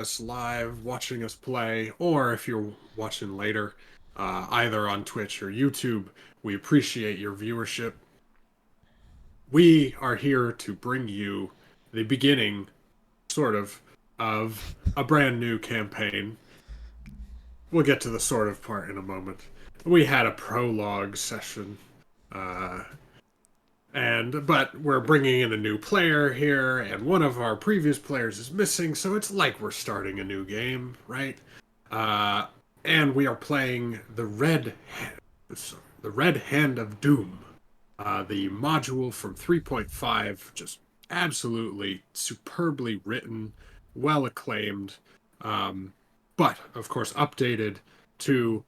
us live, watching us play, or if you're watching later, either on Twitch or YouTube, we appreciate your viewership. We are here to bring you the beginning, sort of a brand new campaign. We'll get to the sort of part in a moment. We had a prologue session, uh, but we're bringing in a new player here, and one of our previous players is missing, so it's like we're starting a new game, right? Uh, and we are playing the Red Hand of Doom, the module from 3.5, just absolutely superbly written, well acclaimed, um, but of course updated to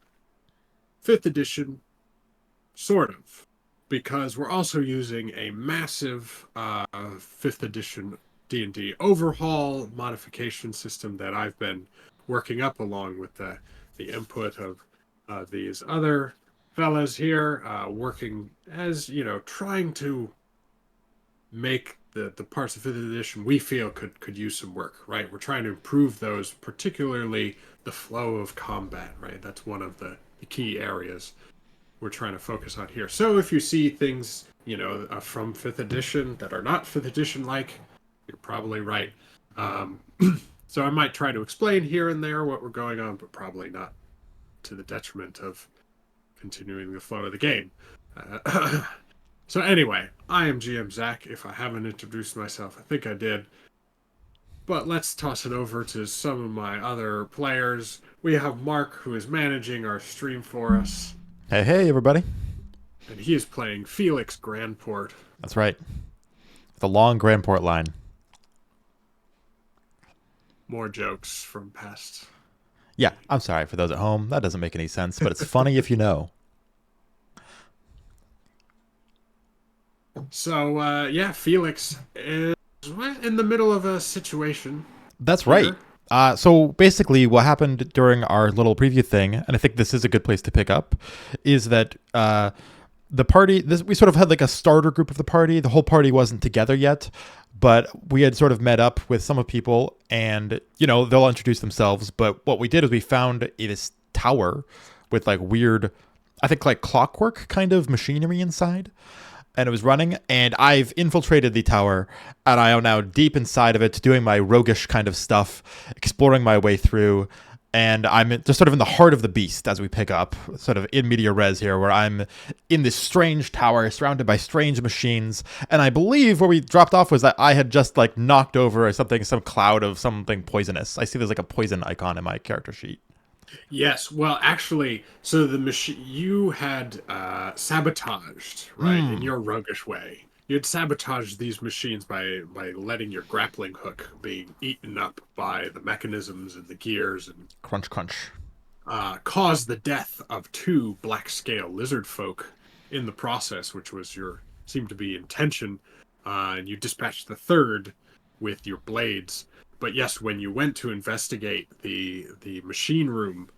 fifth edition, sort of, because we're also using a massive fifth edition D&D overhaul modification system that I've been working up along with the input of these other fellas here, working as trying to make the parts of fifth edition we feel could use some work. Right, we're trying to improve those, particularly the flow of combat. Right, that's one of the key areas we're trying to focus on here. So if you see things, from fifth edition that are not fifth edition like, you're probably right. Um, so I might try to explain here and there what we're going on, but probably not to the detriment of continuing the flow of the game. So anyway, I am GM Zach. If I haven't introduced myself, I think I did. But let's toss it over to some of my other players. We have Mark, who is managing our stream for us, Hey, hey, everybody. and he is playing Felix Grandport. That's right. The long Grandport line. More jokes from past. Yeah, I'm sorry for those at home. That doesn't make any sense, but it's funny if you know. So, yeah, Felix is in the middle of a situation That's right. here. So basically, what happened during our little preview thing, and I think this is a good place to pick up, is that the party, we sort of had like a starter group of the party. The whole party wasn't together yet, but we had sort of met up with some of people, and they'll introduce themselves. But what we did is we found this tower with like weird, I think like clockwork kind of machinery inside, and it was running, and I've infiltrated the tower, and I am now deep inside of it, doing my roguish kind of stuff, exploring my way through, and I'm just sort of in the heart of the beast as we pick up, sort of in media res here, where I'm in this strange tower surrounded by strange machines, and I believe where we dropped off was that I had just like knocked over something, some cloud of something poisonous. I see there's like a poison icon in my character sheet. Yes, well, actually, so the machine you had sabotaged, right, in Mmm, your roguish way. You had sabotaged these machines by letting your grappling hook being eaten up by the mechanisms and the gears, and crunch crunch. caused the death of two black scale lizard folk in the process, which was your seemed to be intention. And you dispatched the third with your blades. But yes, when you went to investigate the machine room,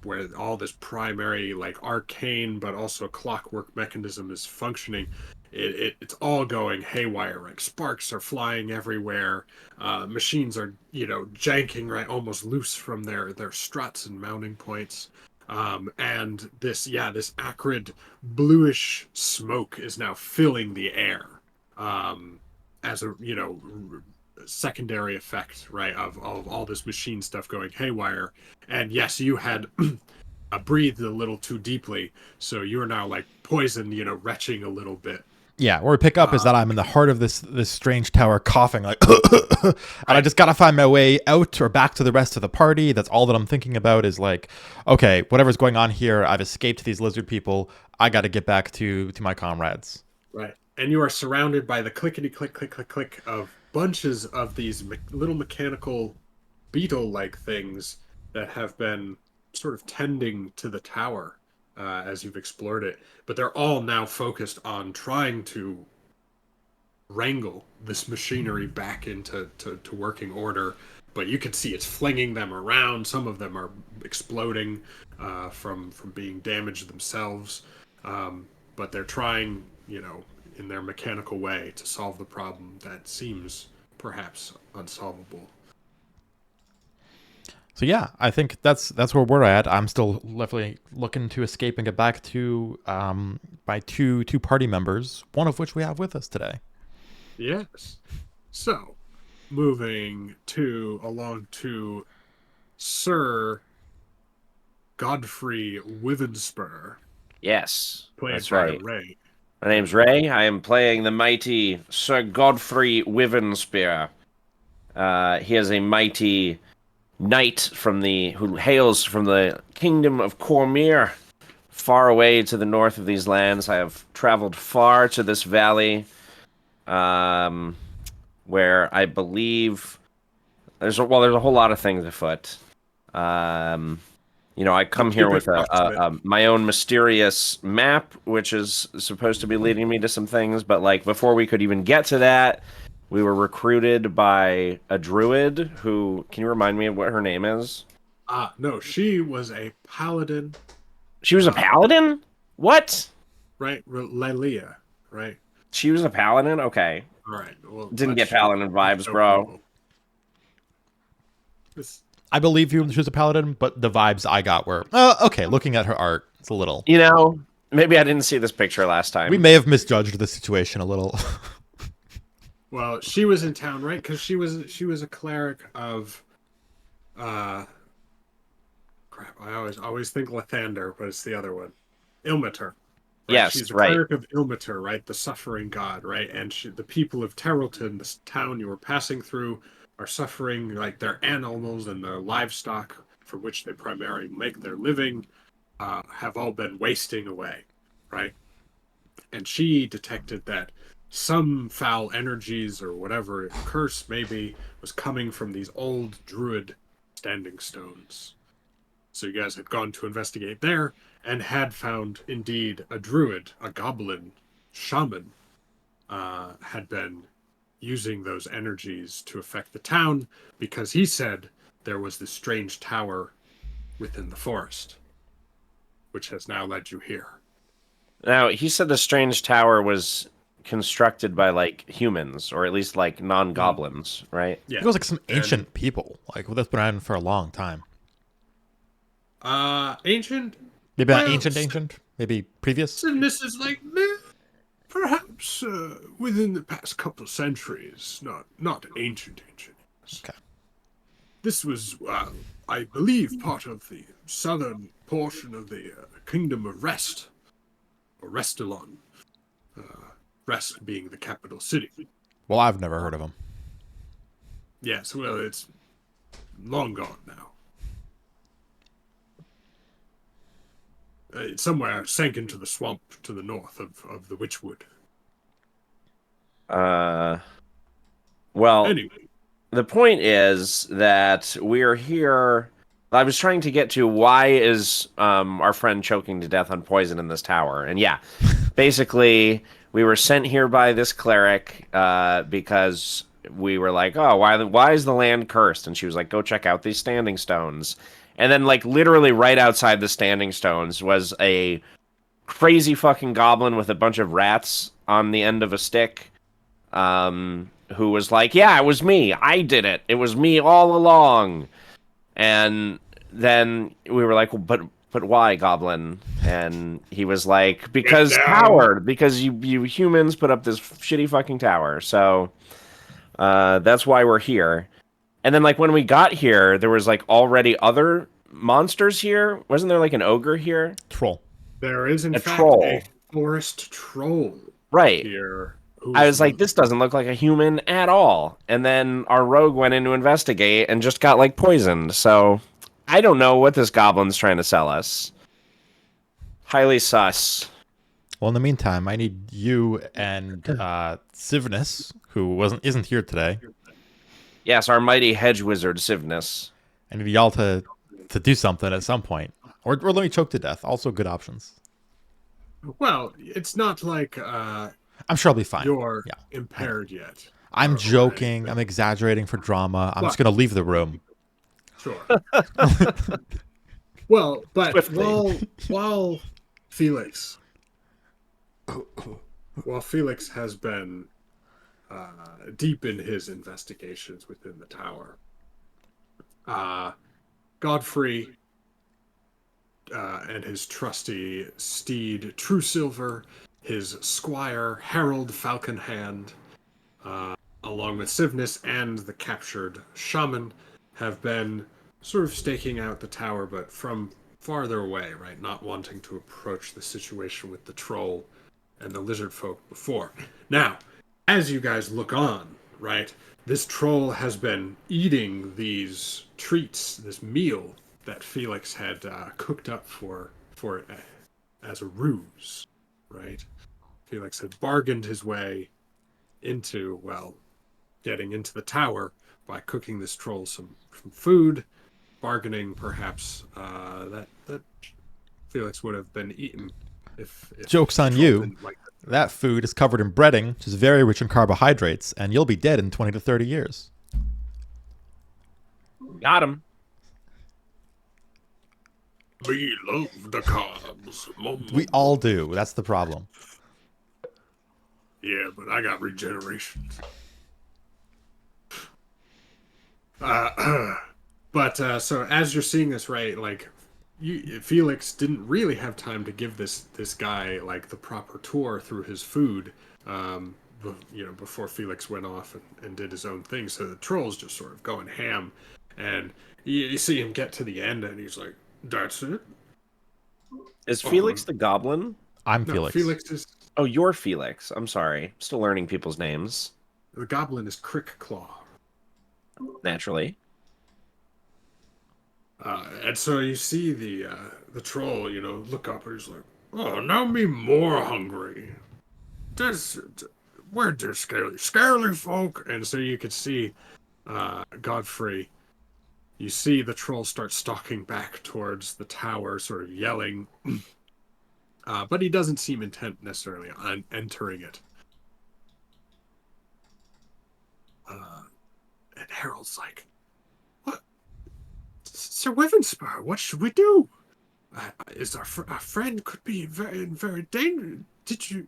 where all this primary like arcane but also clockwork mechanism is functioning, it's all going haywire. Like sparks are flying everywhere. Machines are janking, right, almost loose from their struts and mounting points. And this acrid bluish smoke is now filling the air, um, as a secondary effect, right, of all this machine stuff going haywire. And yes, you had breathed a little too deeply, so you are now like poisoned, retching a little bit. Yeah, where we pick up is Uh, that I'm in the heart of this strange tower, coughing like, and I right. just gotta find my way out or back to the rest of the party. That's all that I'm thinking about is like, okay, whatever's going on here, I've escaped these lizard people. I got to get back to my comrades. Right. And you are surrounded by the clickety click, click, click, click of bunches of these little mechanical beetle like things that have been sort of tending to the tower, as you've explored it. But they're all now focused on trying to wrangle this machinery back into to working order. But you can see it's flinging them around. Some of them are exploding, from being damaged themselves. But they're trying, in their mechanical way, to solve the problem that seems perhaps unsolvable. So yeah, I think that's where we're at. I'm still definitely looking to escape and get back to my two party members, one of which we have with us today. Yes. So, moving to along to Sir Godfrey Withenspur, Yes, played that's by right. Ray. My name's Ray. I am playing the mighty Sir Godfrey Wivenspear. He is a mighty knight who hails from the kingdom of Cormyr, far away to the north of these lands. I have traveled far to this valley, um, where I believe there's a whole lot of things afoot. Um, I come here Keep it with approximate. my own mysterious map, which is supposed to be leading me to some things. But like before we could even get to that, we were recruited by a druid who. Can you remind me of what her name is? No, she was a paladin, She was a paladin? What? right? Lilia, right? She was a paladin? Okay. All right. Well, Didn't get let's paladin vibes, show bro. people. This, I believe you she was a paladin, but the vibes I got were okay. Looking at her art, it's a little. Maybe I didn't see this picture last time. We may have misjudged the situation a little. well, she was in town, right? Because she was a cleric of, crap. I always think Lathander, but it's the other one, Ilmater. Right? Yes, She's a right. cleric of Ilmater, right? The suffering god, right? And the people of Terrelton, this town you were passing through, are suffering, like their animals and their livestock, from which they primarily make their living, have all been wasting away, right? And she detected that some foul energies or whatever curse maybe was coming from these old druid standing stones. So you guys had gone to investigate there and had found indeed a druid, a goblin shaman, had been using those energies to affect the town because he said there was this strange tower within the forest, which has now led you here. Now, he said the strange tower was constructed by like humans, or at least like non-goblins, right? Yeah. It was like some And, ancient people, like that's been around for a long time. ancient. Maybe not Well, ancient. Maybe previous. and this is like perhaps within the past couple of centuries, not ancient. Okay. This was, I believe, part of the southern portion of the Kingdom of Rest, or Restalon. Rest being the capital city. Well, I've never heard of them. Yes, well, it's long gone now. It's somewhere sank into the swamp to the north of the Witchwood. Well, Anyway, the point is that we're here. I was trying to get to why is our friend choking to death on poison in this tower, and yeah, basically we were sent here by this cleric because we were like, oh, why is the land cursed? And she was like, go check out these standing stones. And then like literally right outside the standing stones was a crazy fucking goblin with a bunch of rats on the end of a stick. Who was like, yeah, it was me. I did it. It was me all along. And then we were like, well, but why, Goblin? And he was like, because tower. Because you humans put up this shitty fucking tower. So that's why we're here. And then like when we got here, there was like already other monsters here. Wasn't there like an ogre here? Troll. there is in A fact troll. a forest troll Right. here. I was like, this doesn't look like a human at all. And then our rogue went in to investigate and just got like poisoned. So I don't know what this goblin's trying to sell us. Highly sus. Well, in the meantime, I need you and Sivnus, who isn't here today. Yes, our mighty hedge wizard Sivnus. I need y'all to do something at some point, or let me choke to death. Also, good options. Well, it's not like I'm sure I'll be fine. you're Yeah. impaired yet. I'm or joking. anything. I'm exaggerating for drama. I'm just What? gonna leave the room. Sure. Well, but Swiftly. while Felix has been deep in his investigations within the tower, Godfrey and his trusty steed, True Silver, his squire, Harold Falconhand, along with Sivnus and the captured shaman, have been sort of staking out the tower, but from farther away, right? Not wanting to approach the situation with the troll and the lizard folk before. Now, as you guys look on, right, this troll has been eating these treats, this meal that Felix had cooked up for it as a ruse, right? Felix had bargained his way into, well, getting into the tower by cooking this troll some food, bargaining perhaps that Felix would have been eaten if Joke's on you. Like that food is covered in breading, which is very rich in carbohydrates, and you'll be dead in 20 to 30 years. Got him. We love the carbs. We all do. That's the problem. Yeah, but I got regeneration. But so as you're seeing this, right, like Felix didn't really have time to give this guy like the proper tour through his food, before Felix went off and did his own thing. So the troll's just sort of going ham, and you see him get to the end, and he's like, "That's it." Is Felix the goblin? I'm No, Felix. Felix is Oh, you're Felix. I'm sorry. I'm still learning people's names. the goblin is Crickclaw. Naturally. And so you see the troll, look up and he's like, "Oh, now me more hungry. Where there's scaly folk." And so you could see Godfrey. You see the troll start stalking back towards the tower, sort of yelling, but he doesn't seem intent necessarily on entering it. And Harold's like, "What? Sir Wyvernspur, what should we do? Is our friend could be in very danger? Did you?"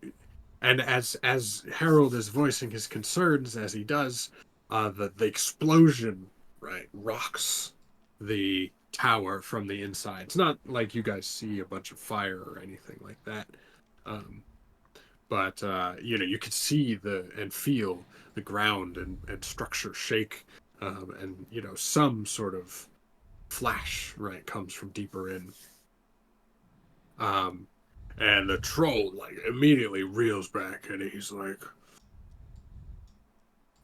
And as Harold is voicing his concerns, as he does, the explosion, right, rocks the tower from the inside. It's not like you guys see a bunch of fire or anything like that, but you could see and feel the ground and structure shake, and some sort of flash, right, comes from deeper in. And the troll like immediately reels back, and he's like,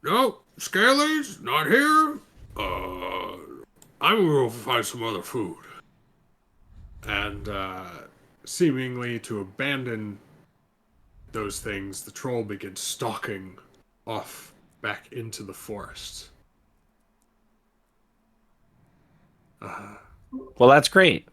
"No, Scaly's not here. I'm gonna go find some other food." And seemingly to abandon those things, the troll begins stalking off back into the forest. Well, that's great.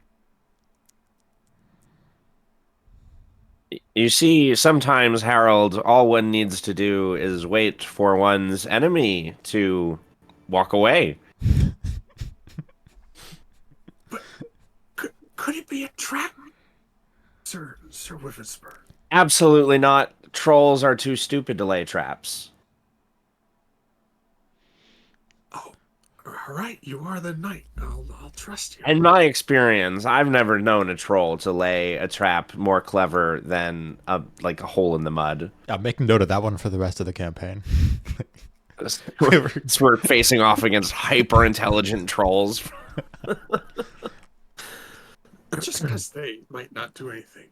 You see, sometimes, Harold, all one needs to do is wait for one's enemy to walk away. But could it be a trap, Sir Wyvernspur? Absolutely not. Trolls are too stupid to lay traps. Oh, all right. You are the knight. I'll trust you. In my experience, I've never known a troll to lay a trap more clever than a hole in the mud. I'm making note of that one for the rest of the campaign. We're facing off against hyper-intelligent trolls. Just because they might not do anything,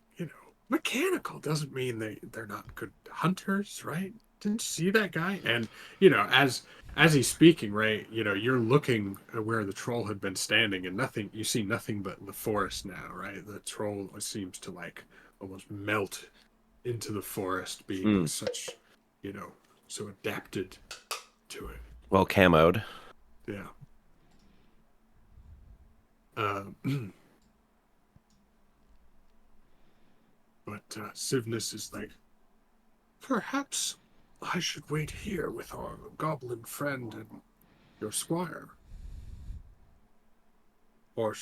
mechanical doesn't mean they're not good hunters, right? Didn't you see that guy? And as he's speaking, right, you're looking at where the troll had been standing, and you see nothing but the forest now, right? The troll seems to almost melt into the forest, being such, so adapted to it. Well camoed. Yeah. But Sivnus is like, "Perhaps I should wait here with our goblin friend and your squire. Or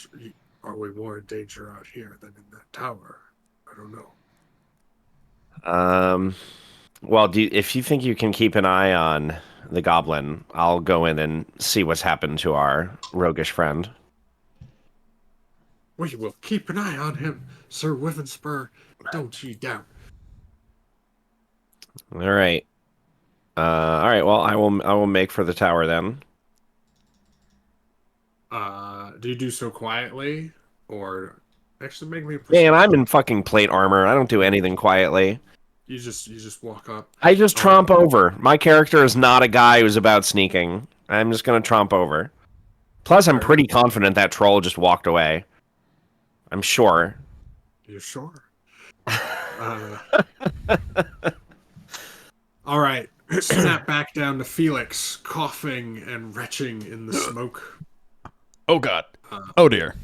are we more in danger out here than in that tower? I don't know." Well, if you think you can keep an eye on the goblin, I'll go in and see what's happened to our roguish friend. We will keep an eye on him, Sir Wyvernspur. Don't ye doubt. All right. All right. Well, I will make for the tower then. Do you do so quietly, or actually make me a Man, perception? I'm in fucking plate armor. I don't do anything quietly. You just walk up. I just Oh, tromp over. My character is not a guy who's about sneaking. I'm just gonna tromp over. Plus, I'm fair pretty enough. confident that troll just walked away. I'm sure. You sure? Uh, all right. Snap back down to Felix, coughing and retching in the smoke. Oh god. Uh, Oh dear.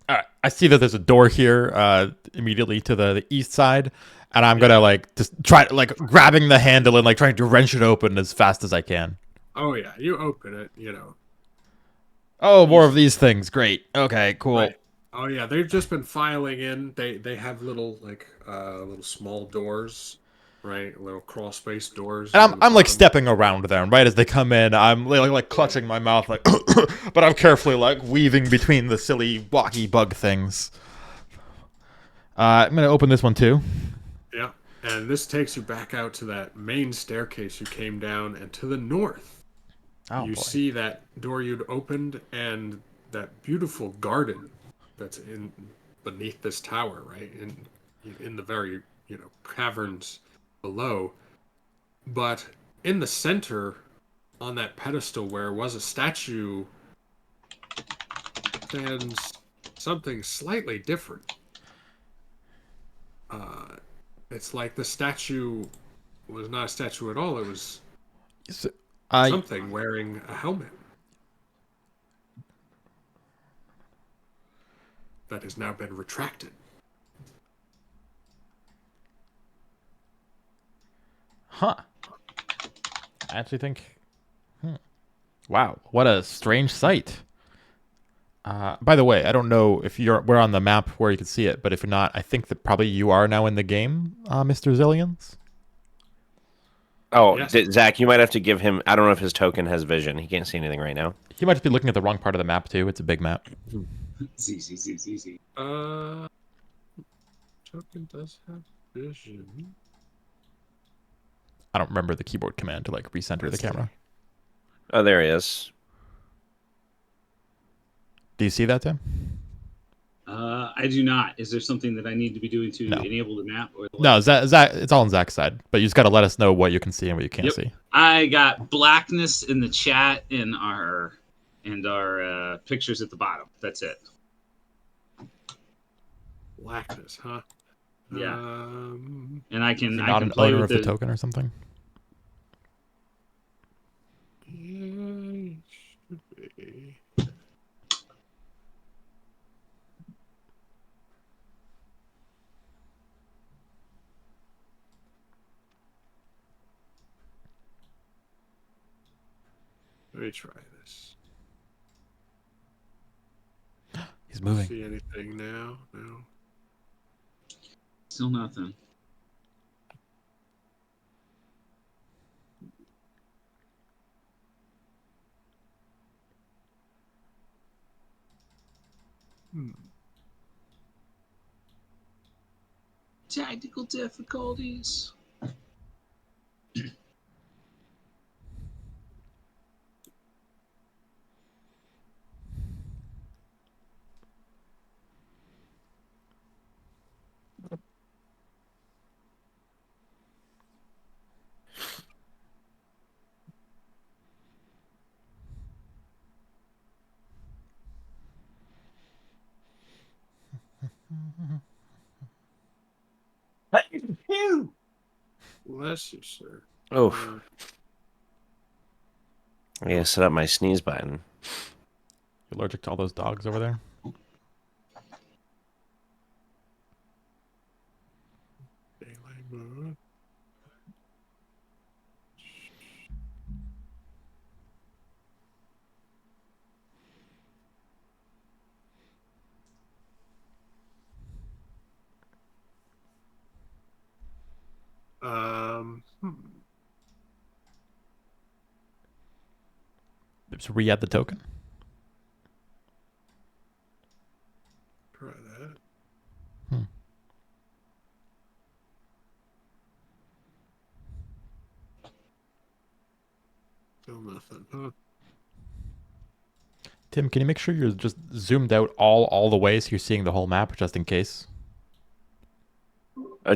All right. I see that there's a door here immediately to the east side, and I'm gonna like just try like grabbing the handle and like trying to wrench it open as fast as I can. oh yeah, you open it. You know, Oh, more of these things. Great. Okay, cool. right. Oh yeah, they've just been filing in. They have little little small doors, right? Little crawl space doors. And near the I'm like bottom. stepping around them right as they come in. I'm like clutching my mouth like, but I'm carefully like weaving between the silly walkie bug things. I'm gonna open this one too. Yeah, and this takes you back out to that main staircase you came down, and to the north, Oh you boy. see that door you'd opened and that beautiful garden that's in beneath this tower, right? In the very caverns below, but in the center, on that pedestal where was a statue, stands something slightly different. Uh, it's like the statue was not a statue at all. It was So, something wearing a helmet that has now been retracted. huh. I actually think. Wow, what a strange sight. By the way, I don't know if we're on the map where you can see it, but if you're not, I think that probably you are now in the game, Mr. Zillions. Oh, Yes. Zach, you might have to give him. I don't know if his token has vision. He can't see anything right now. He might just be looking at the wrong part of the map too. It's a big map. Z. Token does have vision. I don't remember the keyboard command to like recenter the Let's see. camera. Oh, there he is. Do you see that, Tim? I do not. Is there something that I need to be doing to No. enable the map? Or the No, Zach, it's all on Zach's side, but you just got to let us know what you can see and what you can't Yep. see. I got blackness in the chat in our pictures at the bottom. That's it. Blackness, huh? Yeah. Um, And I Is can he I not can an play owner with of the token or something? yeah, should be. Let me try this. He's moving. See anything now? No. Still nothing. Technical difficulties. Bless you, sir. Oh, Uh, I gotta set up my sneeze button. You allergic to all those dogs over there? daylight mode. Hmm. Just re-add the token. Still nothing, huh? Tim, can you make sure you're just zoomed out all the way so you're seeing the whole map, just in case?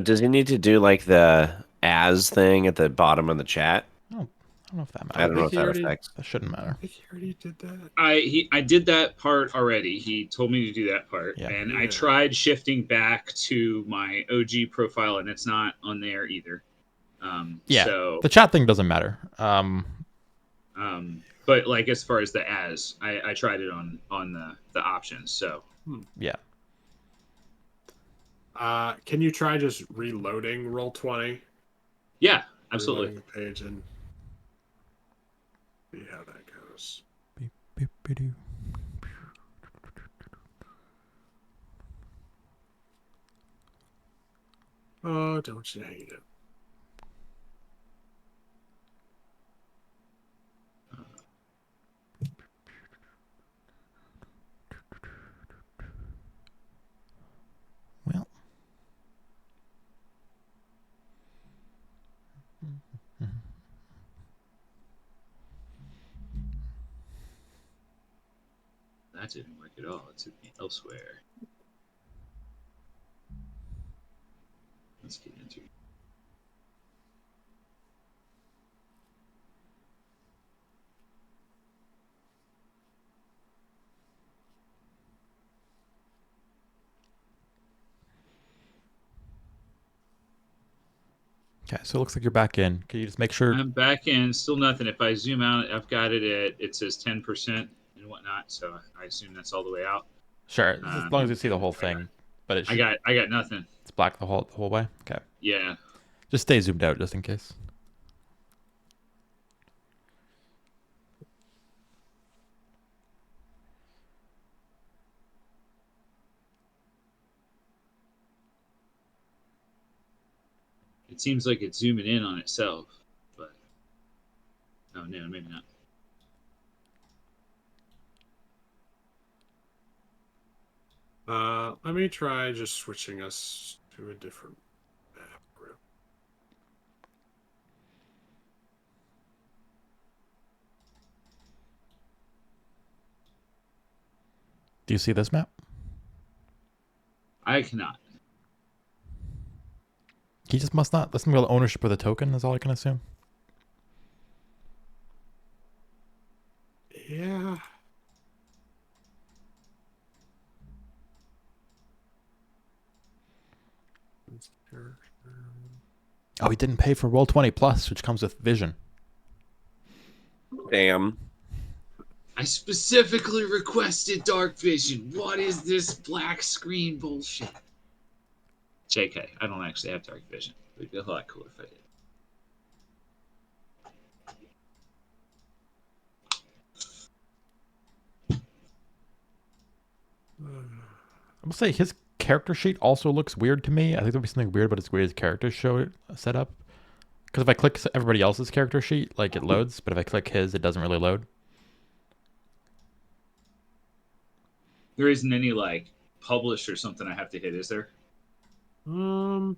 Does he need to do like the as thing at the bottom of the chat? I don't know if that I don't matters. know if he that already- affects. That shouldn't matter. I think he already did that. I did that part already. He told me to do that part, Yeah. and I Yeah. tried shifting back to my OG profile, and it's not on there either. Yeah, So, the chat thing doesn't matter. but like as far as the as, I tried it on the options. So Yeah. Can you try just reloading Roll20? yeah, absolutely. Reloading the page and see how that goes. Beep, beep, be-doo. Oh, don't you hate it? Well. That didn't work at all. It took me elsewhere. Let's get into it. Okay, so it looks like you're back in. Can you just make sure? I'm back in. Still nothing. If I zoom out, I've got it at, it says 10% and whatnot. So I assume that's all the way out. Sure, as long as you see the whole thing. But I got nothing. it's black the whole way. Okay, Yeah. just stay zoomed out just in case. It seems like it's zooming in on itself, but oh no, maybe not. Let me try just switching us to a different map group. Do you see this map? I cannot. He just must not. That's real ownership of the token. Is all I can assume. Yeah. Oh, he didn't pay for Roll20 Plus, which comes with Vision. Damn. I specifically requested dark vision. What is this black screen bullshit? JK, I don't actually have dark vision. It'd be a lot cooler if I did. I will say his character sheet also looks weird to me. I think there'll be something weird about his weird character show setup. Because if I click everybody else's character sheet, like it loads, but if I click his, it doesn't really load. There isn't any like publish or something I have to hit, is there? The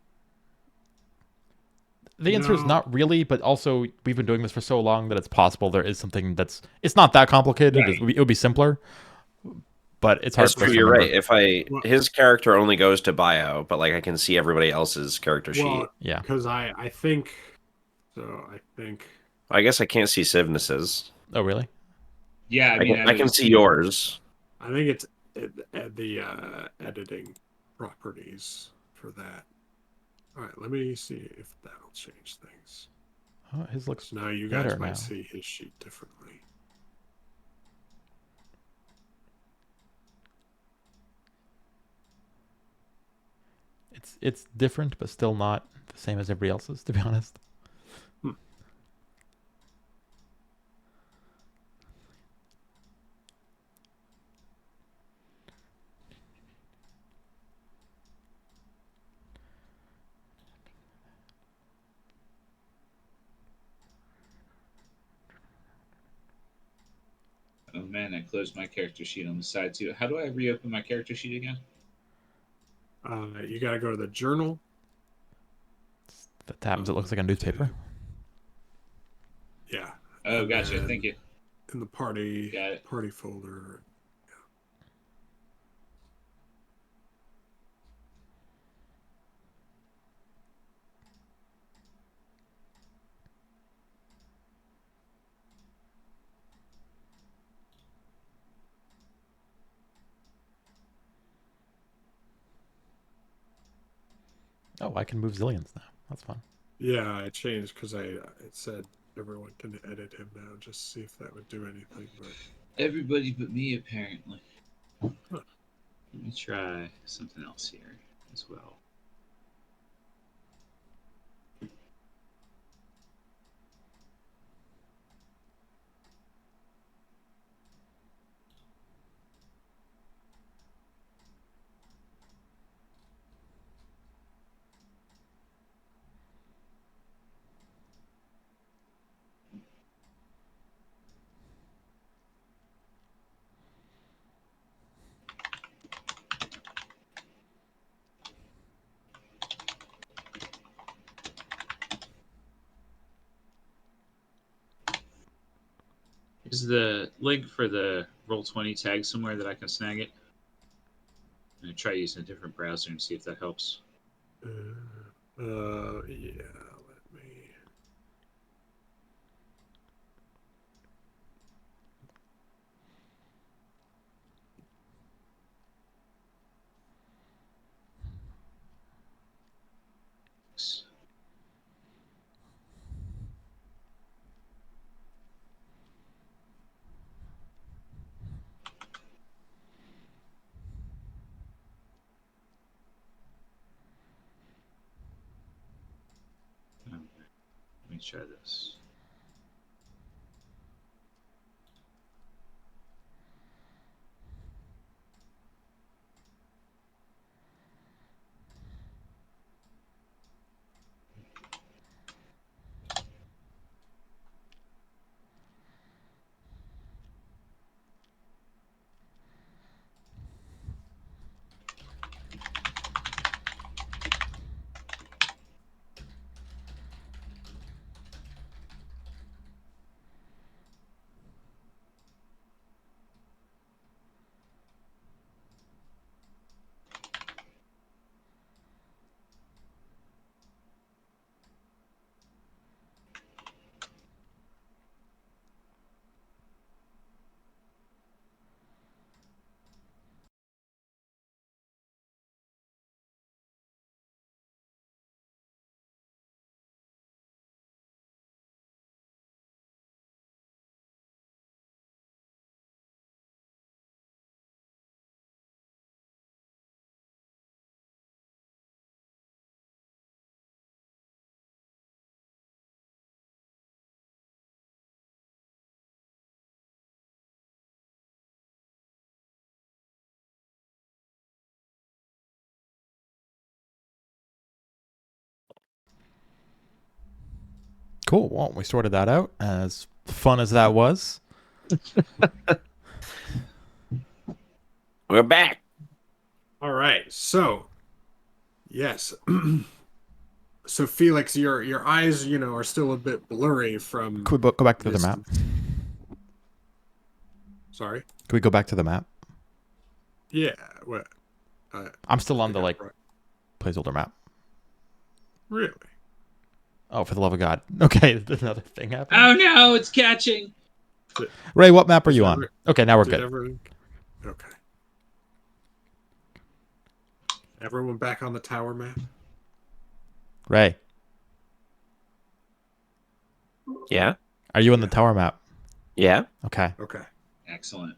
answer is No. not really, but also we've been doing this for so long that it's possible there is something that's. It's not that complicated. Right. It would be simpler, but it's hard. That's for true. us to You're remember. right. Well- His character only goes to bio, but like I can see everybody else's character sheet. Well, Yeah. because I think so. I think I guess I can't see Sivnus's. Oh, really? Yeah, I can see yours. it's the editing properties for that. All right, let me see if that'll change things. Oh, his looks. Now you guys better might now. see his sheet differently. It's different, but still not the same as everybody else's. To be honest. Oh man, I closed my character sheet on the side too. How do I reopen my character sheet again? You got to go to the journal. The tabs. It looks like a newspaper. Yeah, Oh, And gotcha. then Thank you. in the party Got it. folder. Oh, I can move zillions now. That's fun. Yeah, I changed because it said everyone can edit him now. Just see if that would do anything. But Everybody but me, apparently. huh. Let me try something else here as well. Is the link for the Roll20 tag somewhere that I can snag it? I'm gonna try using a different browser and see if that helps. Yeah. Let me. Okay, let me try this. Cool. Well, we sorted that out. As fun as that was. We're back. All right. So, yes. So Felix, your eyes, are still a bit blurry from Could we go back to the this. map? Sorry. Could we go back to the map? Yeah. What? I'm still on the Okay, right. placeholder map. Really? Oh, for the love of God. Okay, there's another thing happening. Oh no, it's catching! Ray, what map are Did you on? Okay, now we're good. Okay. Everyone back on the tower map? Ray, Yeah. are you on the tower map? Yeah. Okay. Okay. Excellent.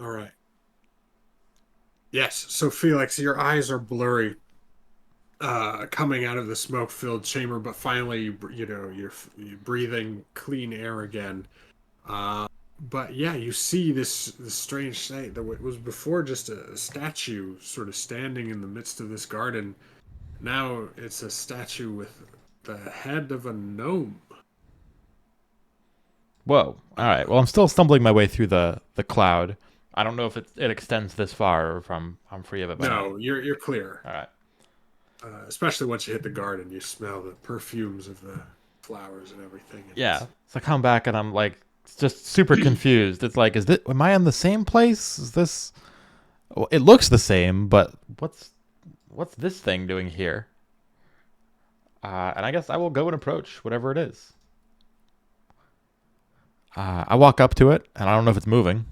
All right. Yes. So Felix, your eyes are blurry, coming out of the smoke-filled chamber, but finally, you're breathing clean air again. But yeah, you see this strange sight that was before just a statue sort of standing in the midst of this garden. Now it's a statue with the head of a gnome. Whoa. All right. Well, I'm still stumbling my way through the cloud. I don't know if it extends this far or if I'm free of it by now. No, you're clear. All right. Especially once you hit the garden, you smell the perfumes of the flowers and everything. Yeah. So I come back and I'm like just super confused. It's like, am I in the same place? Is this? Well, it looks the same, but what's this thing doing here? And I guess I will go and approach whatever it is. I walk up to it, and I don't know if it's moving.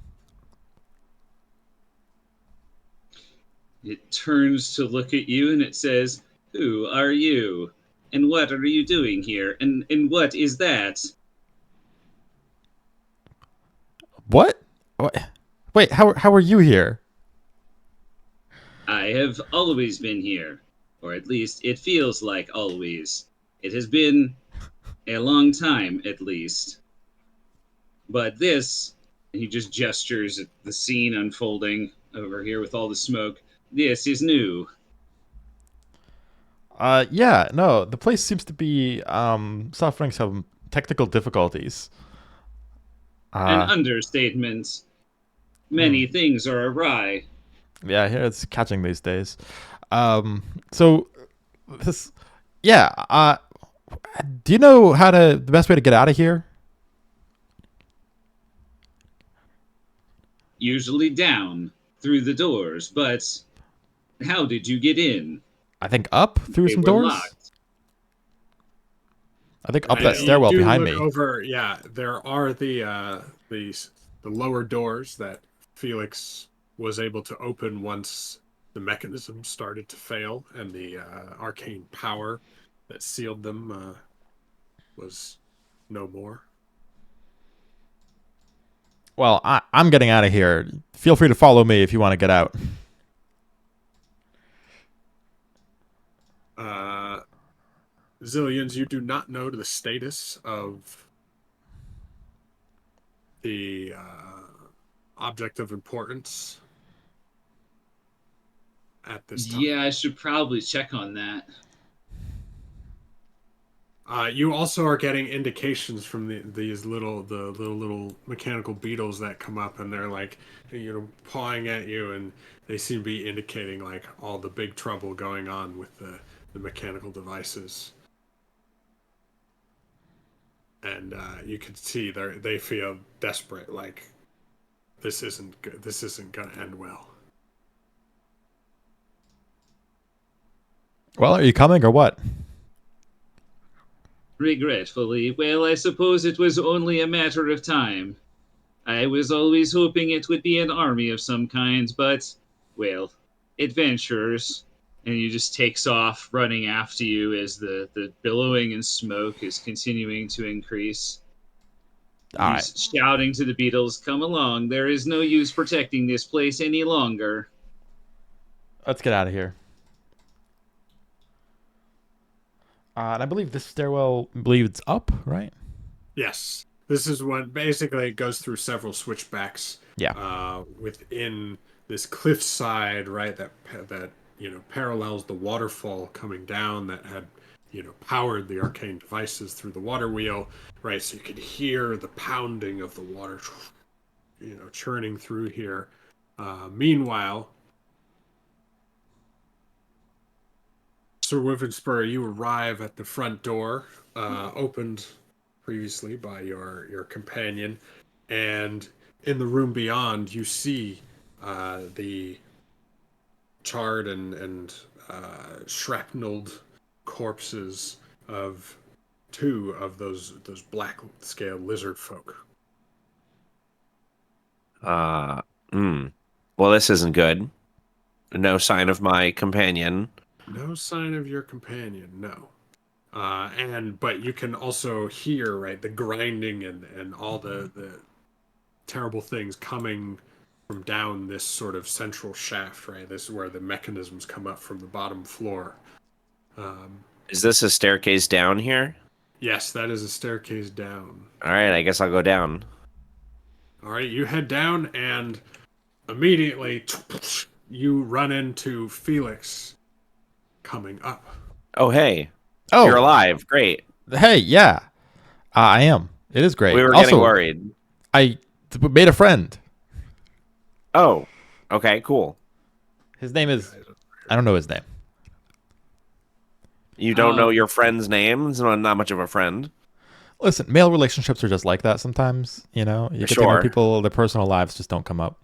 It turns to look at you and it says, "Who are you? And what are you doing here? And what is that?" What? Wait, how are you here? "I have always been here. Or at least it feels like always. It has been a long time, at least. But this," and he just gestures at the scene unfolding over here with all the smoke, "this is new." Yeah, no, the place seems to be suffering some technical difficulties. An Uh, understatement. Many things are awry. yeah, here it's catching these days. So this, yeah. Do you know the best way to get out of here? Usually down through the doors, but how did you get in? I think up through They some were doors. locked. I think up that You stairwell do behind look me. over. Yeah, there are the lower doors that Felix was able to open once the mechanism started to fail, and the arcane power that sealed them was no more. Well, I'm getting out of here. Feel free to follow me if you want to get out. Zillions, you do not know the status of the object of importance at this time. Yeah, I should probably check on that. You also are getting indications from the little mechanical beetles that come up, and they're like, pawing at you, and they seem to be indicating like all the big trouble going on with the mechanical devices. And you can see they feel desperate, like this isn't good. This isn't gonna end well. Well, are you coming or what? Regretfully, well, I suppose it was only a matter of time. I was always hoping it would be an army of some kind, but, well, adventurers. And he just takes off, running after you as the billowing and smoke is continuing to increase. All He's right, shouting to the beetles, "Come along, there is no use protecting this place any longer." let's get out of here. And I believe this stairwell leads up, right? Yes, this is when basically it goes through several switchbacks. Yeah. Within this cliffside, right? That parallels the waterfall coming down that had powered the arcane devices through the water wheel, right? So you could hear the pounding of the water, churning through here. Meanwhile, Sir Wyvernspur, you arrive at the front door, opened previously by your companion, and in the room beyond, you see the charred and shrapnelled corpses of two of those black scale lizard folk. Well, this isn't good. No sign of my companion. No sign of your companion, no. But you can also hear, right, the grinding and all the terrible things coming from down this sort of central shaft, right? This is where the mechanisms come up from the bottom floor. Is this a staircase down here? Yes, that is a staircase down. All right, I guess I'll go down. All right, you head down, and immediately you run into Felix coming up. Oh, hey. Oh, You're alive. Great. hey, yeah, I am. It is great. We were Also, getting worried. I made a friend. Oh, okay, cool. His name is. I don't know his name. You don't know Oh. your friend's name? It's not much of a friend. Listen, male relationships are just like that sometimes. You know, you get to know Sure. people, their personal lives just don't come up.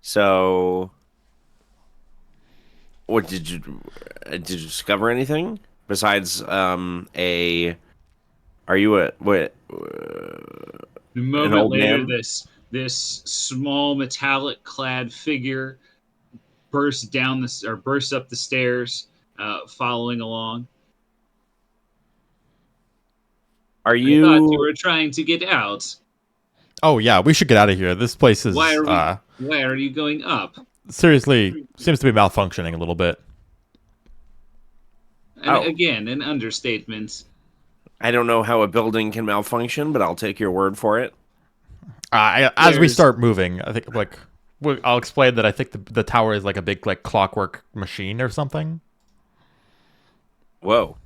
So, what did you discover anything besides a? Are you a what? A An moment old later, man? this small metallic clad figure bursts up the stairs, following along. Are I thought you you? were trying to get out. Oh yeah, we should get out of here. This place is Why are you going up? seriously seems to be malfunctioning a little bit. And Oh, again, an understatement. I don't know how a building can malfunction, but I'll take your word for it. As we There's start moving, I think I'll explain that I think the tower is like a big like clockwork machine or something. Whoa.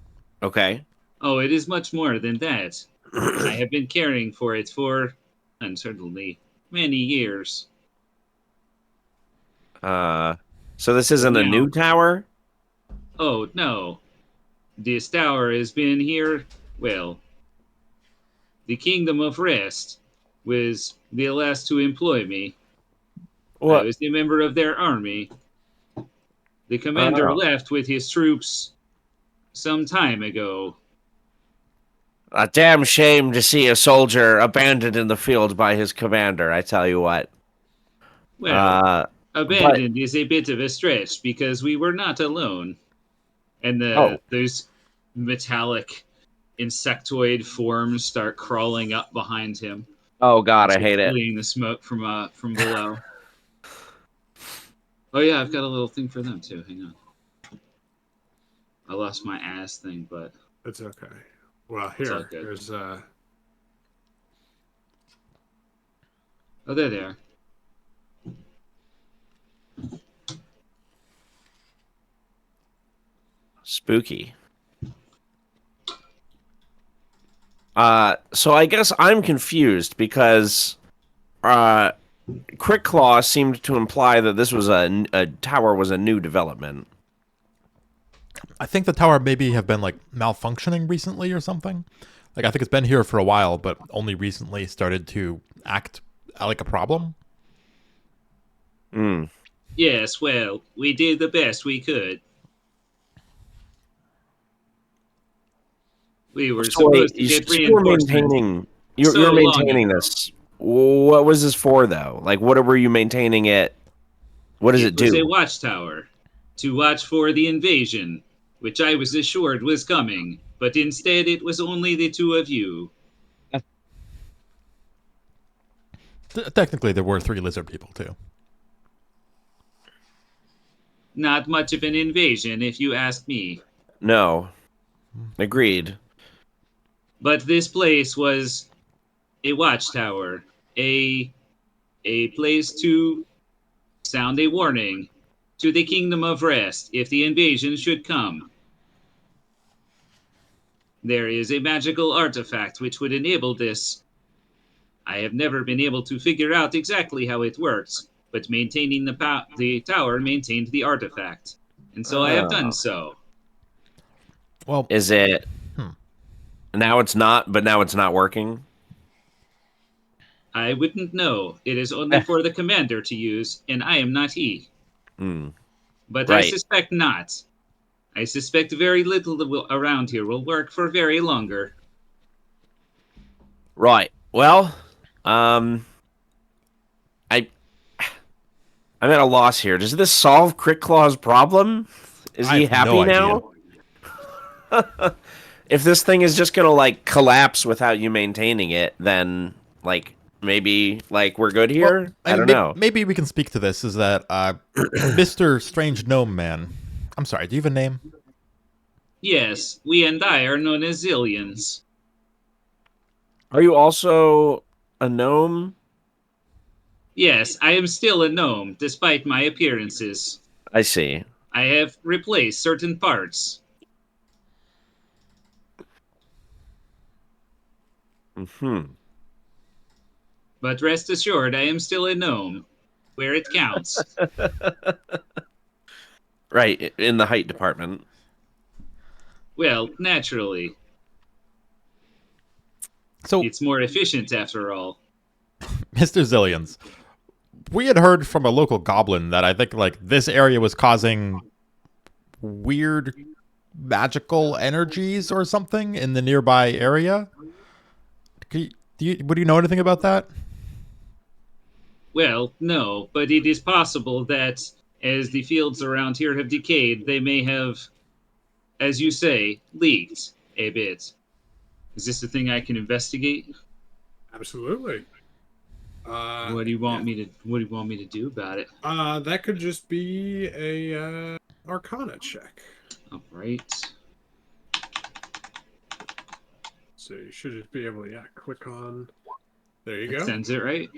Okay. Oh, it is much more than that. I have been caring for it for, uncertainly, many years. So this But isn't a now, new tower? oh no, this tower has been here. Well, the Kingdom of Rest was the last to employ me. I What? was a member of their army. The commander Oh. left with his troops some time ago. A damn shame to see a soldier abandoned in the field by his commander, I tell you what. Well, But abandoned is a bit of a stretch because we were not alone. And oh, those metallic insectoid forms start crawling up behind him, oh God, I sort of hate it. fleeing the smoke from below. Oh yeah, I've got a little thing for them too. Hang on. I lost my ass thing, but It's okay. Well, it's all good. here's Oh, there they are. Spooky. So I guess I'm confused because Crick Claw seemed to imply that this was a tower was a new development. I think the tower maybe have been like malfunctioning recently or something. Like I think it's been here for a while, but only recently started to act like a problem. Hmm. Yes, well, we did the best we could. We were So wait, supposed to get so you're reinforcements maintaining so you're long maintaining ago. this. What was this for though? Like, what were you maintaining it? What does It it was a do? watchtower to watch for the invasion, which I was assured was coming, but instead it was only the two of you. Technically, there were 3 lizard people too. Not much of an invasion, if you ask me. No, agreed. But this place was a watchtower, a a place to sound a warning to the Kingdom of Rest if the invasion should come. There is a magical artifact which would enable this. I have never been able to figure out exactly how it works, but maintaining the tower maintained the artifact, and so I have done Oh. so. Well, Is it Hmm. now? It's not, but now it's not working. I wouldn't know. It is only for the commander to use, and I am not he. Hmm. But I Right. suspect not. I suspect very little around here will work for very longer. Right. Well, um, I I'm at a loss here. Does this solve Crick Claw's problem? Is I he have no happy idea. now? If this thing is just gonna like collapse without you maintaining it, then like maybe like we're good Well, here. I I mean, don't know. maybe we can speak to this. Is that Mr. Strange Gnome Man? I'm sorry. Do you have a name? Yes, we and I are known as Zillions. Are you also a gnome? Yes, I am still a gnome, despite my appearances. I see. I have replaced certain parts. Hmm. But rest assured, I am still a gnome, where it counts. Right in the height department. Well, naturally. So, It's more efficient after all. Mr. Zillions, we had heard from a local goblin that I think like this area was causing weird magical energies or something in the nearby area. Would you know anything about that? Well, no, but it is possible that as the fields around here have decayed, they may have, as you say, leaked a bit. Is this a thing I can investigate? Absolutely. What do you Yeah. want me to What do you want me to do about it? That could just be a Arcana check. All right. So you should just be able to click on. There you That go. sends it right.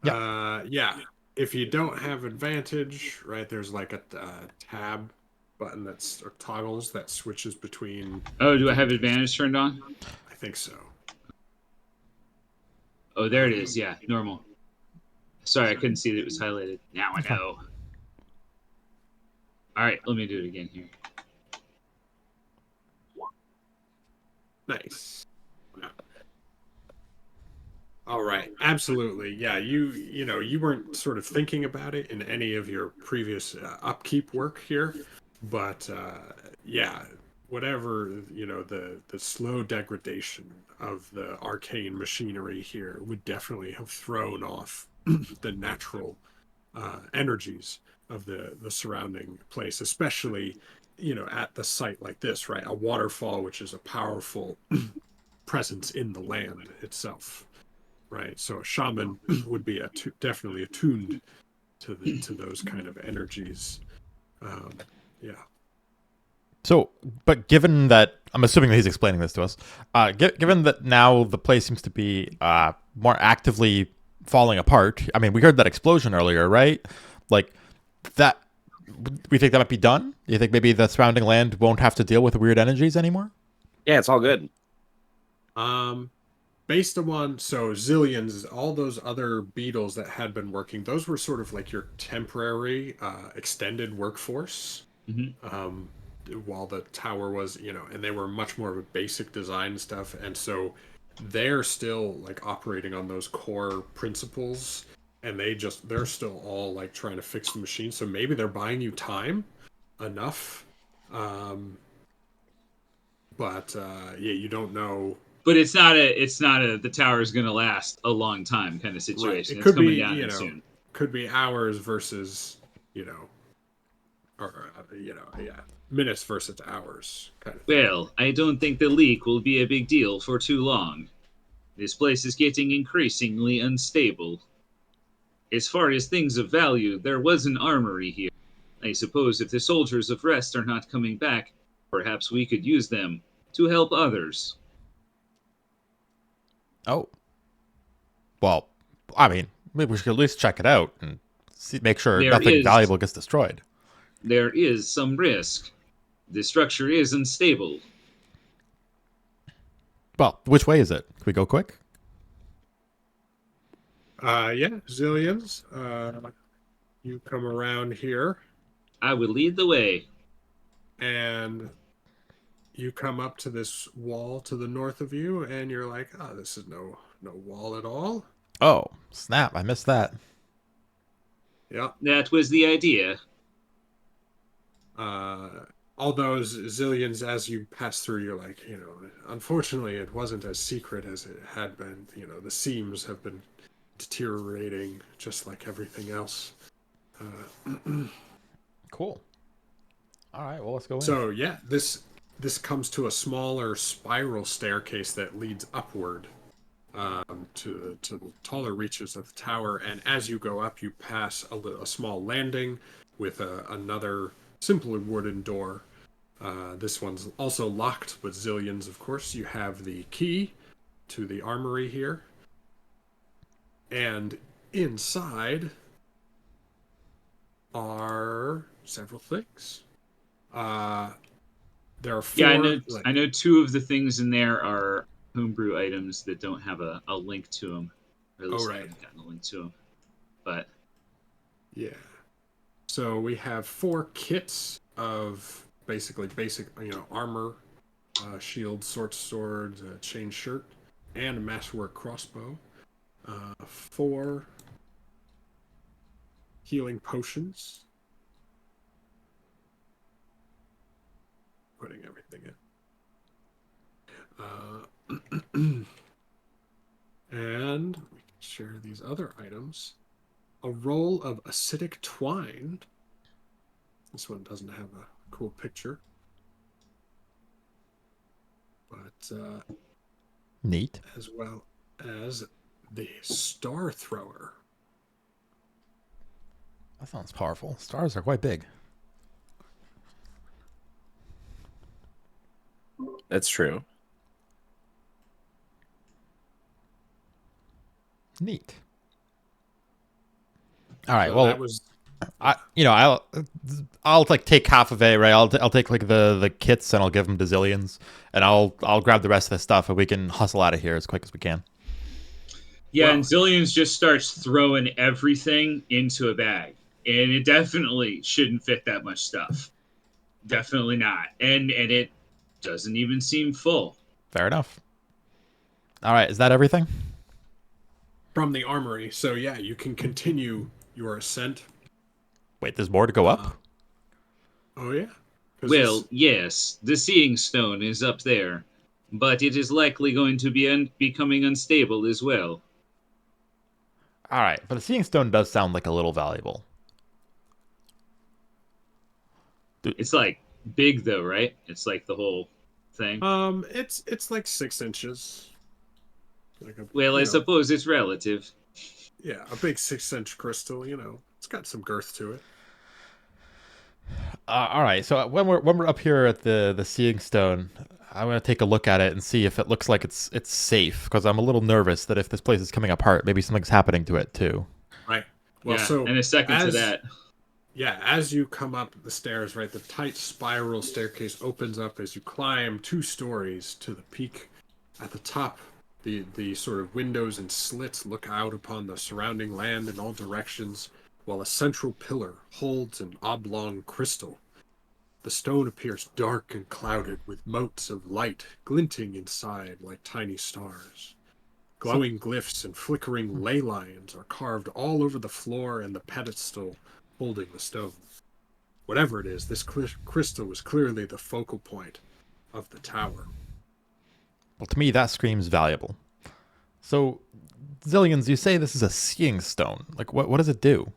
Yeah. If you don't have advantage, right? There's like a tab button that's or toggles that switches between. Oh, do I have advantage turned on? I think so. Oh, there it is. Yeah, normal. Sorry, I couldn't see that it was highlighted. Now I know. All right, let me do it again here. Nice. All right, absolutely. Yeah, you weren't sort of thinking about it in any of your previous upkeep work here, but yeah, whatever, the slow degradation of the arcane machinery here would definitely have thrown off the natural energies of the surrounding place, especially, at the site like this, right? A waterfall, which is a powerful presence in the land itself. Right, so a shaman would be definitely attuned to those kind of energies. Yeah. So, but given that, I'm assuming that he's explaining this to us, given that now the place seems to be more actively falling apart. I mean, we heard that explosion earlier, right? Like that. We think that might be done. You think maybe the surrounding land won't have to deal with weird energies anymore? Yeah, it's all good. Based on zillions, all those other beetles that had been working, those were sort of like your temporary extended workforce. Mm-hmm. While the tower was, and they were much more of a basic design stuff, and so they're still like operating on those core principles, and they're still all like trying to fix the machine. So maybe they're buying you time enough, but yeah, you don't know. But it's not a the tower is going to last a long time kind of Right. situation. It It's could coming be, down soon. could be hours versus, or yeah, minutes versus hours kind of thing. Well, I don't think the leak will be a big deal for too long. This place is getting increasingly unstable. As far as things of value, there was an armory here. I suppose if the soldiers of rest are not coming back, perhaps we could use them to help others. Oh, well, I mean, maybe we should at least check it out and make sure There nothing is valuable gets destroyed. there is some risk. The structure is unstable. Well, which way is it? Can we go quick? Yeah, zillions. You come around here I would lead the way. and you come up to this wall to the north of you, and you're like, oh, this is no wall at all. Oh, snap. I missed that. Yeah. That was the idea. All those zillions, as you pass through, you're like, unfortunately, it wasn't as secret as it had been. The seams have been deteriorating just like everything else. Cool. All right, well, let's go in. So yeah, this comes to a smaller spiral staircase that leads upward to the taller reaches of the tower, and as you go up, you pass a small landing with another simpler wooden door. This one's also locked, but zillions, of course. You have the key to the armory here, and inside are several things. There are four. Yeah, I know two of the things in there are homebrew items that don't have a link to them. Or at least I haven't gotten a link to them. But yeah. So we have 4 kits of basically basic, armor shield, short sword, chain shirt, and a masterwork crossbow. 4 healing potions. Putting everything in. And we can share these other items. A roll of acidic twine. This one doesn't have a cool picture. But Neat. as well as the star thrower. That sounds powerful. Stars are quite big. That's true. Neat. All right. So well, that was I'll like take half of it, right? I'll take like the kits and I'll give them to Zillions, and I'll grab the rest of the stuff, and we can hustle out of here as quick as we can. Yeah, Well- and Zillions just starts throwing everything into a bag. And it definitely shouldn't fit that much stuff. Definitely not. And it doesn't even seem full. Fair enough. All right. Is that everything? from the armory. So yeah, you can continue your ascent. Wait, there's more to go up? Oh yeah. 'Cause Well, yes, the seeing stone is up there, but it is likely going to be becoming unstable as well. All right. But a seeing stone does sound like a little valuable. It's like big though, right? It's like the whole thing. It's like 6 inches. Like a, Well, I suppose it's relative. yeah, a big 6-inch crystal. It's got some girth to it. All right. So when we're up here at the seeing stone, I'm gonna take a look at it and see if it looks like it's safe, because I'm a little nervous that if this place is coming apart, maybe something's happening to it too. Right. Well, Yeah, so and a second to as- that. Yeah, as you come up the stairs, right, the tight spiral staircase opens up as you climb 2 stories to the peak. At the top, the sort of windows and slits look out upon the surrounding land in all directions, while a central pillar holds an oblong crystal. The stone appears dark and clouded, with motes of light glinting inside like tiny stars. Glowing glyphs and flickering ley lines are carved all over the floor and the pedestal holding the stone. Whatever it is, this crystal was clearly the focal point of the tower. Well, to me, that screams valuable. So, Zillions, you say this is a seeing stone. Like, what does it do?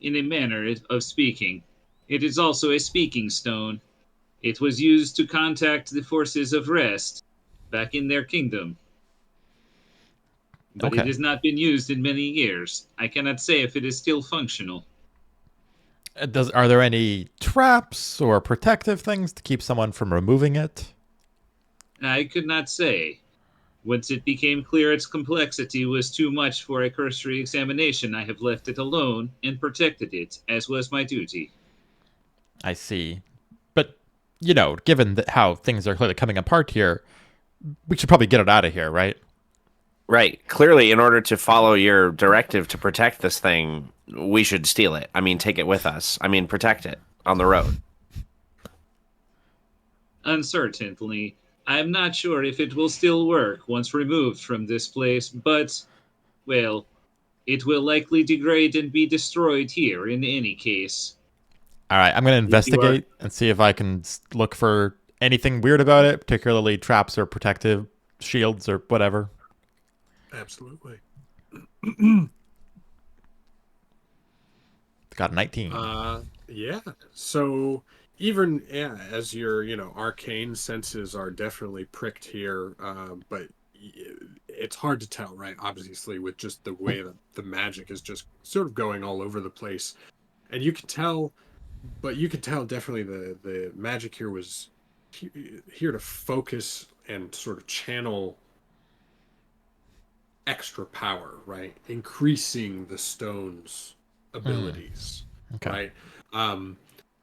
In a manner of speaking, it is also a speaking stone. It was used to contact the forces of rest back in their kingdom. But Okay. it has not been used in many years. I cannot say if it is still functional. Are there any traps or protective things to keep someone from removing it? I could not say. Once it became clear its complexity was too much for a cursory examination, I have left it alone and protected it, as was my duty. I see. But, given how things are clearly coming apart here, we should probably get it out of here, right? Right. Clearly, in order to follow your directive to protect this thing, we should steal it. I mean, take it with us. I mean, protect it on the road. Uncertainly, I am not sure if it will still work once removed from this place, but, well, it will likely degrade and be destroyed here in any case. All right, I'm going to investigate and see if I can look for anything weird about it, particularly traps or protective shields or whatever. Absolutely. Got a 19. Yeah. So even as your arcane senses are definitely pricked here, but it's hard to tell, right? Obviously, with just the way that the magic is just sort of going all over the place, and you can tell, definitely the magic here was here to focus and sort of channel extra power, right? Increasing the stone's abilities, Okay. right?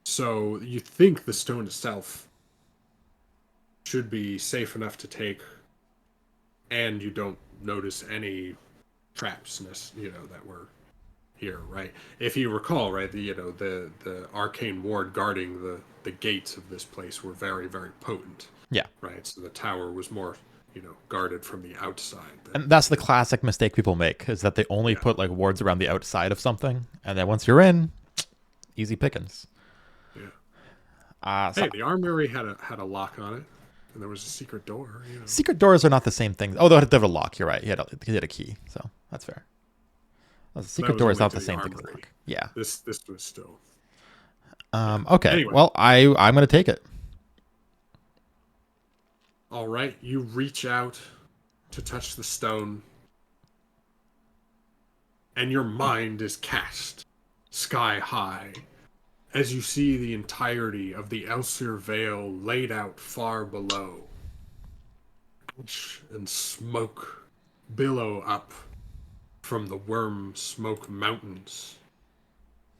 So you think the stone itself should be safe enough to take, and you don't notice any traps, that were here, right? If you recall, right, the arcane ward guarding the gates of this place were very, very potent. Yeah. Right. So the tower was more, guarded from the outside. And that's the classic mistake people make, is that they only Yeah. put like wards around the outside of something, and then once you're in, easy pickings. Yeah. Hey, the armory had a lock on it, and there was a secret door. Secret doors are not the same thing. Oh, they had a lock. You're right. He had a key, so that's fair. The secret door is not the same thing as the lock. Yeah. This was still. Okay. Anyway. Well, I'm gonna take it. All right. You reach out to touch the stone, and your mind is cast sky high as you see the entirety of the Elsir Vale laid out far below. Ash and smoke billow up from the Worm Smoke Mountains,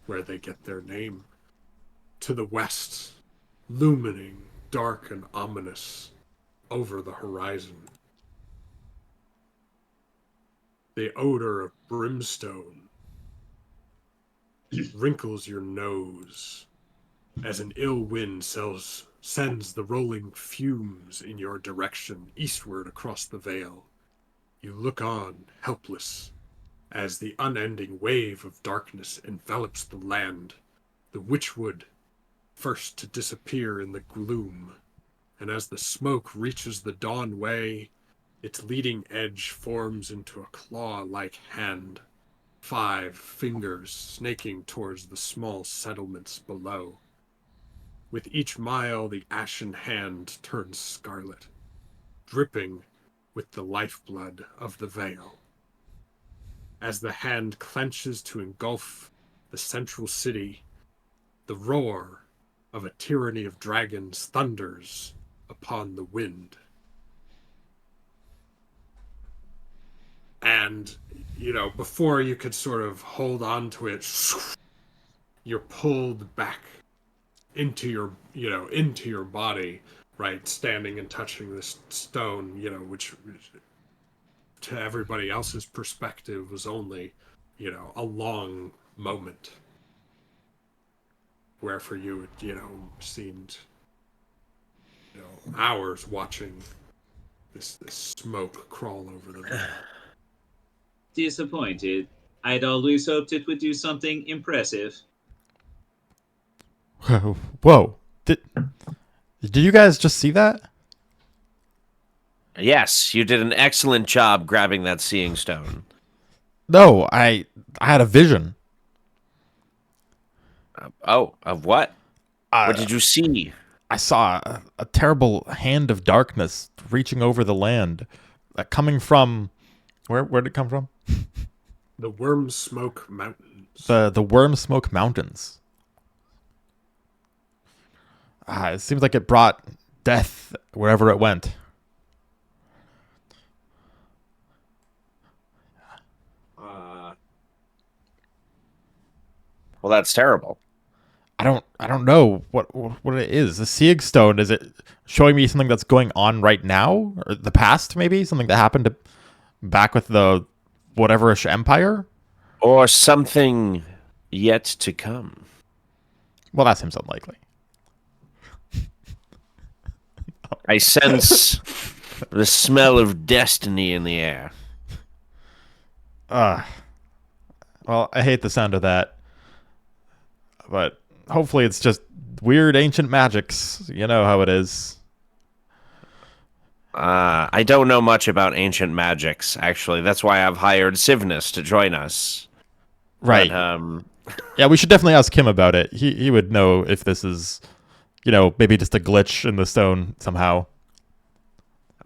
where they get their name. To the west, lumining, dark and ominous, over the horizon. The odor of brimstone wrinkles your nose as an ill wind sends the rolling fumes in your direction eastward across the vale. You look on, helpless, as the unending wave of darkness envelops the land, the witchwood first to disappear in the gloom, and as the smoke reaches the dawn way, its leading edge forms into a claw-like hand, 5 fingers snaking towards the small settlements below. With each mile, the ashen hand turns scarlet, dripping with the lifeblood of the Vale. As the hand clenches to engulf the central city, the roar of a tyranny of dragons thunders upon the wind. And, before you could sort of hold on to it, you're pulled back into your body, right? Standing and touching this stone, which to everybody else's perspective was only, a long moment. Where for you, it, seemed, hours watching this smoke crawl over the vale. Disappointed. I'd always hoped it would do something impressive. Whoa! Did you guys just see that? Yes, you did an excellent job grabbing that seeing stone. No, I had a vision. Of what? What did you see? I saw a terrible hand of darkness reaching over the land, coming from where did it come from? The Worm Smoke Mountains. The Worm Smoke Mountains. It seems like it brought death wherever it went. Well, that's terrible. I don't know what it is. The Seeing Stone, is it showing me something that's going on right now, or the past maybe, something that happened back with the whateverish empire, Or something yet to come. well, that seems unlikely. I sense the smell of destiny in the air. Well, I hate the sound of that, but hopefully it's just weird ancient magics. You know how it is. I don't know much about ancient magics, actually. That's why I've hired Sivnus to join us. Right. But, yeah, we should definitely ask him about it. He would know if this is, maybe just a glitch in the stone somehow.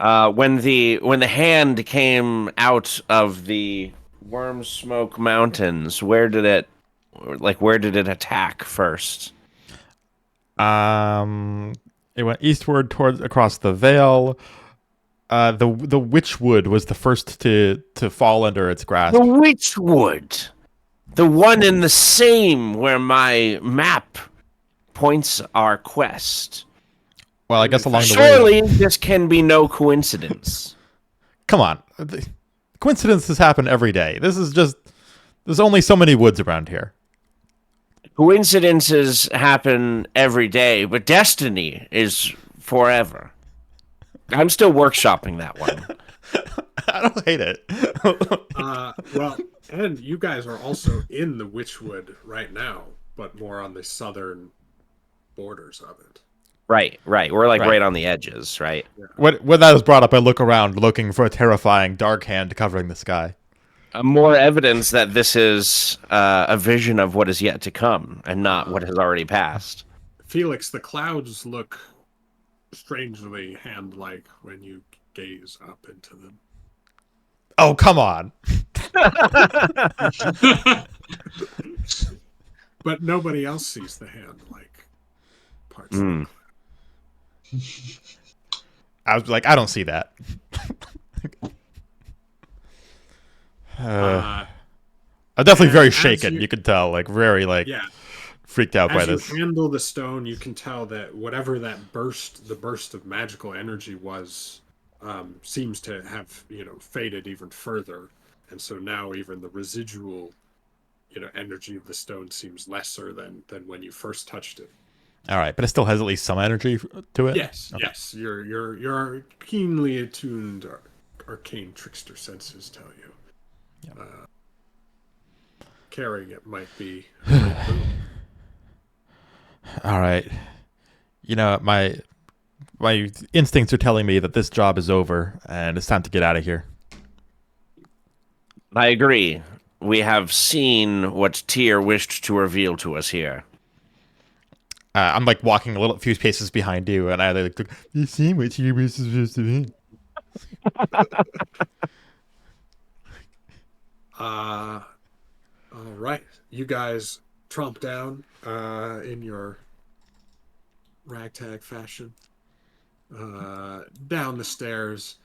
when the hand came out of the Worm Smoke Mountains, where did it attack first? It went eastward across the Vale. The Witchwood was the first to fall under its grasp. The Witchwood, the one and the same where my map points our quest. Well, I guess along the way. Surely this can be no coincidence. Come on, coincidences happen every day. There's only so many woods around here. Coincidences happen every day, but destiny is forever. I'm still workshopping that one. I don't hate it. Well, and you guys are also in the Witchwood right now, but more on the southern borders of it. Right. We're like Right. right on the edges, right? When that was brought up, I look around looking for a terrifying dark hand covering the sky. More evidence that this is a vision of what is yet to come and not what has already passed. Felix, the clouds look strangely hand-like when you gaze up into them. Oh, come on. But nobody else sees the hand-like parts. Mm. I was like, I don't see that. I'm definitely very shaken. You could tell, like, very, like, Yeah. freaked out by As you this. handle the stone, you can tell that whatever that the burst of magical energy was, seems to have, faded even further. And so now even the residual, energy of the stone seems lesser than when you first touched it. All right, but it still has at least some energy to it. Yes, Okay. yes. Your keenly attuned arcane trickster senses tell you. Yep. Carrying it might be a great boon. All right. My instincts are telling me that this job is over and it's time to get out of here. I agree. We have seen what Tyr wished to reveal to us here. I'm like walking a few paces behind you, and I like, you see what you were supposed to be. All right. You guys tromp down in your ragtag fashion. Down the stairs,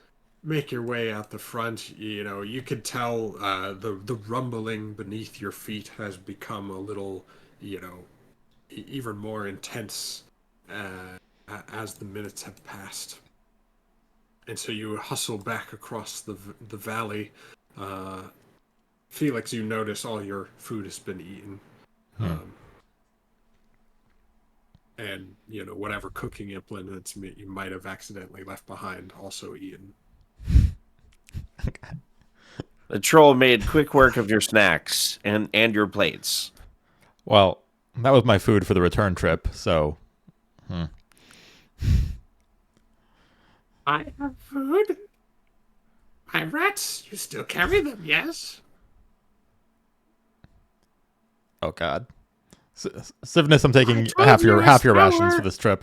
make your way out the front. You could tell the rumbling beneath your feet has become a little, even more intense as the minutes have passed. And so you hustle back across the valley. Felix, you notice all your food has been eaten. And, whatever cooking implements you might have accidentally left behind also eaten. The troll made quick work of your snacks and your plates. Well, that was my food for the return trip, so. I have food. My rats, you still carry them, yes? Oh God. Sivness, I'm taking I told half you your it's rations sour. for this trip.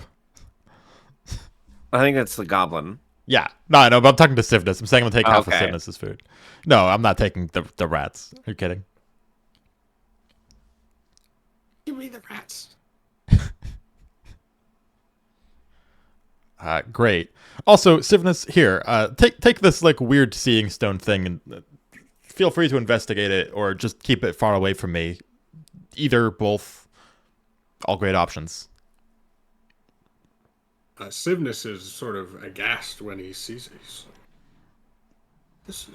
I think that's the goblin. Yeah. No, but I'm talking to Sivness. I'm saying I'm gonna take half of Okay. Sivness's food. No, I'm not taking the rats. Are you kidding? Give me the rats. Great. Also, Sivness, here, take this like weird seeing stone thing and feel free to investigate it or just keep it far away from me. Either, both, all great options. Sivness is sort of aghast when he sees it. He's like, this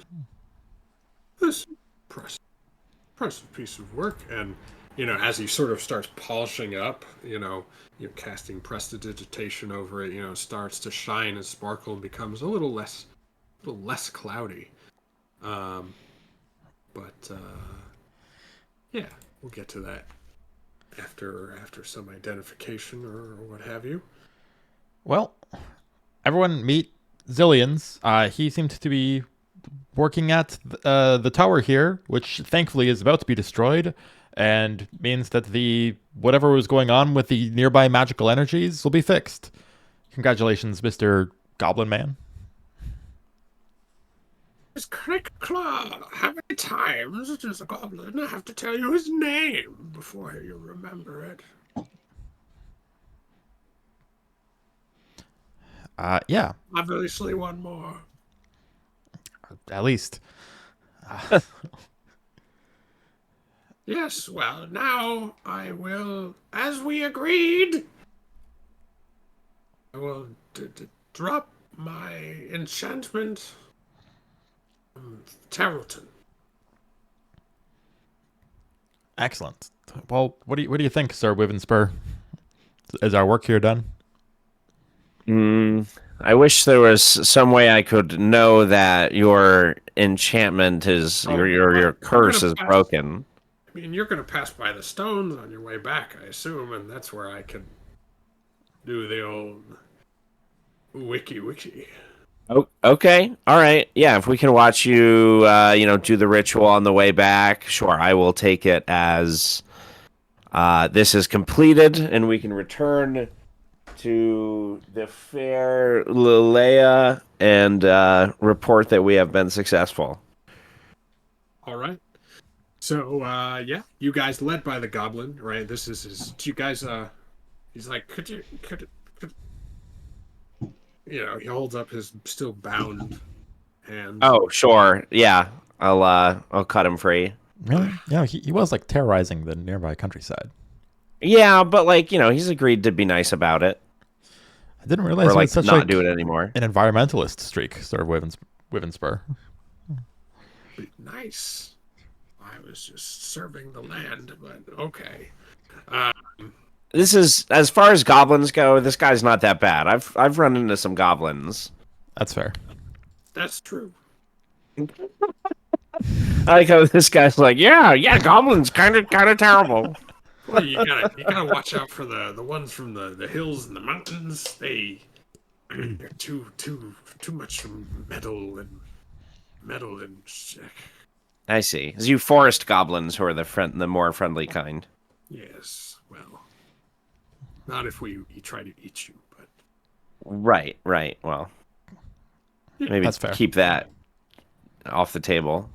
is impressive piece of work. And, as he sort of starts polishing up, you're casting prestidigitation over it, starts to shine and sparkle and becomes a little less cloudy. But yeah, we'll get to that after some identification or what have you. Well, everyone meet Zillions. He seems to be working at the tower here, which thankfully is about to be destroyed, and means that the whatever was going on with the nearby magical energies will be fixed. Congratulations, Mr. Goblin Man. It's Crick Claw. How many times does a goblin have to tell you his name before you remember it? Yeah, Obviously, one more. at least. Yes, well, now I will, as we agreed, I will drop my enchantment on Tarleton. Excellent. Well, what do you think, Sir Wyvenspur? Is our work here done? I wish there was some way I could know that your enchantment is your curse is broken. I mean, you're going to pass by the stones on your way back, I assume, and that's where I can do the old wiki. Oh, okay. All right. Yeah, if we can watch you, do the ritual on the way back, sure. I will take it as this is completed, and we can return to the fair Lilea and report that we have been successful. All right. So, yeah, you guys led by the goblin, right? This is his. You guys, he's like, could, he holds up his still bound hand. Oh, sure. Yeah. I'll cut him free. Really? Yeah, he was like terrorizing the nearby countryside. Yeah, but he's agreed to be nice about it. I didn't realize Or it was such not like do it anymore. an environmentalist streak, Sir Wyvenspur. Nice. I was just serving the land, but okay. This is, as far as goblins go, this guy's not that bad. I've run into some goblins. That's fair. That's true. I like how this guy's like, yeah, goblins kind of terrible. Well, you gotta watch out for the ones from the hills and the mountains. They're too much metal and I see. It's you forest goblins who are the more friendly kind. yes. Well, not if we try to eat you, but Right. Well, maybe That's fair. keep that off the table.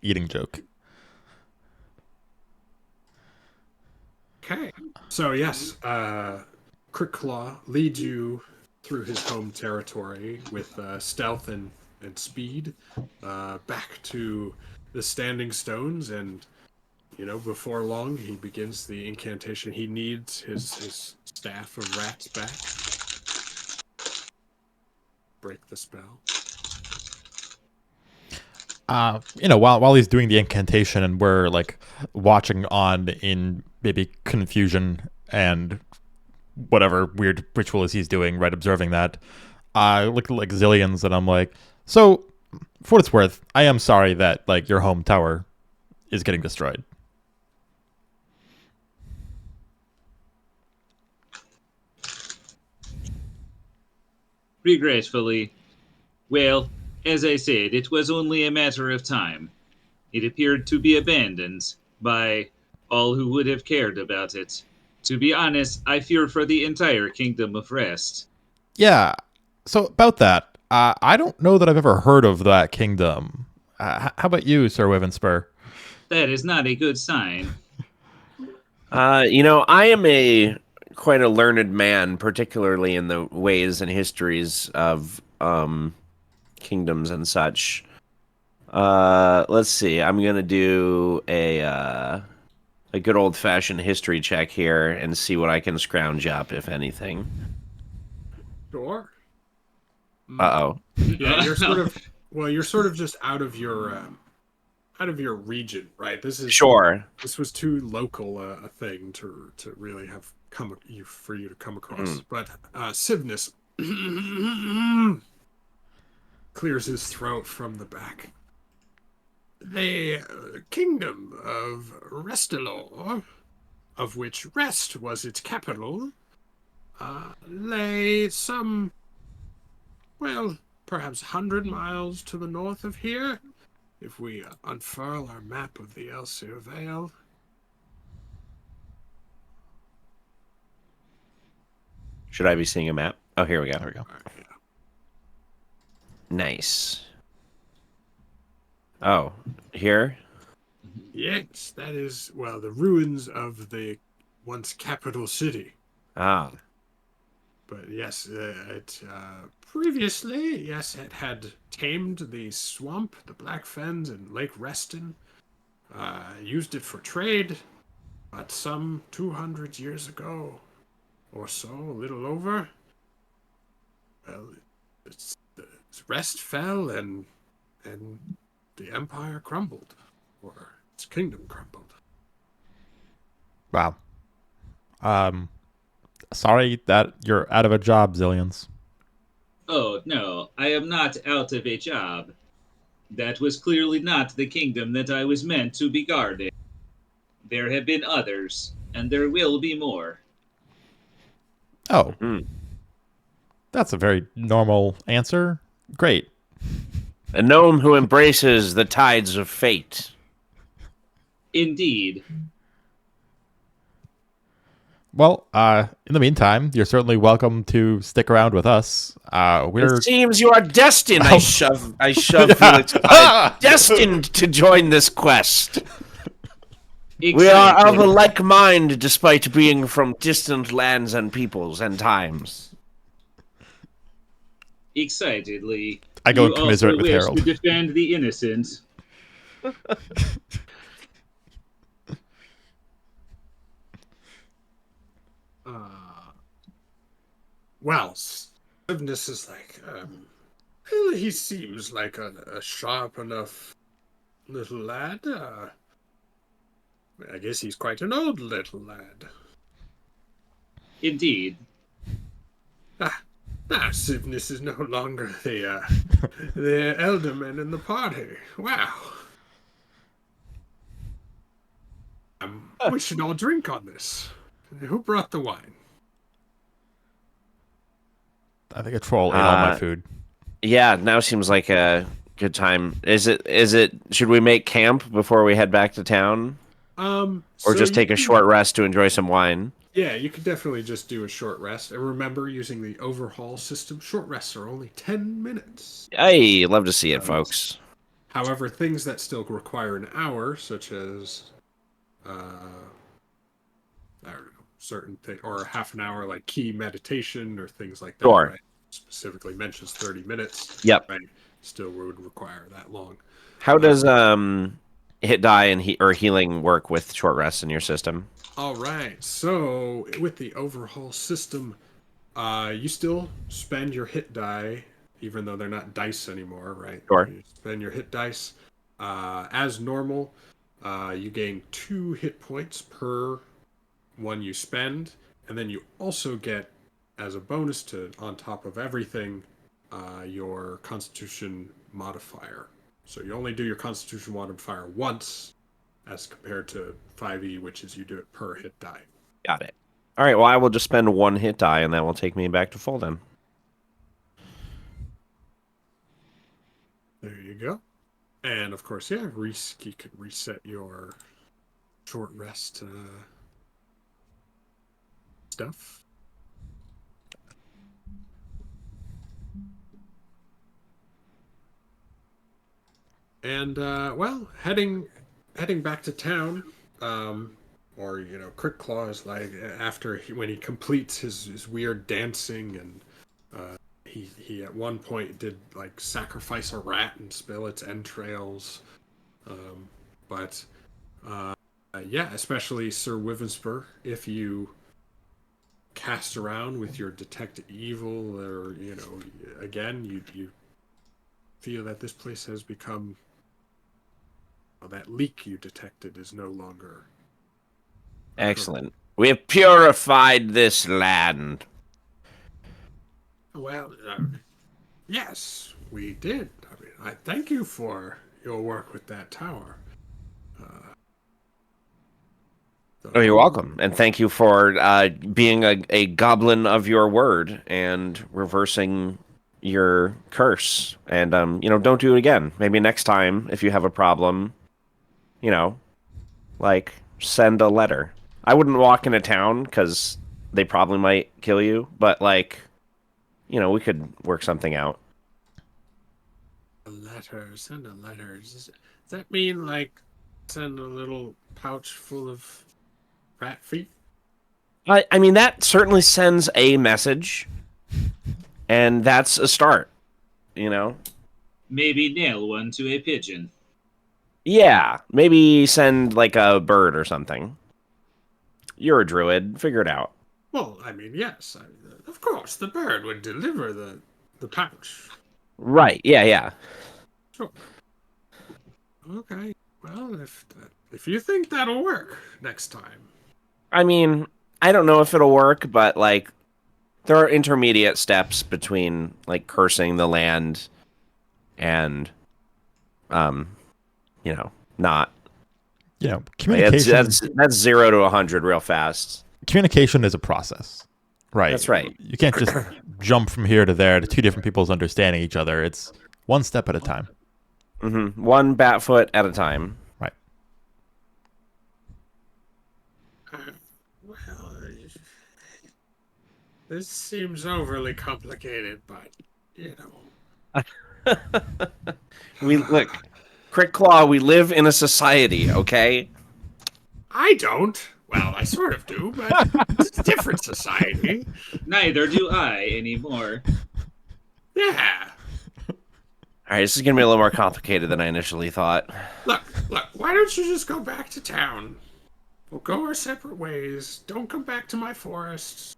Eating joke. okay. So yes, Crickclaw leads you through his home territory with stealth and speed back to the standing stones, and before long he begins the incantation. He needs his staff of rats back. Break the spell. While he's doing the incantation and we're like watching on in maybe confusion and whatever weird ritual is he's doing, right, observing that, I look like Zillions and I'm like, so for what it's worth, I am sorry that like your home tower is getting destroyed. Regretfully, well, as I said, it was only a matter of time. It appeared to be abandoned by all who would have cared about it. To be honest, I fear for the entire Kingdom of Rest. Yeah. So about that, I don't know that I've ever heard of that kingdom. How about you, Sir Wyvenspur? That is not a good sign. I am quite a learned man, particularly in the ways and histories of kingdoms and such. Let's see. I'm gonna do a good old fashioned history check here and see what I can scrounge up, if anything. Sure. Uh-oh. Yeah, you're sort of just out of your region, right? Sure. This was too local a thing to really have for you to come across. But Sivnus clears his throat from the back. The kingdom of Restalor, of which Rest was its capital, lay some, well, perhaps 100 miles to the north of here. If we unfurl our map of the Elsir Vale. Should I be seeing a map? Oh, here we go. There we go. Yeah. Nice. Oh, here? Yes, that is, well, the ruins of the once capital city. Ah. But yes, previously, yes, it had tamed the swamp, the Black Fens, and Lake Reston. Used it for trade, but some 200 years ago, or so, a little over, well, its rest fell, and the empire crumbled, or its kingdom crumbled. Wow. Sorry that you're out of a job, Zillions. Oh, no, I am not out of a job. That was clearly not the kingdom that I was meant to be guarding. There have been others, and there will be more. Oh, Hmm. that's a very normal answer. Great. A gnome who embraces the tides of fate. Indeed. Well, in the meantime, you're certainly welcome to stick around with us. We're It seems you are destined. Oh. I shove Felix aside. Destined to join this quest. We are of a like mind, despite being from distant lands and peoples and times. Excitedly. I go You and commiserate also with wish Harold. to defend the innocent. Well, Sivness is like, well, he seems like a sharp enough little lad. I guess he's quite an old little lad. Indeed. Sivness is no longer the elderman in the party. Wow. We should all drink on this. Who brought the wine? I think a troll ate all my food. Yeah, now seems like a good time. Is it should we make camp before we head back to town? Or So just take a short rest to enjoy some wine? Yeah, you could definitely just do a short rest. And remember, using the overhaul system, short rests are only 10 minutes. Hey, love to see it, folks. However, things that still require an hour, such as, I don't know, certain thing, or half an hour, like key meditation or things like that. Sure. Right? Specifically mentions 30 minutes. Yep. Right? Still would require that long. How does hit die and healing work with short rests in your system? All right. So with the overhaul system, you still spend your hit die, even though they're not dice anymore, right? Sure. You spend your hit dice as normal. You gain 2 hit points per one you spend, and then you also get, as a bonus to on top of everything, your Constitution modifier. So you only do your Constitution modifier once, as compared to 5e, which is you do it per hit die. Got it. All right, well, I will just spend 1 hit die, and that will take me back to full then. There you go. And of course, yeah, you can reset your short rest stuff. And well, heading back to town, or Crick Claw is like after when he completes his weird dancing, and he at one point did like sacrifice a rat and spill its entrails, but yeah, especially Sir Wivensper, if you cast around with your detect evil, or again you feel that this place has become, that leak you detected is no longer Excellent. We have purified this land. well. Yes, we did. I mean, I thank you for your work with that tower. Oh, you're welcome, and thank you for being a goblin of your word and reversing your curse. And don't do it again. Maybe next time, if you have a problem, like send a letter. I wouldn't walk into town because they probably might kill you, but we could work something out. A letter, send a letter. Does that mean like send a little pouch full of rat feet? I mean, that certainly sends a message, and that's a start, Maybe nail one to a pigeon. Yeah, maybe send like a bird or something. You're a druid. Figure it out. Well, I mean, yes. Of course, the bird would deliver the pouch. Right. Yeah. Sure. Okay. Well, if you think that'll work next time. I mean, I don't know if it'll work, but like there are intermediate steps between like cursing the land and not. Communication. That's 0 to 100 real fast. Communication is a process, right? That's right. You can't just jump from here to there to two different people's understanding each other. It's one step at a time. Mm-hmm. One bat foot at a time. Right. Well, this seems overly complicated, but We look, Crick Claw. We live in a society, okay? I don't. Well, I sort of do, but it's a different society. Neither do I anymore. Yeah. All right, this is gonna be a little more complicated than I initially thought. Look, why don't you just go back to town? We'll go our separate ways. Don't come back to my forest.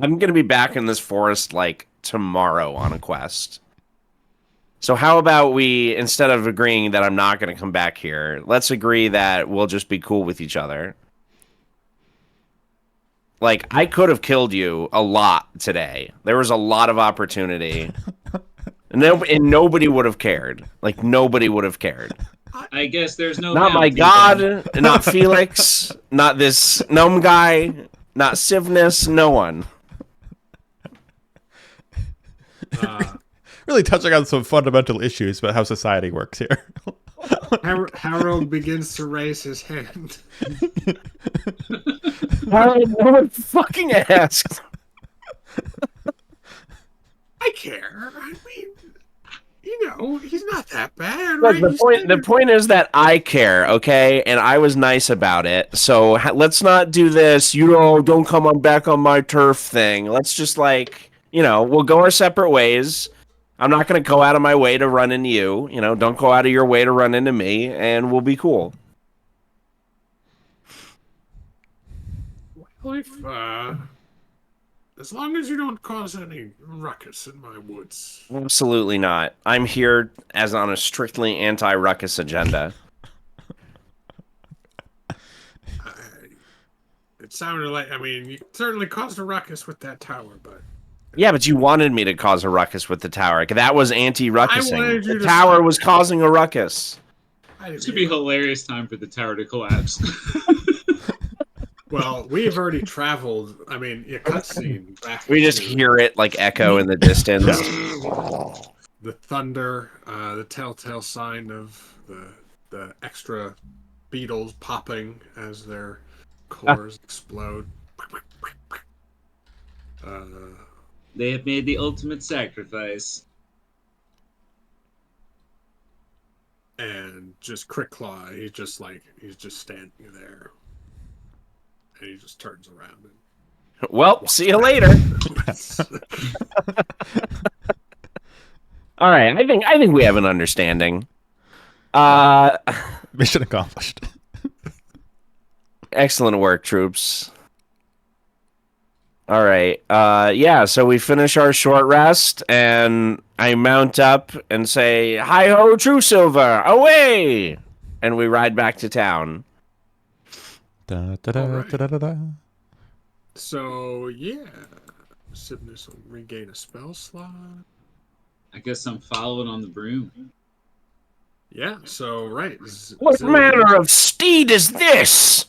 I'm gonna be back in this forest like tomorrow on a quest. So how about we, instead of agreeing that I'm not gonna come back here, let's agree that we'll just be cool with each other. Like, I could have killed you a lot today. There was a lot of opportunity. And nobody would have cared. Like, nobody would have cared. I guess there's no. Not my bounty god, not Felix, not this gnome guy, not Sivnus, no one. Really touching on some fundamental issues about how society works here. Harold begins to raise his hand. No one fucking asked. I care. I mean, he's not that bad, Look, right? the point is that I care, okay? And I was nice about it. So let's not do this, don't come on back on my turf thing. Let's just we'll go our separate ways. I'm not going to go out of my way to run into you. Don't go out of your way to run into me, and we'll be cool. Well, if, as long as you don't cause any ruckus in my woods. Absolutely not. I'm here as on a strictly anti-ruckus agenda. It sounded like, you certainly caused a ruckus with that tower, but... Yeah, but you wanted me to cause a ruckus with the tower. That was anti-ruckusing. The to tower was causing a ruckus. This would be a hilarious time for the tower to collapse. Well, we've already traveled. A cutscene back. We just hear it like echo in the distance. The thunder, the telltale sign of the extra beetles popping as their cores explode. They have made the ultimate sacrifice. And just Crick Claw, he's just standing there. And he just turns around and Well, see you later. All right, I think we have an understanding. Mission accomplished. Excellent work, troops. All right. So we finish our short rest, and I mount up and say, "Hi-ho, True Silver, away!" And we ride back to town. Da, da, da, Alright. da, da, da, da. So, yeah. Sibnus will regain a spell slot. I guess I'm following on the broom. Yeah, so, right. What manner of steed is this?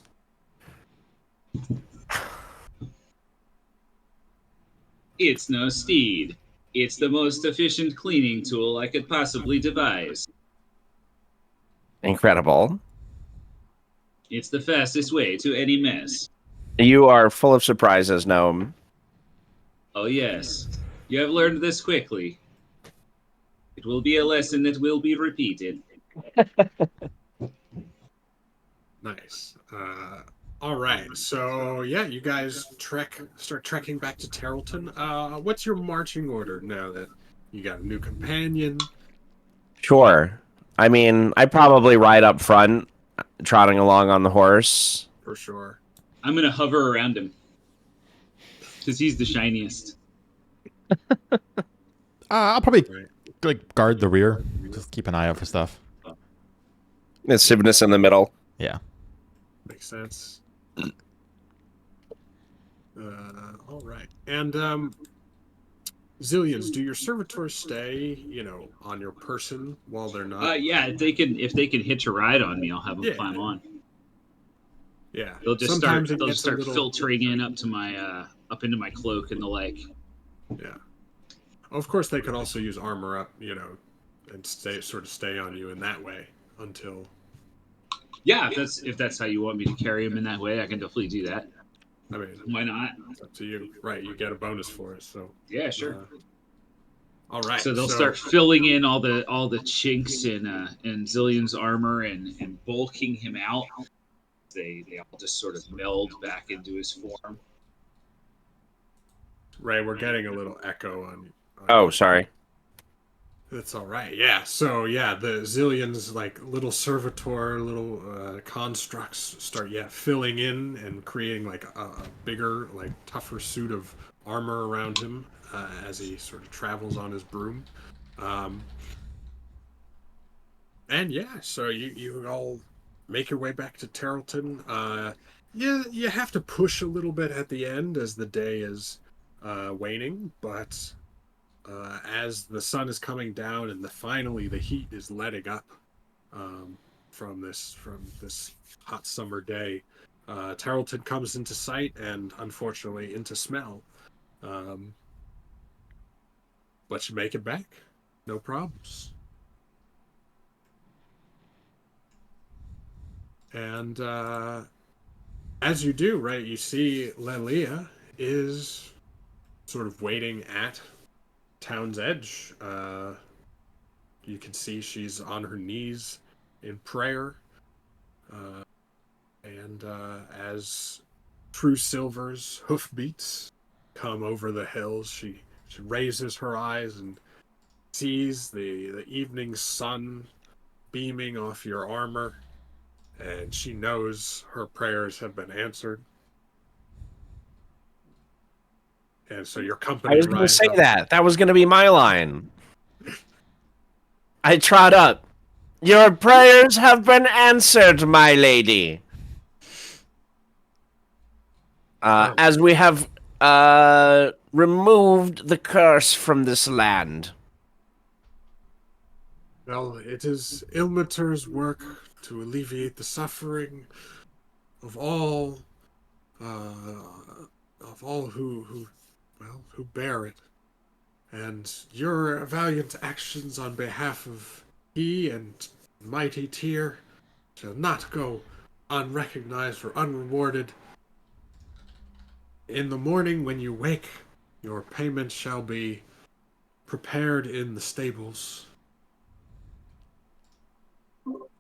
It's no steed. It's the most efficient cleaning tool I could possibly devise. Incredible. It's the fastest way to any mess. You are full of surprises, Gnome. Oh yes, you have learned this quickly. It will be a lesson that will be repeated. Nice. All right. So, yeah, you guys start trekking back to Terrelton. What's your marching order now that you got a new companion? Sure. I probably ride up front, trotting along on the horse. For sure. I'm gonna hover around him. Because he's the shiniest. I'll probably Right. guard the rear. Just keep an eye out for stuff. It's Sibnus in the middle. Yeah. Makes sense. All right. And Zillions, do your servitors stay, on your person while they're not? Yeah, if they can hitch a ride on me, I'll have them Yeah, climb on. yeah. They'll Sometimes it just gets a start little. filtering in up to my up into my cloak and the like. Yeah. Of course, they could also use armor up, and stay on you in that way until. Yeah, if that's how you want me to carry them in that way, I can definitely do that. I mean, Why not? it's up to you, right? You get a bonus for it, so. Yeah, sure. All right. So they'll start filling in all the chinks in Zillion's armor and bulking him out. They all just sort of meld back into his form. Ray, we're getting a little echo on. Oh, sorry. That's all right. Yeah. So yeah, the Zillion's like little servitor, little constructs start filling in and creating like a bigger, like tougher suit of armor around him as he sort of travels on his broom. And yeah, so you all make your way back to Tarleton. You have to push a little bit at the end as the day is waning, but as the sun is coming down and finally the heat is letting up from this hot summer day, Tarleton comes into sight and unfortunately into smell. But you make it back, no problems. And as you do, right, you see Lelia is sort of waiting at town's edge. You can see she's on her knees in prayer. And as True Silver's hoofbeats come over the hills, she raises her eyes and sees the evening sun beaming off your armor. And she knows her prayers have been answered. And so your company. I was going to say that. That was going to be my line. I trot up. Your prayers have been answered, my lady. As we have removed the curse from this land. Well, it is Ilmater's work to alleviate the suffering of all who bear it. And your valiant actions on behalf of he and mighty Tyr shall not go unrecognized or unrewarded. In the morning when you wake, your payment shall be prepared in the stables.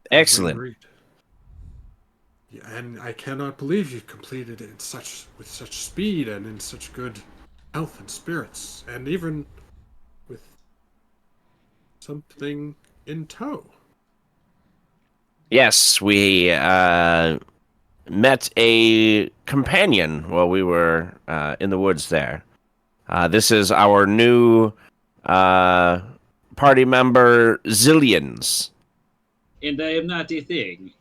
Excellent. Yeah, and I cannot believe you completed it with such speed and in such good health and spirits, and even with something in tow. Yes, we met a companion while we were in the woods there. This is our new party member, Zillions. And I am not a thing.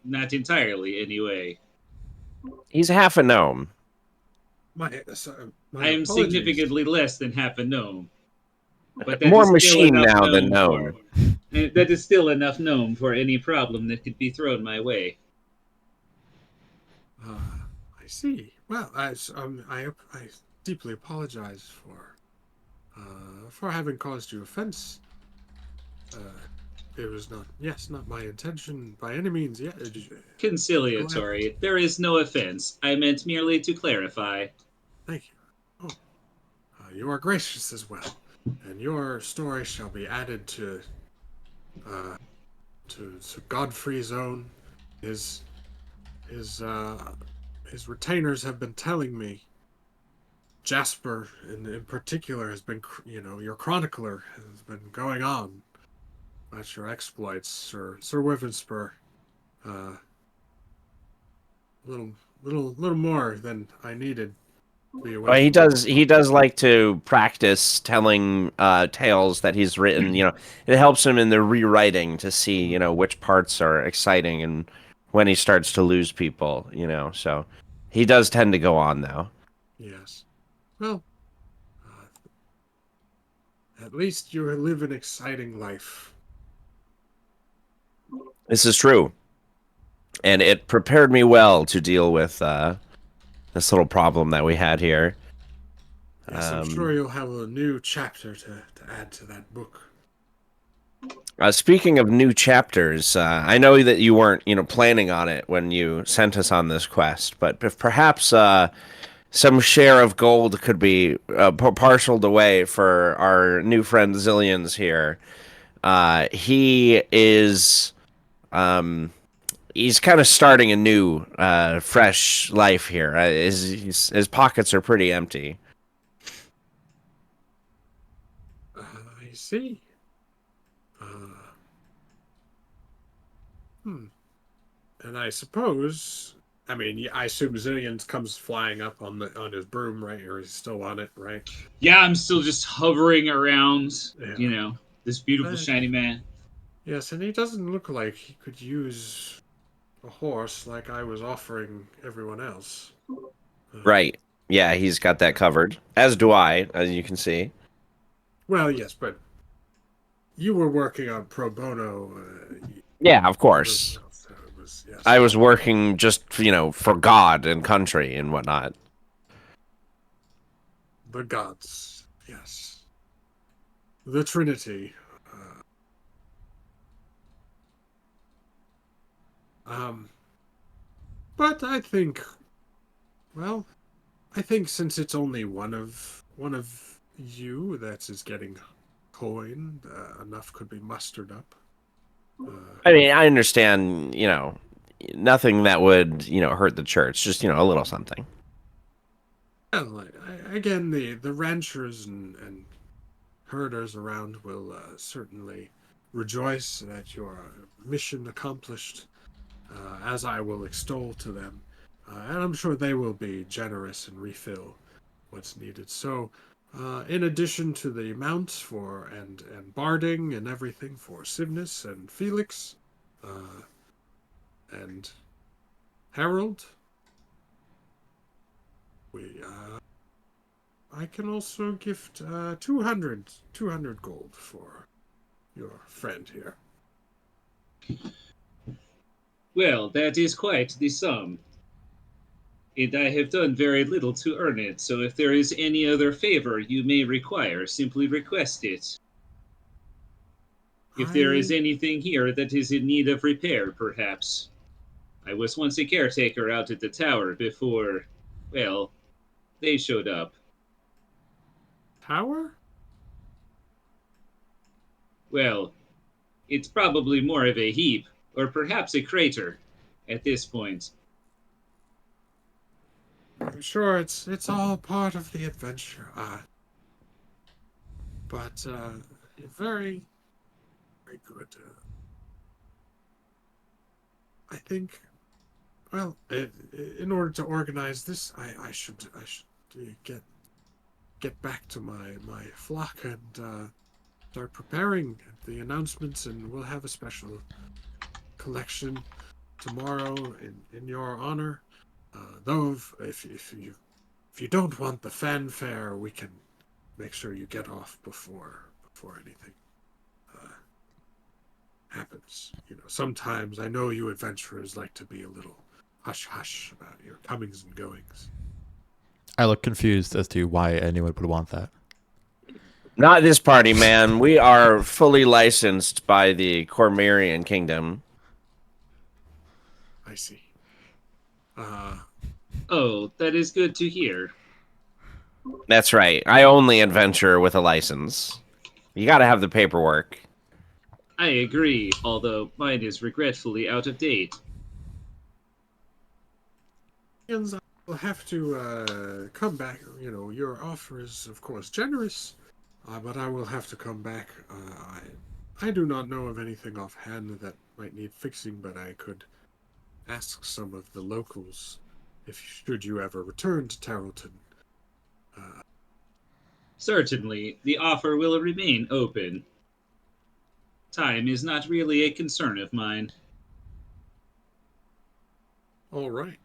Not entirely, anyway. He's half a gnome. My I am apologies. significantly less than half a gnome. But More machine now than gnome. That is still enough gnome for any problem that could be thrown my way. I see. Well, I deeply apologize for having caused you offense. It was not my intention by any means. Yeah. Conciliatory. There is no offense. I meant merely to clarify. Thank you. Oh, you are gracious as well, and your story shall be added to Godfrey's own. His retainers have been telling me. Jasper, in particular, has been, your chronicler has been going on about your exploits, Sir Wyvernspur. Little more than I needed. Well, he does like to practice telling tales that he's written. It helps him in the rewriting to see which parts are exciting and when he starts to lose people. So he does tend to go on though. Yes. Well, at least you live an exciting life. This is true. And it prepared me well to deal with this little problem that we had here. Yes, I'm sure you'll have a new chapter to add to that book. Speaking of new chapters, I know that you weren't, planning on it when you sent us on this quest, but if perhaps some share of gold could be parceled away for our new friend Zillions here. He is, he's kind of starting a new, fresh life here. His pockets are pretty empty. I see. And I suppose, I mean, I assume Zillions comes flying up on his broom, right? Or he's still on it, right? Yeah, I'm still just hovering around, Yeah. this beautiful Uh, shiny man. Yes, and he doesn't look like he could use a horse like I was offering everyone else. Right. Yeah, he's got that covered. As do I, as you can see. Well, yes, but you were working on pro bono. Yeah, of course. So it was, yes. I was working just, for God and country and whatnot. The gods, yes. The Trinity. Um, but I think, well, I think since it's only one of you that is getting coin, enough could be mustered up. I mean, I understand, nothing that would, hurt the church. Just, a little something. And again, the ranchers and herders around will certainly rejoice at your mission accomplished, as I will extol to them. And I'm sure they will be generous and refill what's needed. So, in addition to the mounts for and barding and everything for Sivnus and Felix, and Harold, we I can also gift 200 gold for your friend here. Well, that is quite the sum. And I have done very little to earn it, so if there is any other favor you may require, simply request it. If there is I anything here that is in need of repair, perhaps. I was once a caretaker out at the tower before, well, they showed up. Tower? Well, it's probably more of a heap, or perhaps a crater, at this point. I'm sure it's all part of the adventure. But very very good. I think. Well, in order to organize this, I should get back to my flock and start preparing the announcements, and we'll have a special collection tomorrow in your honor. Though if you don't want the fanfare, we can make sure you get off before anything happens. Sometimes I know you adventurers like to be a little hush hush about your comings and goings. I look confused as to why anyone would want that. Not this party, man. We are fully licensed by the Cormyrian Kingdom. I see. Oh, that is good to hear. That's right. I only adventure with a license. You gotta have the paperwork. I agree, although mine is regretfully out of date. And I'll have to come back. Your offer is, of course, generous, but I will have to come back. I do not know of anything offhand that might need fixing, but I could ask some of the locals if should you ever return to Tarleton. Certainly, the offer will remain open. Time is not really a concern of mine. All right.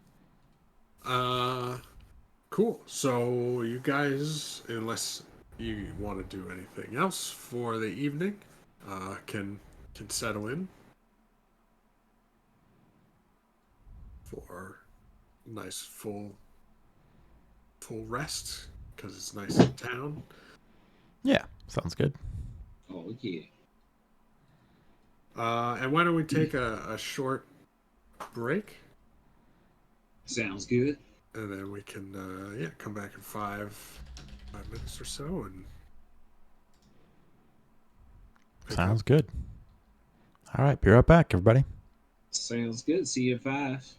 Cool. So you guys, unless you want to do anything else for the evening, can settle in for a nice full rest because it's nice in town. Yeah, sounds good. Oh yeah. And why don't we take a short break, Sounds good. and then we can come back in 5 minutes or so and pick up. Sounds good. All right, be right back, everybody. Sounds good. See you at 5.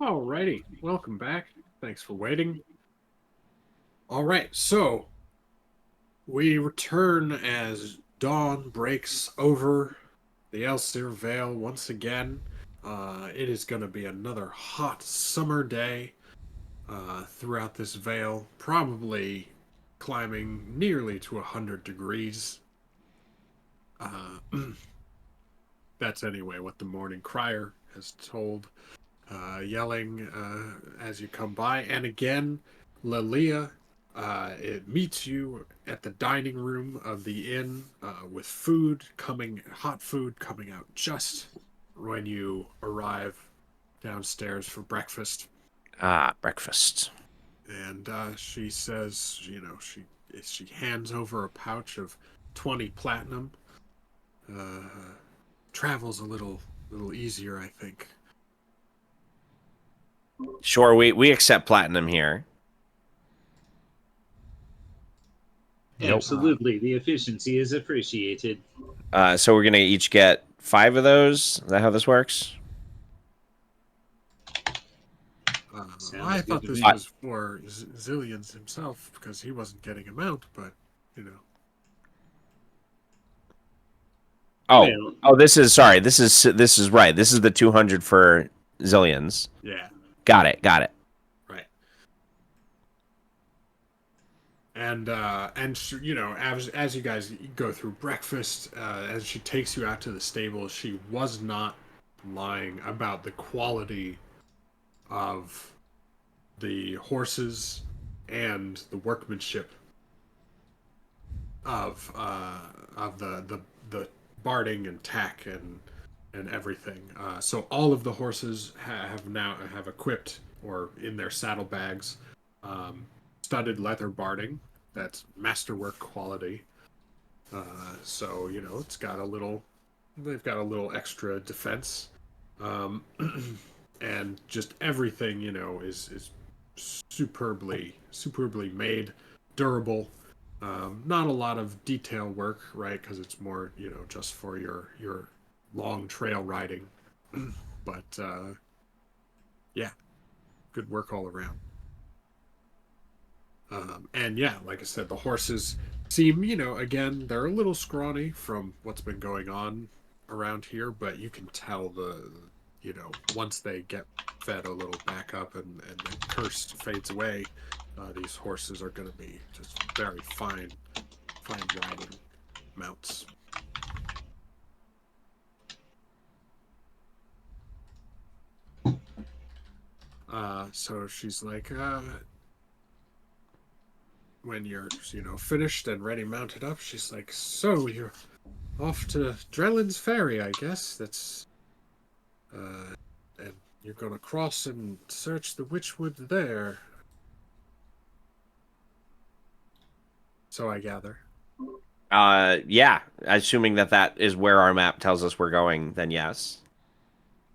Alrighty, welcome back. Thanks for waiting. All right, so we return as dawn breaks over the Elsir Vale once again. It is going to be another hot summer day throughout this vale, probably climbing nearly to 100 degrees. That's anyway what the morning crier has told, yelling as you come by. And again, Lilia, it meets you at the dining room of the inn with hot food coming out just when you arrive downstairs for breakfast. Ah, breakfast. And she says, she hands over a pouch of 20 platinum. Travels a little easier, I think. Sure, we accept platinum here. Nope. Absolutely, the efficiency is appreciated. So we're gonna each get 5 of those. Is that how this works? I good thought to this me. was for Zillions himself because he wasn't getting him out, but you know. Oh, Well, this is right. This is the 200 for Zillions. Yeah, Got it. right. And as you guys go through breakfast, as she takes you out to the stable, she was not lying about the quality of the horses and the workmanship of the barding and tack and everything. So all of the horses have equipped or in their saddlebags studded leather barding. That's masterwork quality. So it's got a little. They've got a little extra defense, and just everything is superbly made, durable. Not a lot of detail work, right? Because it's more just for your long trail riding. But yeah, good work all around. And yeah, like I said, the horses seem, again, they're a little scrawny from what's been going on around here, but you can tell once they get fed a little back up and the curse fades away, these horses are going to be just very fine riding mounts. So she's like, when you're, finished and ready mounted up, she's like, so you're off to Drellin's Ferry, I guess. That's, and you're gonna cross and search the Witchwood there. So I gather. Yeah. Assuming that is where our map tells us we're going, then yes.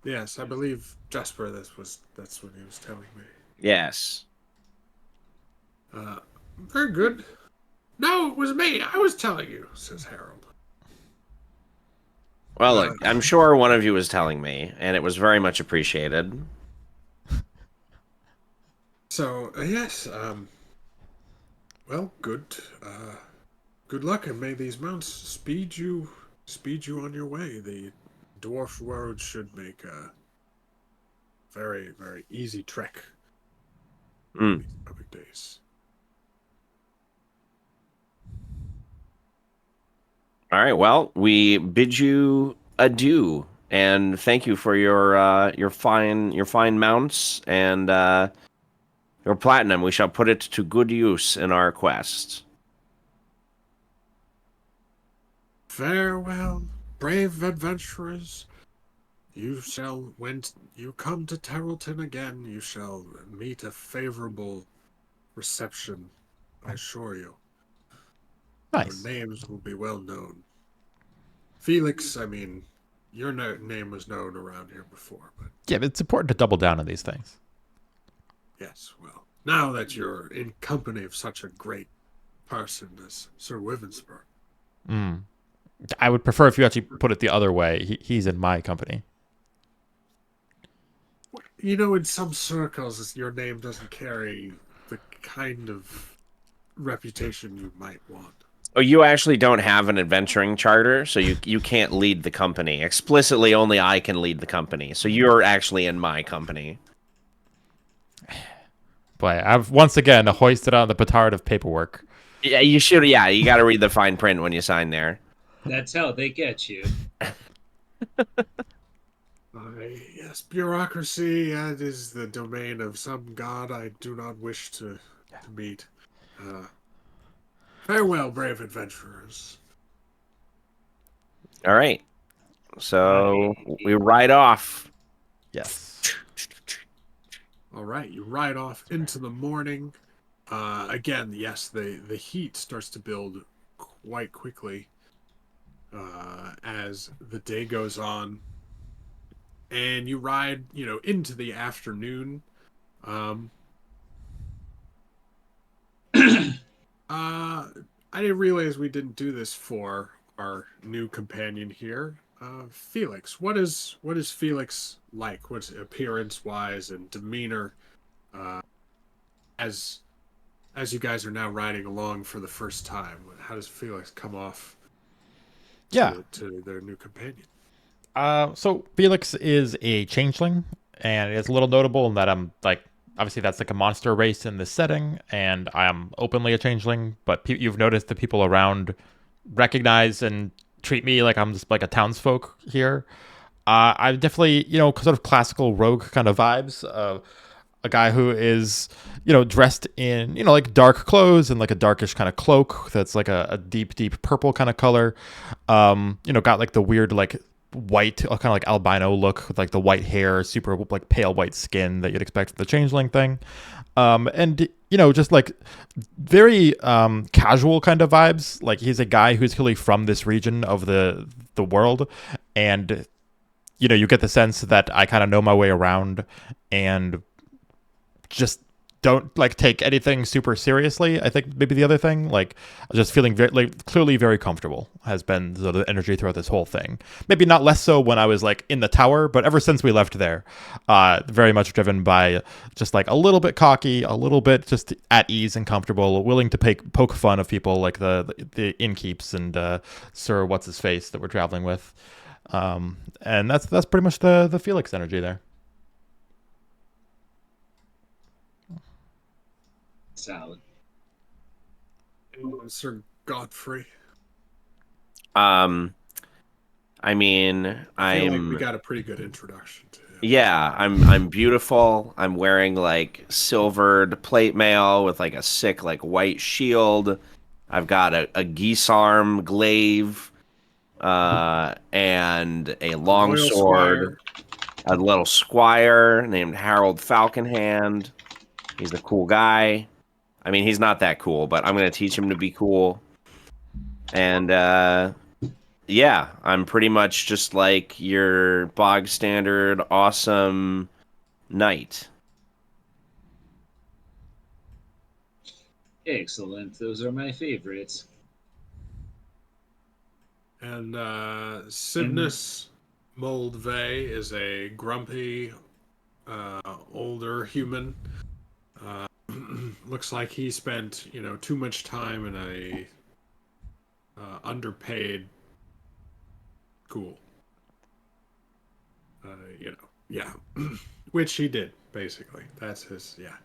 Yes, I believe Jasper. That's what he was telling me. Yes. Very good. No, it was me. I was telling you, says Harold. Well, look, I'm sure one of you was telling me, and it was very much appreciated. So yes, well, good luck, and may these mounts speed you on your way. The dwarf road should make a very, very easy trek these coming days. All right. Well, we bid you adieu, and thank you for your fine mounts and your platinum. We shall put it to good use in our quest. Farewell, brave adventurers. When you come to Terrelton again, you shall meet a favorable reception, I assure you. Nice. Your names will be well known. Felix, I mean, your name was known around here before, but Yeah, but it's important to double down on these things. yes, well, now that you're in company of such a great person as Sir Wivensburg. I would prefer if you actually put it the other way. He's in my company. in some circles, your name doesn't carry the kind of reputation you might want. Oh, you actually don't have an adventuring charter, so you can't lead the company. Explicitly, only I can lead the company. So you're actually in my company. Boy, I've once again hoisted on the petard of paperwork. Yeah, you should. Yeah, you got to read the fine print when you sign there. That's how they get you. Yes, bureaucracy, that is the domain of some god I do not wish to meet. Farewell, brave adventurers. All right. So we ride off. Yes. All right, you ride off into the morning. Again, yes, the heat starts to build quite quickly as the day goes on, and you ride, into the afternoon. I didn't realize we didn't do this for our new companion here, Felix. What is Felix like? What's appearance wise and demeanor? As you guys are now riding along for the first time, how does Felix come off Yeah. to their new companion? So Felix is a changeling, and it's a little notable in that I'm like, obviously that's like a monster race in this setting, and I am openly a changeling. But you've noticed the people around recognize and treat me like I'm just like a townsfolk here. I definitely, sort of classical rogue kind of vibes. A guy who is, dressed in, like dark clothes and like a darkish kind of cloak that's like a deep, deep purple kind of color. Got like the weird, like white, kind of like albino look with like the white hair, super like pale white skin that you'd expect from the changeling thing. And, just like very casual kind of vibes. Like he's a guy who's clearly from this region of the world. And, you get the sense that I kind of know my way around and just don't like take anything super seriously. I think maybe the other thing, like just feeling very, like clearly very comfortable has been the energy throughout this whole thing. Maybe not less so when I was like in the tower, but ever since we left there, very much driven by just like a little bit cocky, a little bit just at ease and comfortable, willing to poke fun of people like the innkeeps and Sir what's his face that we're traveling with. And that's pretty much the Felix energy there. Salad. Sir Godfrey. I mean, I feel like we got a pretty good introduction to him. Yeah, I'm beautiful. I'm wearing like silvered plate mail with like a sick like white shield. I've got a geese arm glaive, and a long Royal sword. Squire. A little squire named Harold Falconhand. He's a cool guy. I mean, he's not that cool, but I'm gonna teach him to be cool. And yeah, I'm pretty much just like your bog standard awesome knight. Excellent. Those are my favorites. And Sivnus Moldvay is a grumpy, older human. Looks like he spent, too much time in a underpaid school. Yeah, which he did basically. That's his, yeah.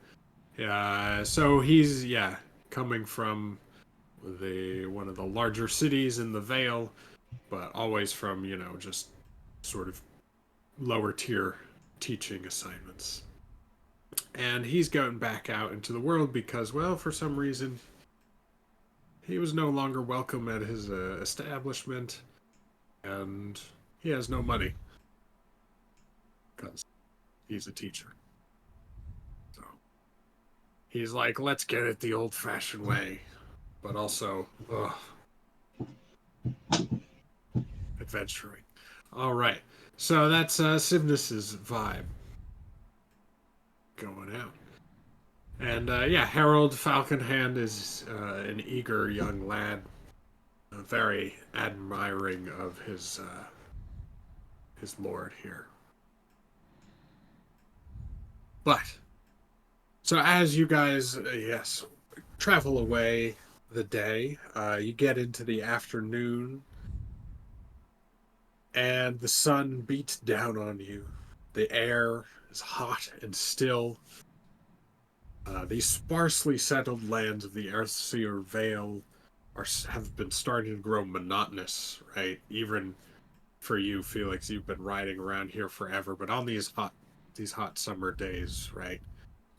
Yeah. So he's coming from one of the larger cities in the Vale, but always from just sort of lower tier teaching assignments. And he's going back out into the world because, well, for some reason, he was no longer welcome at his establishment, and he has no money because he's a teacher. So he's like, let's get it the old-fashioned way, but also, adventuring. All right, so that's Sivnus's vibe going out. And Harold Falconhand is an eager young lad, very admiring of his lord here. But so as you guys, yes, travel away the day, you get into the afternoon, and the sun beats down on you. The air is hot and still. These sparsely settled lands of the Earthseer Vale have been starting to grow monotonous, right? Even for you, Felix, you've been riding around here forever, but on these hot summer days, right?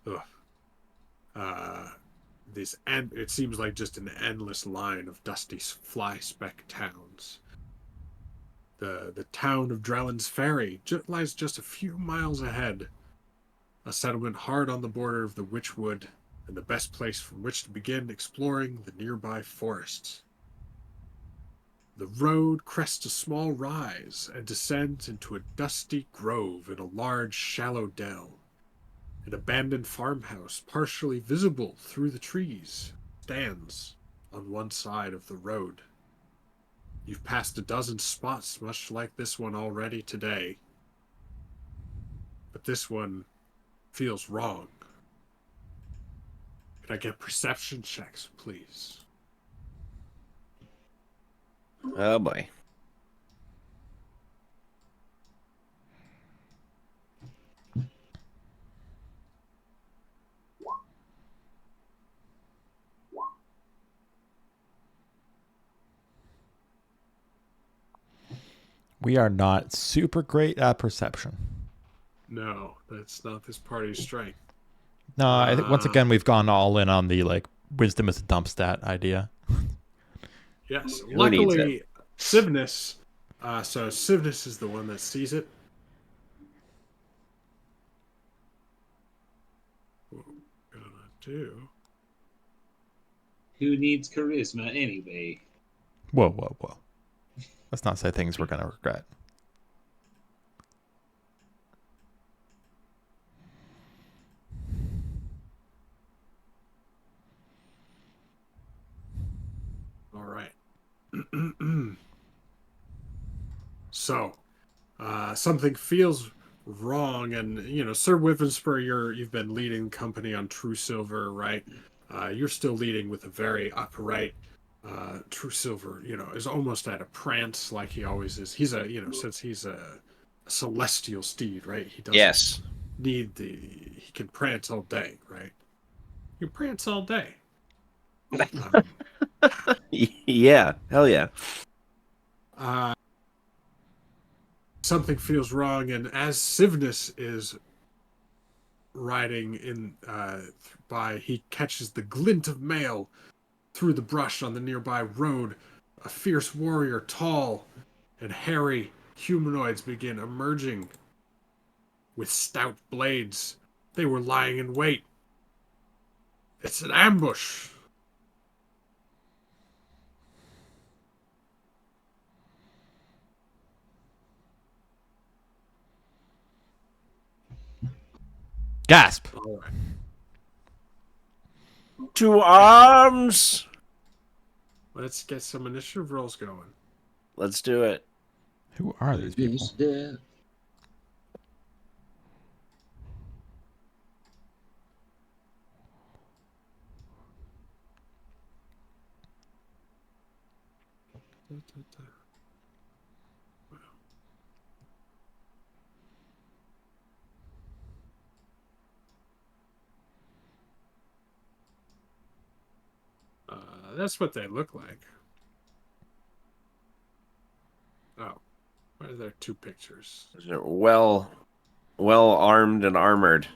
Ugh. Uh, it seems like just an endless line of dusty fly speck towns. The town of Drellin's Ferry lies just a few miles ahead, a settlement hard on the border of the Witchwood, and the best place from which to begin exploring the nearby forests. The road crests a small rise and descends into a dusty grove in a large, shallow dell. An abandoned farmhouse, partially visible through the trees, stands on one side of the road. You've passed a dozen spots much like this one already today, but this one feels wrong. Can I get perception checks, please? Oh boy. We are not super great at perception. No, that's not this party's strength. No, I think once again we've gone all in on the like wisdom is a dump stat idea. Yes, Who needs luckily, Sivnus. So Sivnus is the one that sees it. What we're gonna do? Who needs charisma anyway? Whoa, whoa, whoa. Let's not say things we're gonna regret. All right. So, something feels wrong, and Sir Wyvernspur, you've been leading company on True Silver, right? You're still leading with a very upright. True Silver, is almost at a prance like he always is. He's since he's a celestial steed, right? He doesn't Yes. need he can prance all day, right? You prance all day. Yeah. Hell yeah. Uh, Something feels wrong, and as Sivnus is riding in by, he catches the glint of mail through the brush on the nearby road. A fierce warrior, tall and hairy humanoids begin emerging with stout blades. They were lying in wait. It's an ambush. Gasp! All right. To arms. Let's get some initiative rolls going. Let's do it. Who are these people? That's what they look like. Oh, why are there two pictures? Well armed and armored.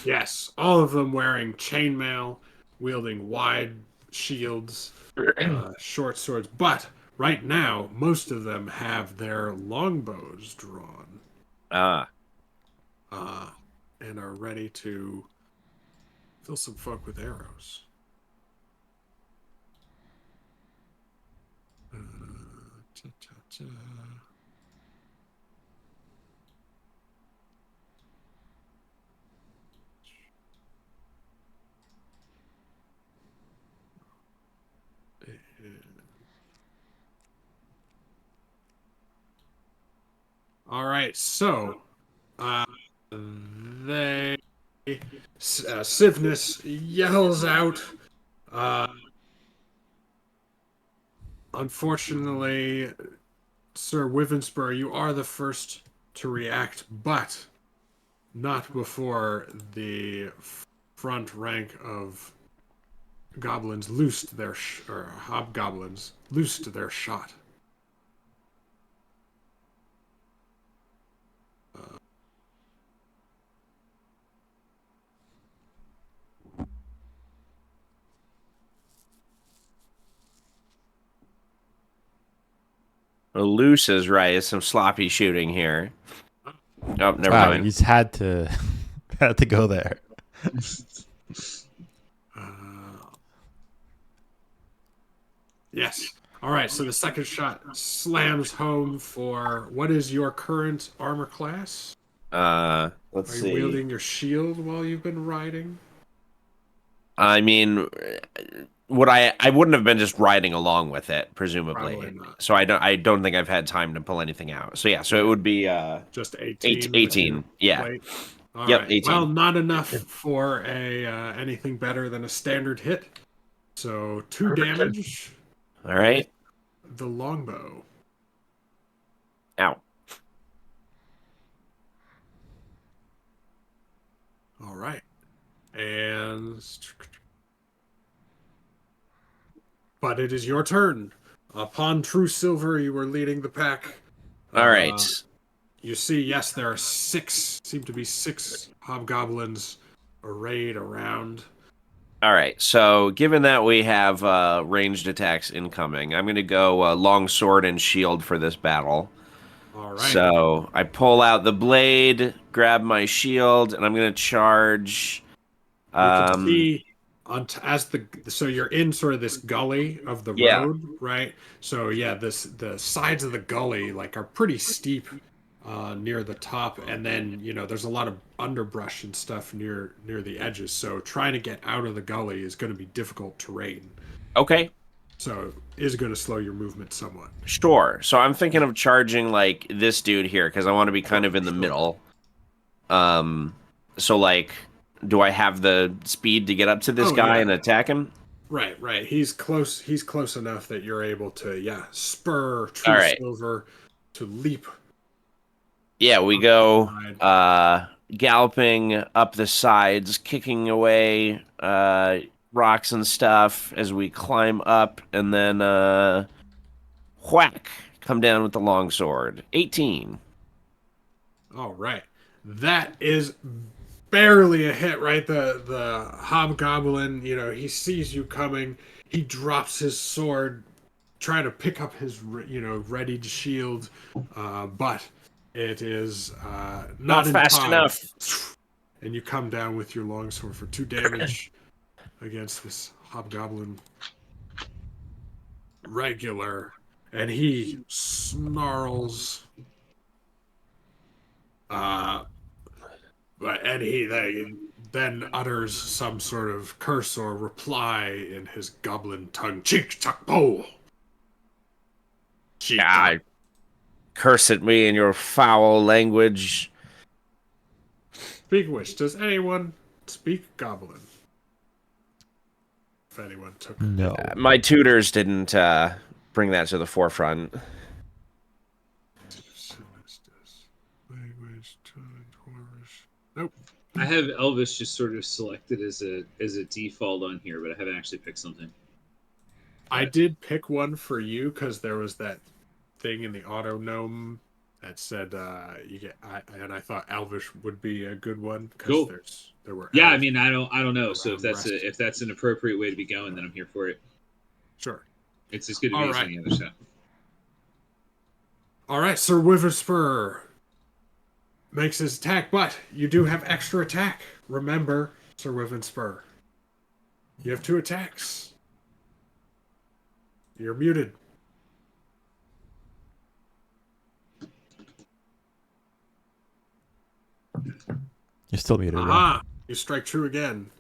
Yes, all of them wearing chainmail, wielding wide shields, short swords. But right now, most of them have their longbows drawn, Ah. uh, and are ready to fill some folk with arrows. Ta, ta, ta. All right, so they Sivnus yells out. Unfortunately, Sir Wyvenspur, you are the first to react, but not before the front rank of goblins loosed their or hobgoblins loosed their shot. Loose is right. It's some sloppy shooting here. Oh, never Wow, mind. he's had to had to go there. Yes. All right. So the second shot slams home for what is your current armor class? Let's Are you see. wielding your shield while you've been riding? I mean, would I wouldn't have been just riding along with it, presumably. Probably not. So I don't think I've had time to pull anything out. So yeah, so it would be Just 18. 18. Yeah. Plate. All Yep, right. 18. Well, not enough for a anything better than a standard hit. So 2 damage. All right. The longbow. Ow. All right. And but it is your turn. Upon True Silver, you were leading the pack. All right. You see, yes, there are seem to be 6 hobgoblins arrayed around. All right. So given that we have ranged attacks incoming, I'm going to go long sword and shield for this battle. All right. So I pull out the blade, grab my shield, and I'm going to charge. You can see so you're in sort of this gully of the Yeah. road, right? So yeah, the sides of the gully like are pretty steep near the top, and then there's a lot of underbrush and stuff near the edges. So trying to get out of the gully is going to be difficult terrain. Okay. So is going to slow your movement somewhat. Sure. So I'm thinking of charging like this dude here because I want to be kind of in the middle. So like, do I have the speed to get up to this guy and attack him? Right. He's close enough that you're able to spur True All right. Silver to leap. Yeah, we go galloping up the sides, kicking away rocks and stuff as we climb up, and then whack, come down with the longsword. 18. All right. That is barely a hit, right? The hobgoblin, he sees you coming. He drops his sword, trying to pick up his, readied shield, but it is not in fast time. enough. And you come down with your longsword for 2 damage against this hobgoblin regular, and he snarls. And he then utters some sort of curse or reply in his goblin tongue. Cheek chuck bo. God, curse at me in your foul language. Speak which, does anyone speak goblin? If anyone took No. My tutors didn't bring that to the forefront. language, tongue, Taurus. Nope. I have Elvish just sort of selected as a default on here, but I haven't actually picked something. I did pick one for you because there was that thing in the auto gnome that said you get. And I thought Elvish would be a good one because Cool. there were. Yeah, I elves mean, I don't know. So if around that's an appropriate way to be going, then I'm here for it. Sure. It's as good to All me as right. any other stuff. All right, Sir Witherspoon makes his attack, but you do have extra attack. Remember, Sir Witherspoon, you have 2 attacks. You're muted. You're still muted. Ron. Ah, you strike true again.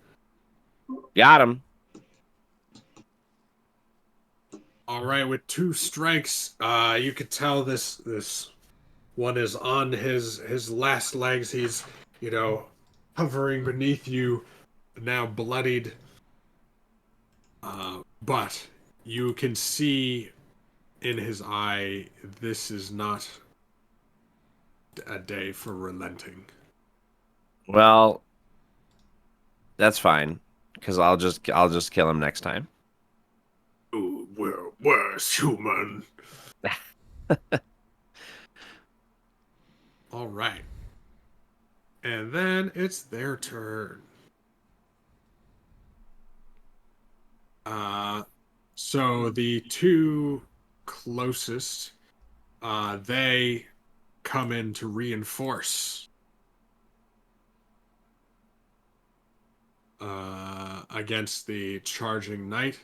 Got him. All right, with 2 strikes, you could tell this one is on his last legs. He's, hovering beneath you, now bloodied. But you can see in his eye, this is not a day for relenting. Well, that's fine, because I'll just kill him next time. Ooh, we're worse, human. All right. And then it's their turn. So the two closest, they come in to reinforce against the charging knight.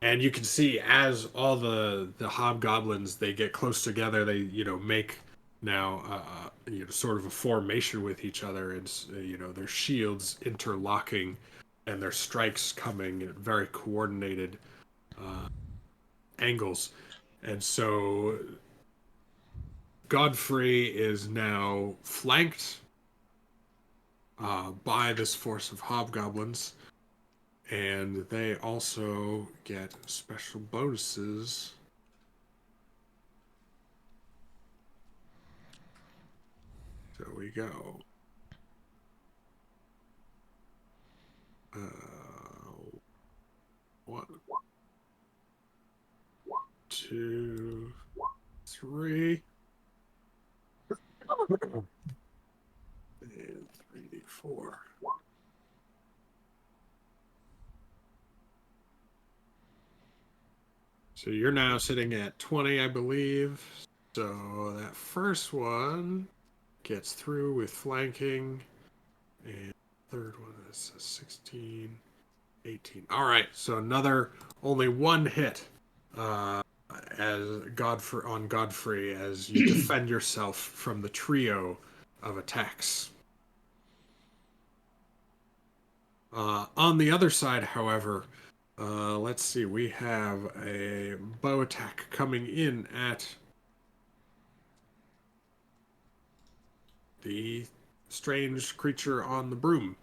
And you can see as all the hobgoblins, they get close together, they make now sort of a formation with each other, and their shields interlocking and their strikes coming at very coordinated angles. And so Godfrey is now flanked by this force of hobgoblins, and they also get special bonuses. So we go. 1, 2, 3. And 3d4. So you're now sitting at 20, I believe. So that first one gets through with flanking. And third one is a 16, 18. All right, so only one hit as Godfrey as you defend yourself from the trio of attacks. On the other side, however, let's see, we have a bow attack coming in at the strange creature on the broom.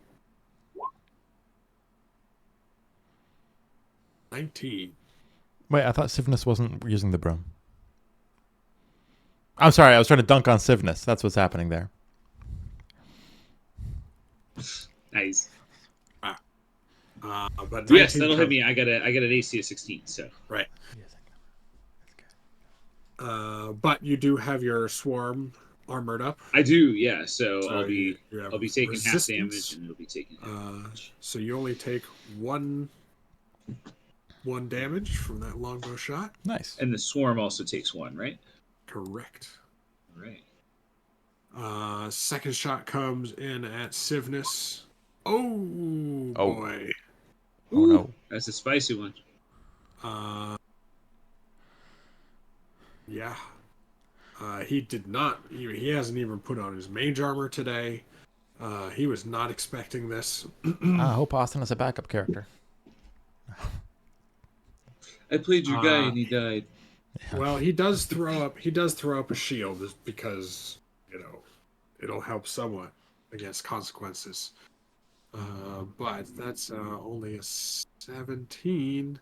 19. Wait, I thought Sivnus wasn't using the broom. I'm sorry, I was trying to dunk on Sivnus. That's what's happening there. Nice. But Yes, that'll hit me. I got an AC of 16. So right. But you do have your swarm armored up. I do, yeah. So I'll be you taking resistance. half damage, and it'll be taking half damage. So you only take one damage from that longbow shot. Nice. And the swarm also takes 1, right? Correct. All right. Second shot comes in at Sivnus. Oh boy. Oh no. That's a spicy one. Yeah. He did not. He hasn't even put on his mage armor today. He was not expecting this. I hope Austin is a backup character. I played your guy and he died. Well, he does throw up. He does throw up a shield because it'll help somewhat against consequences. But that's only a 17,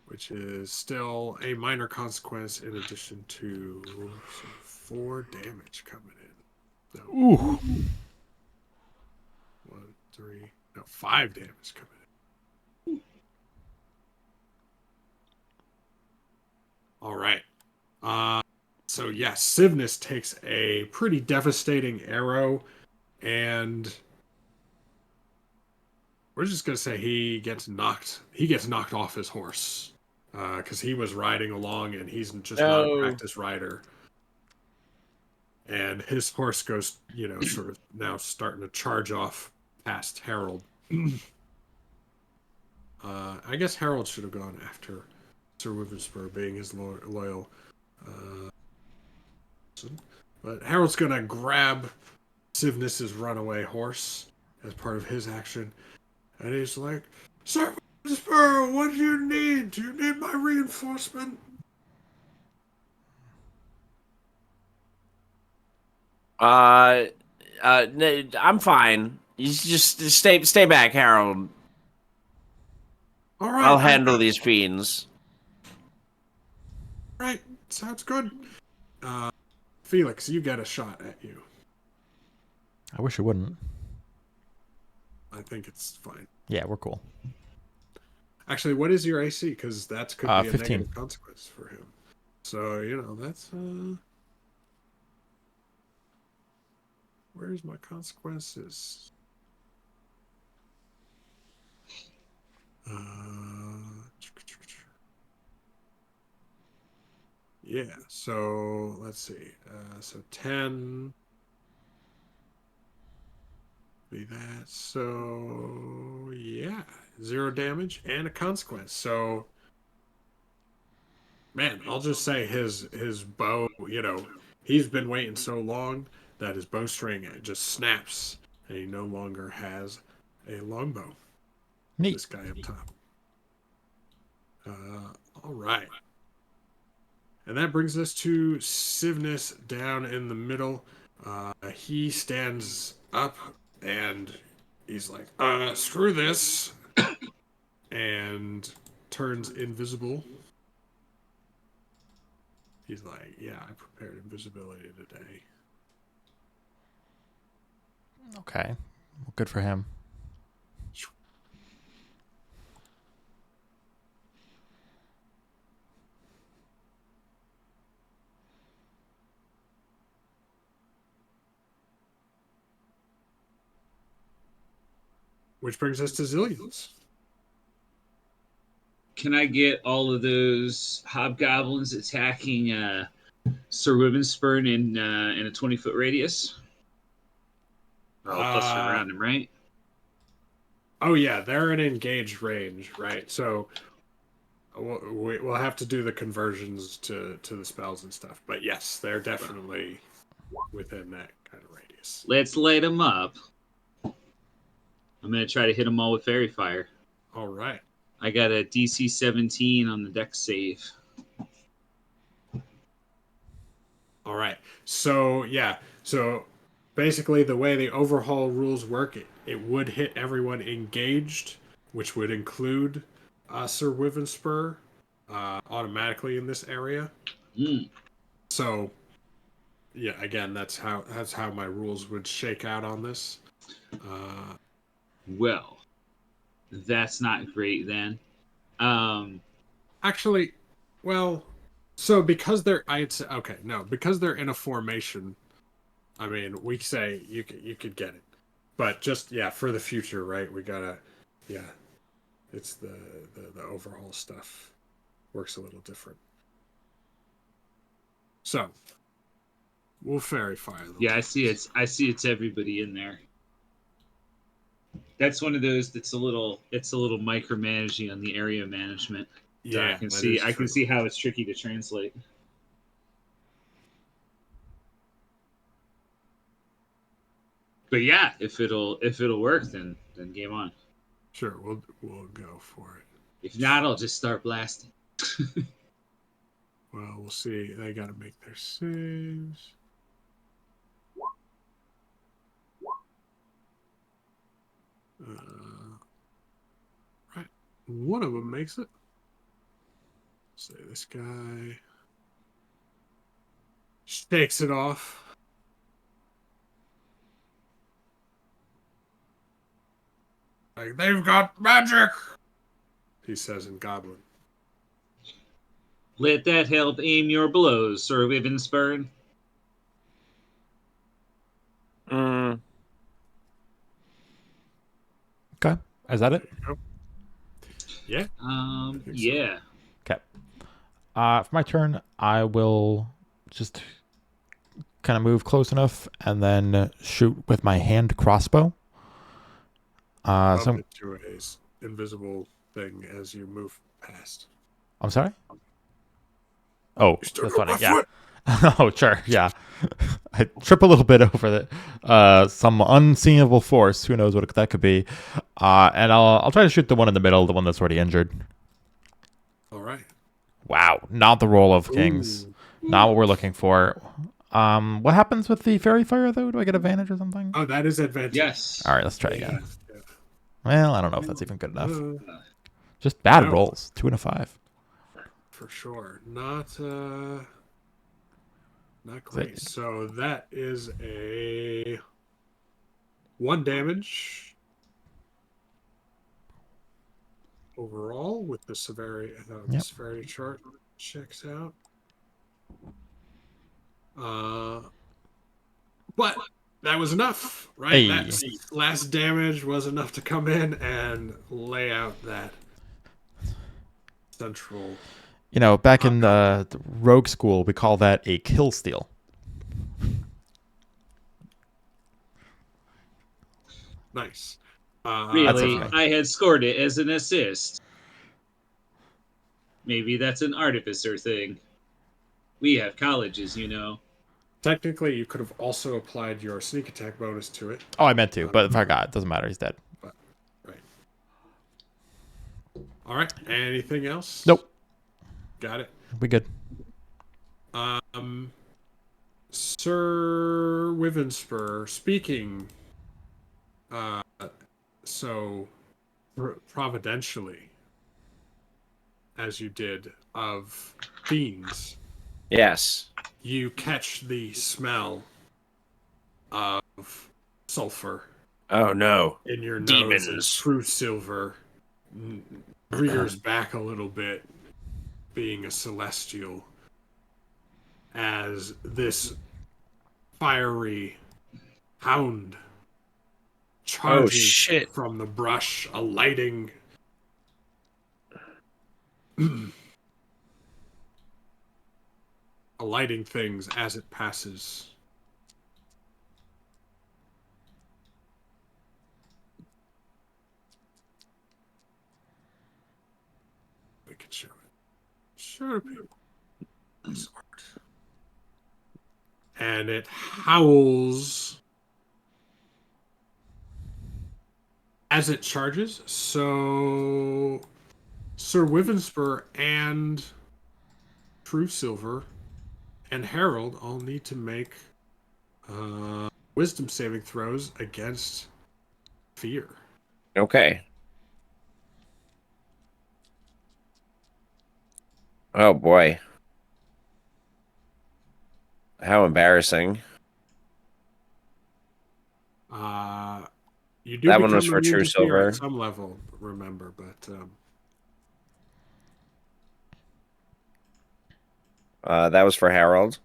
which is still a minor consequence in addition to 4 damage coming in. So, Ooh. 5 damage coming in. All right. So yes, Sivnus takes a pretty devastating arrow, and we're just gonna say he gets knocked off his horse because he was riding along and he's just not a practiced rider, and his horse goes sort of now starting to charge off past Harold. I guess Harold should have gone after Sir Witherspoon, being his loyal person. But Harold's gonna grab Sivnus's runaway horse as part of his action. And he's like, Sir Witherspoon, what do you need? Do you need my reinforcement? I'm fine. You just stay back, Harold. All right. I'll handle these fiends. Right. Sounds good. Felix, you get a shot at you. I wish it wouldn't. I think it's fine. Yeah, we're cool. Actually, what is your AC? Because that could be a 15. negative consequence for him. So, that's... Where's my consequences? Yeah, so let's see. So 10... Be that. So, yeah. 0 damage and a consequence. So... Man, I'll just say his bow, he's been waiting so long that his bowstring just snaps and he no longer has a longbow. Neat. This guy up top. All right. And that brings us to Sivnus down in the middle. He stands up and he's like, screw this. And turns invisible. He's like, yeah, I prepared invisibility today. Okay. Well, good for him. Which brings us to Zillions. Can I get all of those hobgoblins attacking Sir Wivenspurn in a 20-foot radius? Or all clustered around him, right? Oh yeah, they're in engaged range, right? So we'll have to do the conversions to the spells and stuff. But yes, they're definitely within that kind of radius. Let's light them up. I'm going to try to hit them all with Fairy Fire. All right. I got a DC 17 on the dex save. All right. So, yeah. So, basically, the way the overhaul rules work, it would hit everyone engaged, which would include Sir Wivenspur automatically in this area. Mm. So, yeah, again, that's how my rules would shake out on this. Well, that's not great then. Actually, well, so because they're because they're in a formation, I mean, we say you could get it. But just for the future, right? We gotta it's the overhaul stuff works a little different. So we'll fairy fire them. Yeah, I see it's everybody in there. That's one of those that's a little micromanaging on the area management. Yeah, I can see how it's tricky to translate. But yeah, if it'll work, then game on. Sure, we'll go for it. If not, I'll just start blasting. Well, we'll see. They got to make their saves. Right, one of them makes it. Say this guy shakes it off. Like, they've got magic, he says in Goblin. Let that help aim your blows, Sir Wivenspurn. Okay. Is that it? Yeah. Yeah. Okay. For my turn, I will just kind of move close enough and then shoot with my hand crossbow. Bump into a invisible thing as you move past. I'm sorry? Oh, that's funny. Yeah. Oh, sure. Yeah. I trip a little bit over some unseeable force. Who knows what that could be? And I'll try to shoot the one in the middle, the one that's already injured. All right. Wow. Not the roll of kings. Not what we're looking for. What happens with the fairy fire though? Do I get advantage or something? Oh, that is advantage. Yes. All right, let's try Yeah, again. yeah. Well, I don't know if that's even good enough. Uh, Just bad no. rolls. 2 and a 5. for sure. Not great. So that is a 1 damage overall with the severity. The Yep. severity chart checks out. But that was enough, right? Hey. That last damage was enough to come in and lay out that central. You know, back in the rogue school, we call that a kill steal. Nice. Really, okay. I had scored it as an assist. Maybe that's an artificer thing. We have colleges, you know. Technically, you could have also applied your sneak attack bonus to it. Oh, I meant to, but I forgot. It doesn't matter. He's dead. But, right. All right. Anything else? Nope. Got it. We good. Sir Wivenspur speaking. So providentially, as you did of fiends, Yes. you catch the smell of sulfur Oh no. in your nose. Demons. And true silver rears back a little bit, being a celestial, as this fiery hound charges from the brush, alighting things as it passes. We can show it. Show people. And it howls as it charges. So Sir Wivenspur and True Silver and Harold all need to make wisdom saving throws against fear. Okay. Oh boy. How embarrassing. You do That become one was for immune True to fear Silver. at some level, remember, but That was for Harold.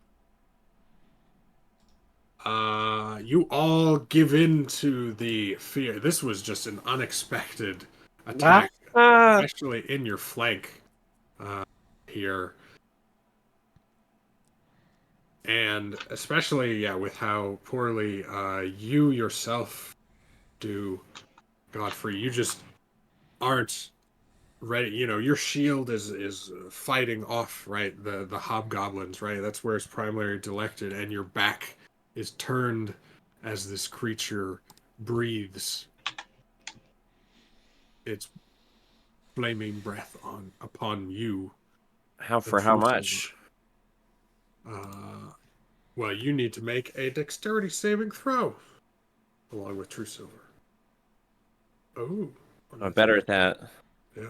you all give in to the fear. This was just an unexpected attack, especially in your flank here. And especially, with how poorly you yourself do, Godfrey. You just aren't ready. You know, your shield is fighting off, right, the hobgoblins, right? That's where it's primarily directed, and your back is turned as this creature breathes its flaming breath upon you. How much? Well, you need to make a dexterity saving throw along with True Silver. Oh, I'm better at that. Yeah.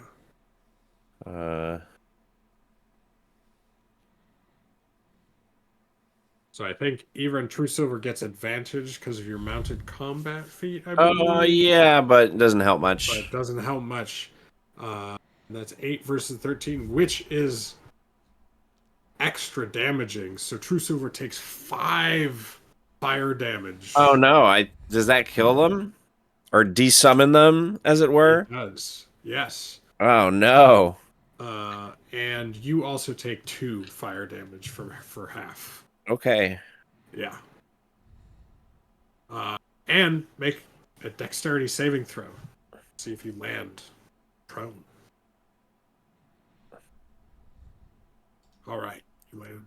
So I think even True Silver gets advantage because of your mounted combat feat, I believe. Oh, yeah, but it doesn't help much. But it doesn't help much. That's 8 versus 13, which is extra damaging. So True Silver takes 5 fire damage. Oh, no. Does that kill them? Or desummon them, as it were? It does. Yes. Oh, no. And you also take 2 fire damage for half. Okay. Yeah. And make a dexterity saving throw. See if you land prone. All right, you land.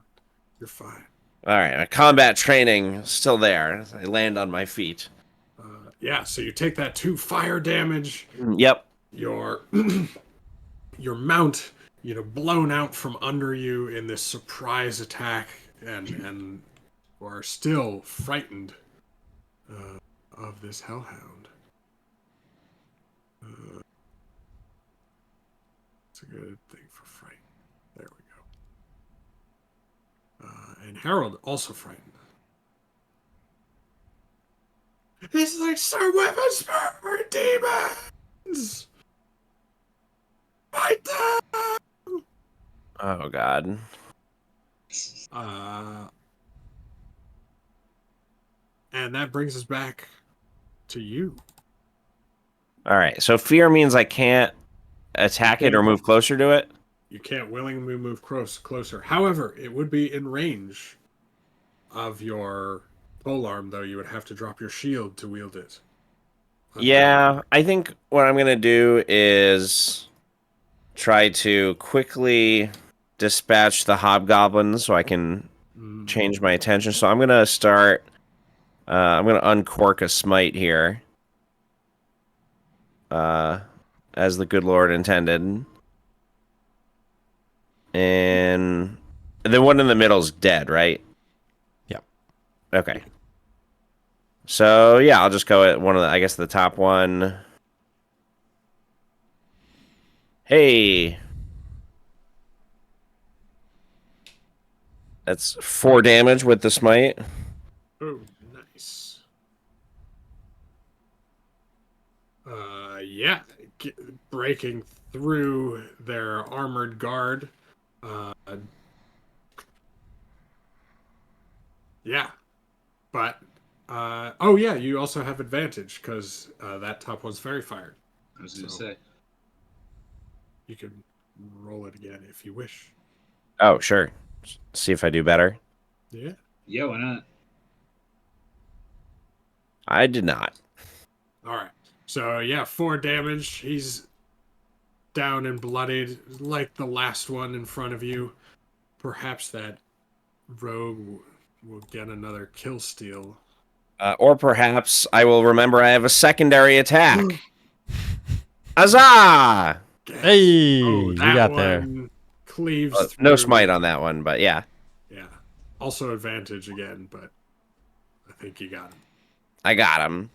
You're fine. All right. My combat training is still there. I land on my feet. Yeah, so you take that 2 fire damage. Yep. Your mount, blown out from under you in this surprise attack, and who are still frightened of this hellhound. It's a good thing for fright. There we go. And Harold also frightened. It's like Sir Weaponsburg demons! Fight them! Oh God. And that brings us back to you. All right. So fear means I can't attack it or move closer to it. You can't willingly move closer. However, it would be in range of your polearm, though. You would have to drop your shield to wield it. Yeah, I think what I'm gonna do is try to quickly dispatch the hobgoblins so I can change my attention. So I'm gonna start. I'm gonna uncork a smite here, as the good Lord intended, and the one in the middle's dead, right? Yeah. Okay. So yeah, I'll just go at one of the, I guess the top one. Hey. That's 4 damage with the smite. Oh, nice. Yeah, breaking through their armored guard. Yeah, but oh yeah, you also have advantage because that top one's fairy fired. I was going to say. You can roll it again if you wish. Oh, sure. See if I do better. Yeah. Yeah, why not? I did not. All right. So yeah, 4 damage. He's down and bloodied, like the last one in front of you. Perhaps that rogue will get another kill steal. Or perhaps I will remember I have a secondary attack. Huzzah! Hey, you that got one there. Cleaves No through. smite on that one, but yeah. Yeah. Also advantage again, but I think you got him. I got him.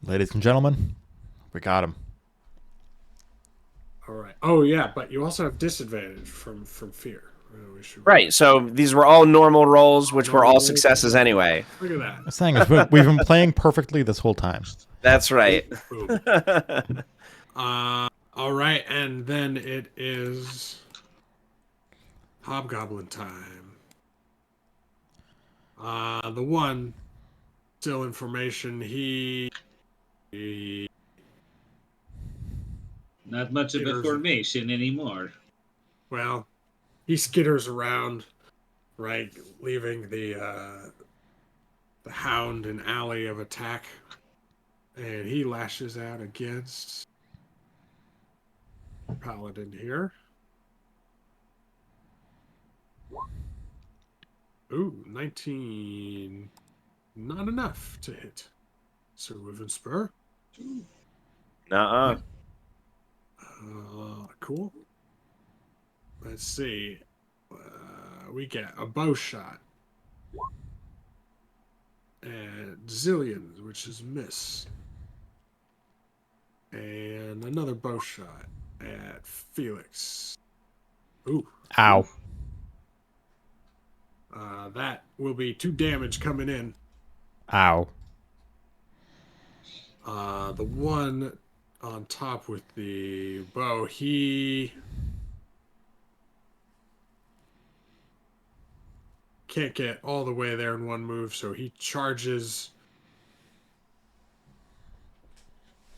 Ladies and gentlemen, we got him. All right. Oh yeah, but you also have disadvantage from fear. Right, so these were all normal rolls, which were all successes anyway. Look at that. The thing is, we've been playing perfectly this whole time. That's right. Boom. All right, and then it is Hobgoblin time. The one, still information, he Not much of a formation anymore. well, he skitters around, right, leaving the hound an alley of attack, and he lashes out against Paladin here. Ooh, 19. Not enough to hit. Sir Wivenspur. Nuh-uh. Cool. Let's see. We get a bow shot. And zillions, which is miss. And another bow shot at Felix. Ooh. Ow. That will be 2 damage coming in. Ow. The one on top with the bow, he can't get all the way there in one move, so he charges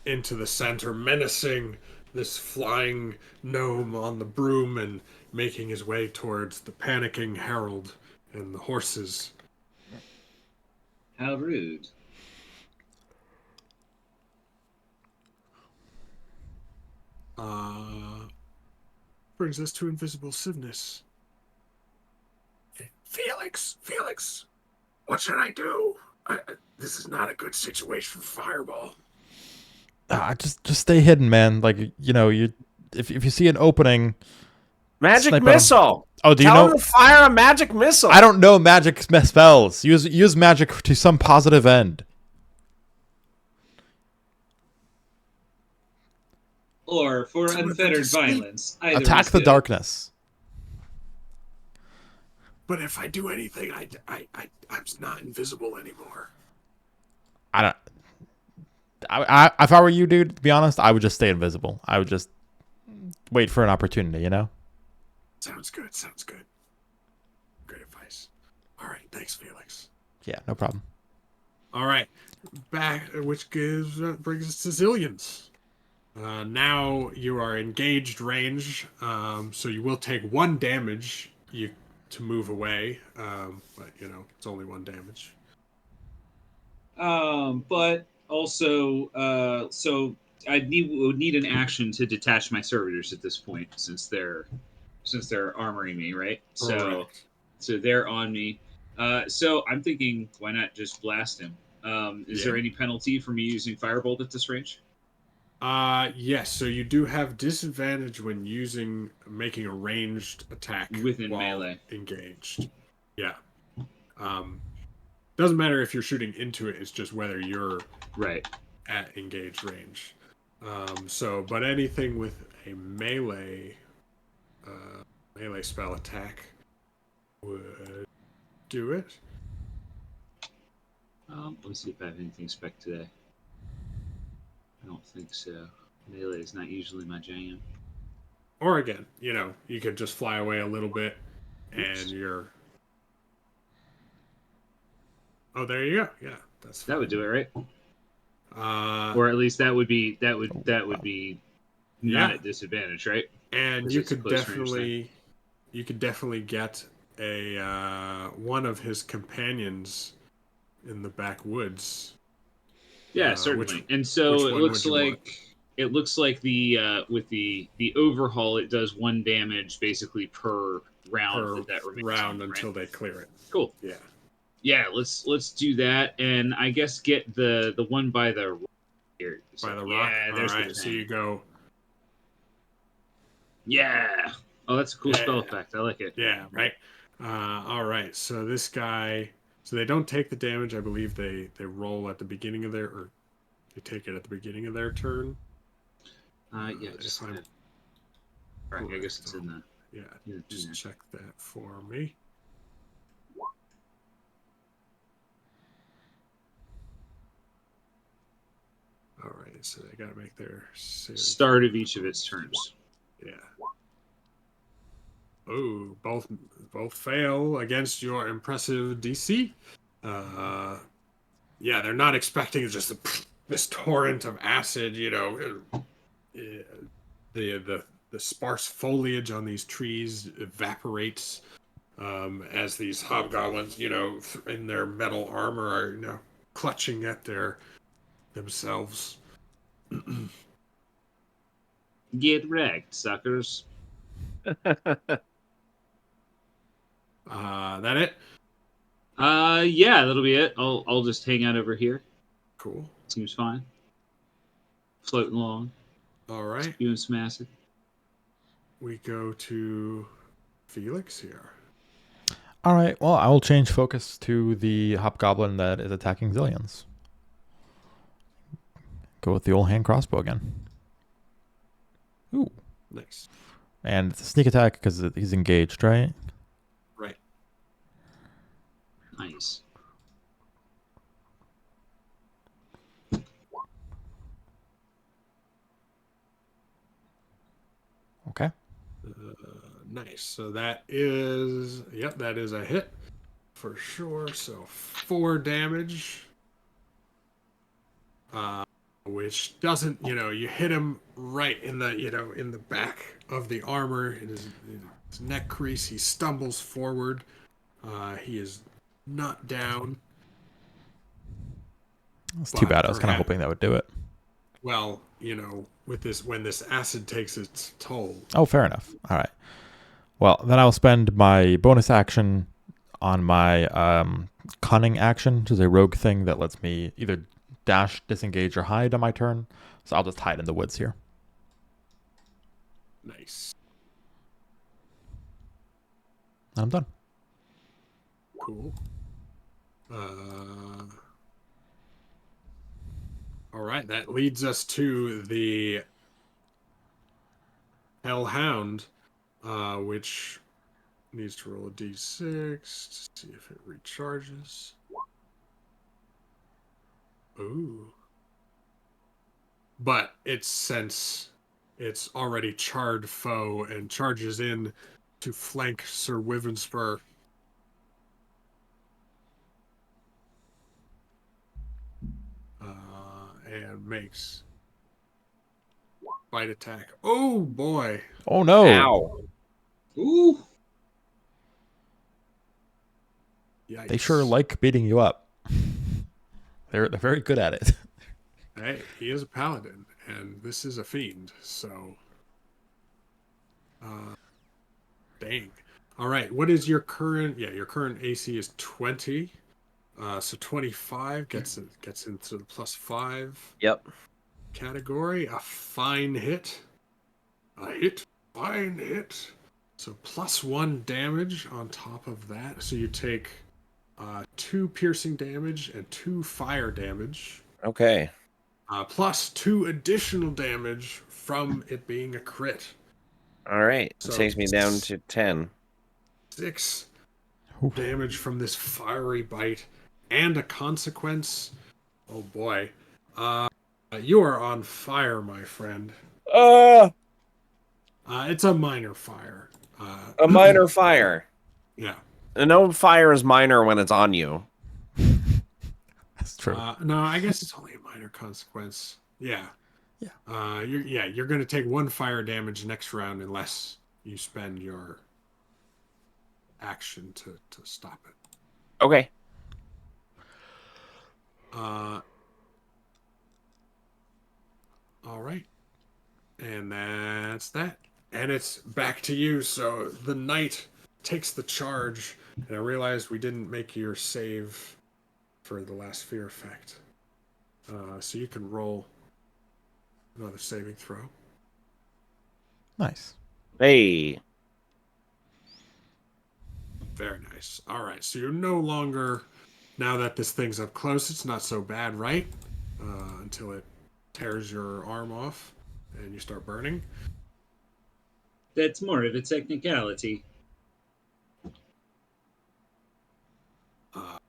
into the center, menacing this flying gnome on the broom and making his way towards the panicking Harold and the horses. How rude. Brings us to Invisible Sivness. Felix, what should I do? This is not a good situation for Fireball. Just stay hidden, man. Like, if you see an opening, Magic snipe at 'em. missile. Oh, do you Tell know? him to fire a magic missile. I don't know magic spells. Use magic to some positive end. Or for Someone unfettered just sleep. violence. Either Attack is the good. darkness. But if I do anything, I'm not invisible anymore. I don't. If I were you, dude, to be honest, I would just stay invisible. I would just wait for an opportunity, you know? Sounds good. Sounds good. Great advice. All right. Thanks, Felix. Yeah, no problem. All right. Back, which brings us to Zillions. Now you are engaged range, so you will take 1 damage to move away, but it's only 1 damage. But also, so would need an action to detach my servitors at this point, since they're armoring me, right? Correct. So they're on me. So I'm thinking, why not just blast him? Is there any penalty for me using firebolt at this range? Yes. So you do have disadvantage when making a ranged attack Within while melee. engaged. Yeah. Doesn't matter if you're shooting into it. It's just whether you're Right. at engaged range. But anything with a melee spell attack would do it. Let me see if I have anything spec today. I don't think so. Melee is not usually my jam. Or again, you could just fly away a little bit, and Oops. you're. Oh, there you go. Yeah, That would do it, right? Uh, Or at least that would be not Yeah. at disadvantage, right? and 'Cause you it's a could close range definitely get a one of his companions in the backwoods. Yeah, certainly. And so which it one looks would you like the with the overhaul, it does 1 damage basically per round per that remains round on, right? until they clear it. Cool. Yeah. Yeah, let's do that, and I guess get the one by the rock here. So, By the rock. yeah, All there's the right. So 10. you go. Yeah. Oh, that's a cool spell Yeah. effect. I like it. Yeah. Right. All right. So this guy. So they don't take the damage. I believe they roll at the beginning of or they take it at the beginning of their turn. Yeah, just if I'm right, I guess correct. it's in the Yeah. in Just there. check that for me. All right, so they got to make their Start of each of its turns. Yeah. Oh, both fail against your impressive DC. Yeah, they're not expecting just this torrent of acid. The sparse foliage on these trees evaporates as these hobgoblins, in their metal armor, are clutching at themselves. Get wrecked, suckers. That it? Yeah, that'll be it. I'll just hang out over here. Cool. Seems fine. Floating along, All right. doing some acid. We go to Felix here. All right. Well, I will change focus to the hobgoblin that is attacking Zillions. Go with the old hand crossbow again. Ooh. Nice. And it's a sneak attack because he's engaged, right? Right. Nice. Okay. Nice. So that is a hit for sure. So 4 damage. Which doesn't, you hit him right in the back of the armor, in his neck crease. He stumbles forward. He is not down. That's too bad. I was kind of hoping that would do it. Well, when this acid takes its toll. Oh, fair enough. All right. Well, then I'll spend my bonus action on my cunning action, which is a rogue thing that lets me either dash, disengage, or hide on my turn. So I'll just hide in the woods here. Nice. I'm done. Cool. All right, that leads us to the Hellhound, which needs to roll a d6 to see if it recharges. Ooh. But since it's already charred foe and charges in to flank Sir Wyvernspur. And makes bite attack. Oh boy. Oh no! Ow. Ooh. Yikes. They sure like beating you up. They're very good at it. Hey, he is a paladin, and this is a fiend, so dang. All right, what is your current? Yeah, your current AC is 20. So 25 gets into the +5 Yep. category. A fine hit. Fine hit. So +1 damage on top of that. So you take 2 piercing damage and 2 fire damage. Okay. Plus 2 additional damage from it being a crit. All right. So it takes me down to 10. 6 Oof. damage from this fiery bite and a consequence. Oh boy. You are on fire, my friend. It's a minor fire. A minor fire. Yeah. No fire is minor when it's on you. That's true. No, I guess it's only a minor consequence. Yeah. Yeah. You're going to take 1 fire damage next round unless you spend your action to stop it. Okay. All right. And that's that. And it's back to you. So the knight takes the charge. And I realized we didn't make your save for the last fear effect. So you can roll another saving throw. Nice. Hey. Very nice. All right. So you're no longer, now that this thing's up close, it's not so bad, right? Until it tears your arm off and you start burning. That's more of a technicality.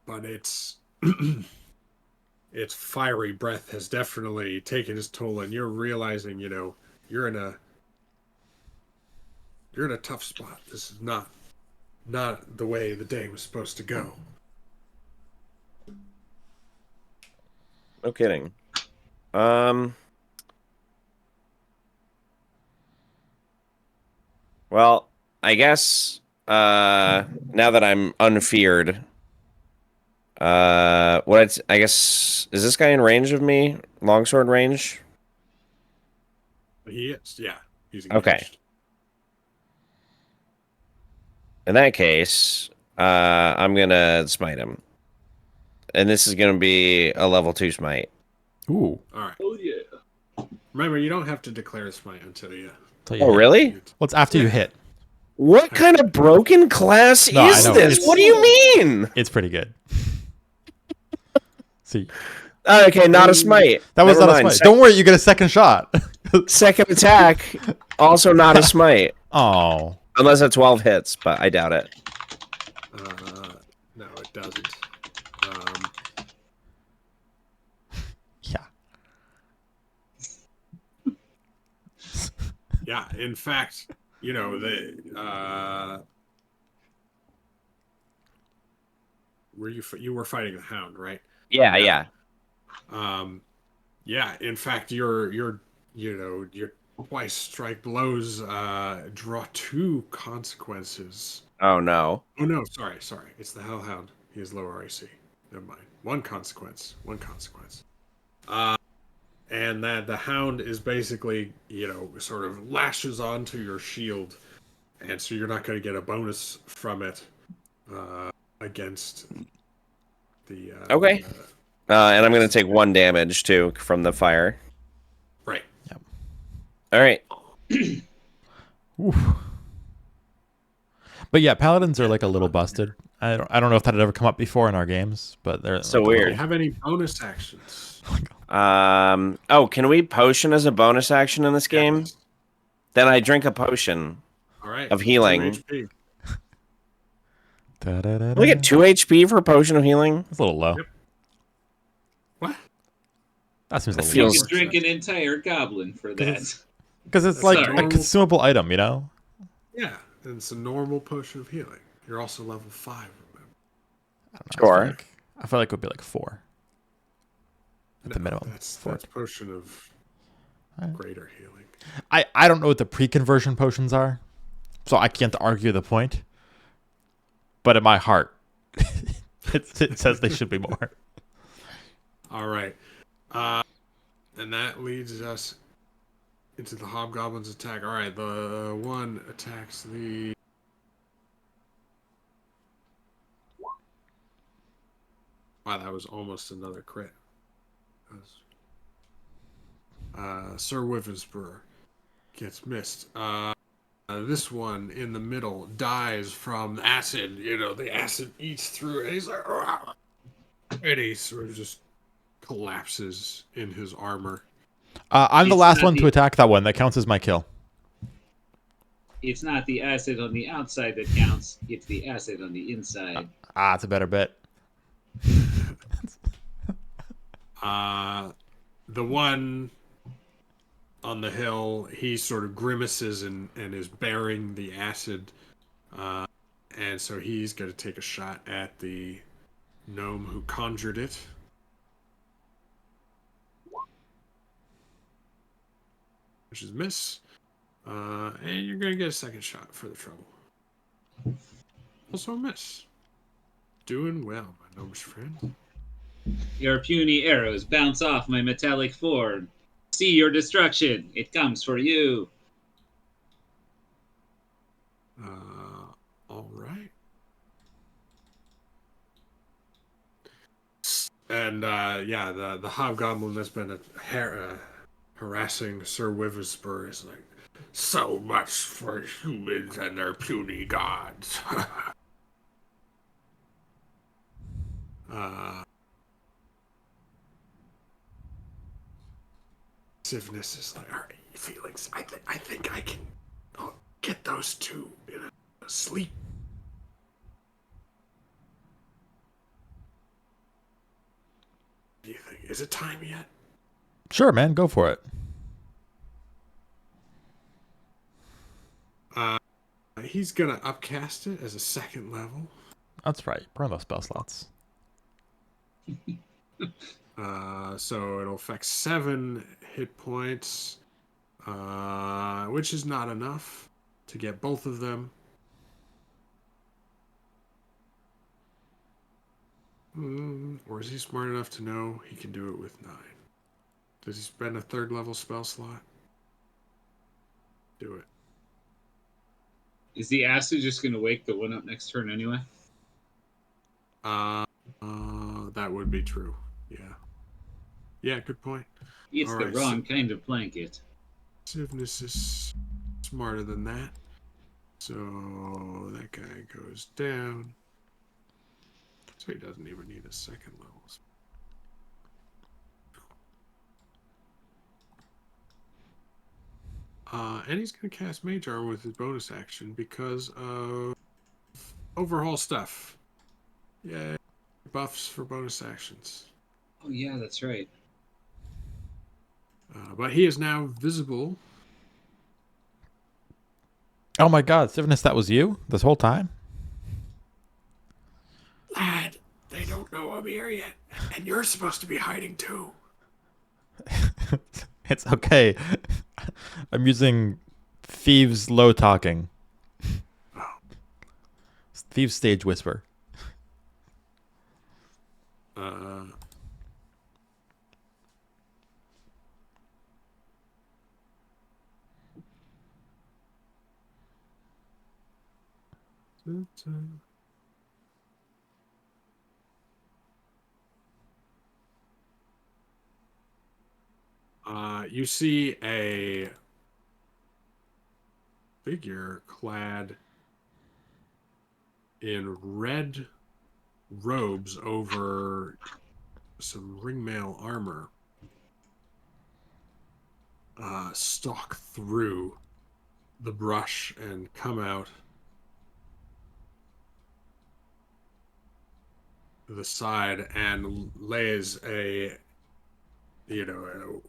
But its its fiery breath has definitely taken its toll, and you're realizing, you're in a tough spot. This is not the way the day was supposed to go. No kidding. Well, I guess now that I'm unfeared, I guess is this guy in range of me? Longsword range? He is, yeah. He's Okay. engaged. In that case, I'm gonna smite him, and this is gonna be a level 2 smite. Ooh. All right. Oh yeah. Remember, you don't have to declare a smite until you. Tell you Oh, hit. really? Well, it's after you hit. What kind of broken class No, I is know. this? It's- What do you mean? It's pretty good. See, Okay, not a smite. that was Never not a mind. smite. Don't worry, you get a second shot. Second attack, also not a smite. Oh. Unless a 12 hits, but I doubt it. No, it doesn't. Yeah. Yeah, in fact, you were fighting the hound, right? Yeah. Yeah, in fact, your twice strike blows draw 2 consequences. Oh, no. Oh no, sorry. It's the hellhound. He has lower AC. Never mind. One consequence. And that the hound is basically, sort of lashes onto your shield, and so you're not going to get a bonus from it against the. Okay. And I'm going to take 1 damage, too, from the fire. Right. Yep. All right. Oof. But yeah, paladins are like a little busted. I don't know if that had ever come up before in our games, but they're So like a weird. Do little- you have any bonus actions? Oh, can we potion as a bonus action in this game? Yes. Then I drink a potion All right. of 2 healing. HP. Da-da-da-da. We get 2 HP for potion of healing. It's a little low. Yep. What? That seems a That little You low. feels- could drink an entire goblin for that. Because it's That's like sorry. a consumable item, you know? Yeah, and it's a normal potion of healing. You're also level 5, remember? I don't know, Sure. I feel like it would be like 4 at the No, minimum. That's 4. potion of Alright. greater healing. I don't know what the pre-conversion potions are, so I can't argue the point. But in my heart, it says they should be more. All right. And that leads us into the hobgoblin's attack. All right, the one attacks the... Wow, that was almost another crit. Sir Wivensburg gets missed. This one in the middle dies from acid. You know, the acid eats through it. And he's like... "Rah!" And he sort of just collapses in his armor. I'm the It's last not one to the- attack that one. That counts as my kill. It's not the acid on the outside that counts, it's the acid on the inside. It's a better bet. The one on the hill, he sort of grimaces and is bearing the acid. And so he's going to take a shot at the gnome who conjured it. Which is miss. And you're going to get a second shot for the trouble. Also a miss. Doing well, my gnomish friend. Your puny arrows bounce off my metallic form. See your destruction. It comes for you. All right. And yeah, the hobgoblin that's been harassing Sir Witherspoon is like, so much for humans and their puny gods. Sivness is like, all right, Felix, I think I can get those two in a sleep. What do you think? Is it time yet? Sure, man, go for it. He's gonna upcast it as a second level. That's right. Burn those spell slots. So it'll affect 7 hit points, which is not enough to get both of them. Or is he smart enough to know he can do it with 9? Does he spend a 3rd level spell slot? Do it. Is the acid just going to wake the one up next turn anyway? That would be true. Yeah. Yeah, good point. It's All the right, wrong kind of blanket. Sivness is smarter than that. So that guy goes down. So he doesn't even need a second level. And he's going to cast Mage Armor with his bonus action because of overhaul stuff. Yeah, buffs for bonus actions. Oh, yeah, that's right. But he is now visible. Oh my god, Sivness, that was you this whole time? Lad, they don't know I'm here yet. And you're supposed to be hiding too. It's okay. I'm using Thieves Low Talking. Thieves Stage Whisper. You see a figure clad in red robes over some ringmail armor stalk through the brush and come out the side and lays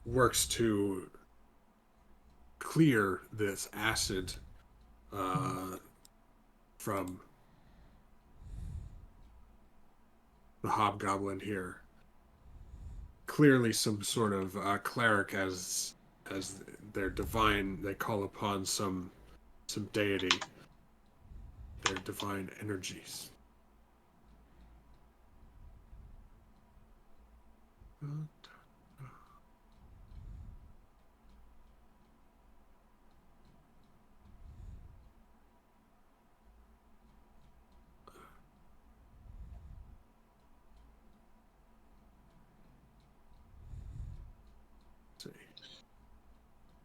works to clear this acid from the hobgoblin here. Clearly some sort of cleric, as their divine, they call upon some deity, their divine energies.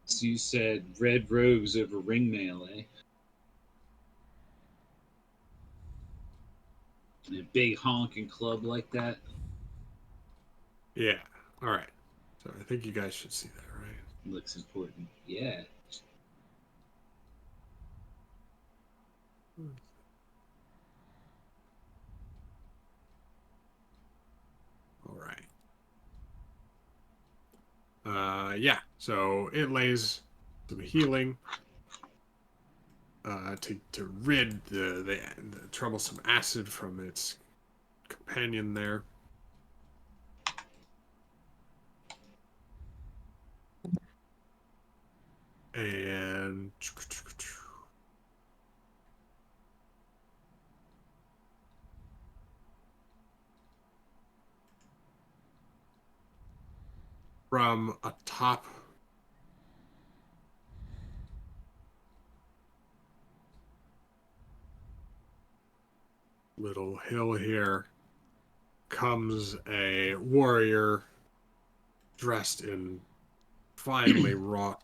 So you said red robes over ringmail, eh? And a big honking club like that. Yeah. All right. So I think you guys should see that, right? Looks important. Yeah. All right. Yeah. So it lays some healing to rid the troublesome acid from its companion there. And from atop little hill here comes a warrior dressed in finely wrought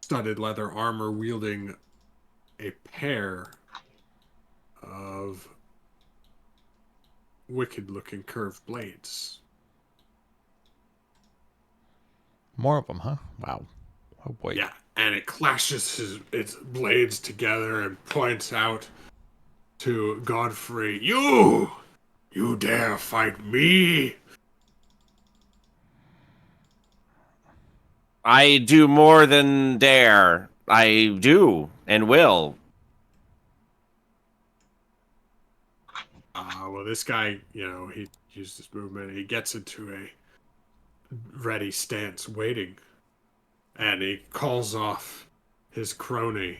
studded leather armor, wielding a pair of wicked looking curved blades. More of them, huh? Wow. Oh boy. Yeah, and it clashes its blades together and points out to Godfrey, You dare fight me? I do more than dare. I do and will. Well, this guy, he used his movement. He gets into a ready stance, waiting, and he calls off his crony.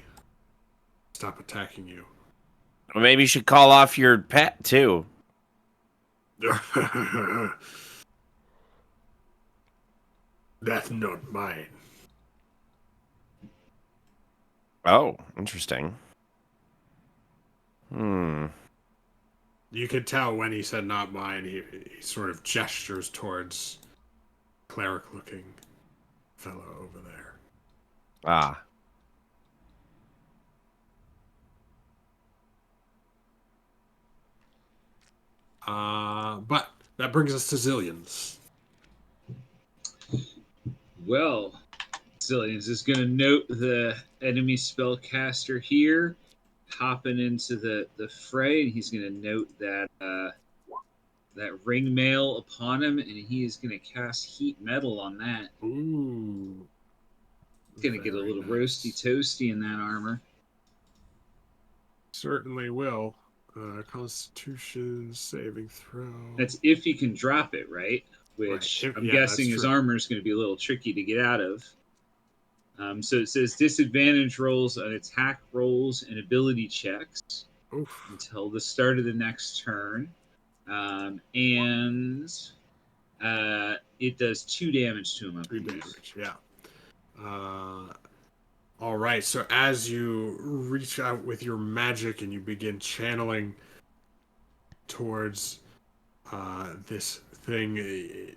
Stop attacking you. Well, maybe you should call off your pet too. That's not mine. Oh, interesting. Hmm. You could tell when he said not mine, he sort of gestures towards cleric-looking fellow over there. Ah. But that brings us to Zillions. Well, Zillions is going to note the enemy spellcaster here, hopping into the fray, and he's going to note that that ring mail upon him, and he is going to cast heat metal on that. Ooh. Going to get a little roasty toasty in that armor. Certainly will. Constitution saving throw. That's if he can drop it, right? Which Right. I'm guessing his armor is going to be a little tricky to get out of. So it says disadvantage rolls on attack rolls and ability checks until the start of the next turn. And it does 2 damage to him. 2 damage, yeah. All right, so as you reach out with your magic and you begin channeling towards this thing,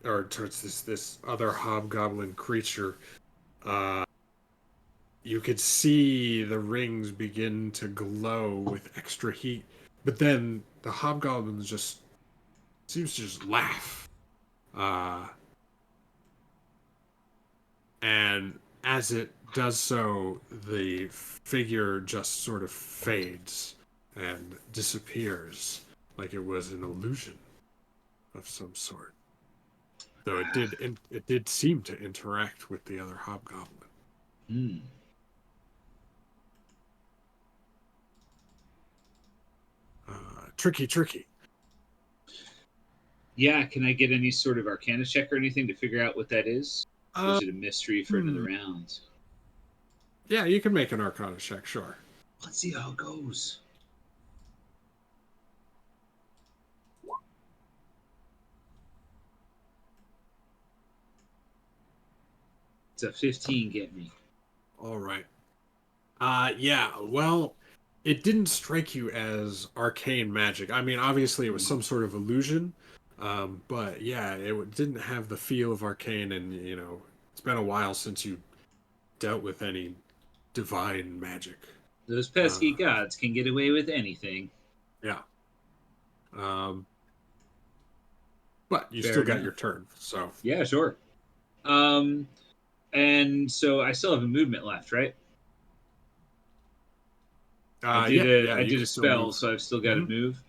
or towards this other hobgoblin creature, you could see the rings begin to glow with extra heat, but then the hobgoblin just seems to just laugh. And as it does so, the figure just sort of fades and disappears like it was an illusion of some sort. Though it did seem to interact with the other hobgoblin. Hmm. Tricky. Yeah, can I get any sort of Arcana check or anything to figure out what that is? Or is it a mystery for another round? Yeah, you can make an Arcana check, sure. Let's see how it goes. It's a 15 get me. All right. Yeah, well, it didn't strike you as arcane magic. I mean, obviously it was some sort of illusion, but yeah, didn't have the feel of arcane, and it's been a while since you dealt with any divine magic. Those pesky gods can get away with anything. Yeah. But you Fair still got enough. your turn, so. Yeah, sure. And so I still have a movement left, right? I did a spell, so I've still got to move.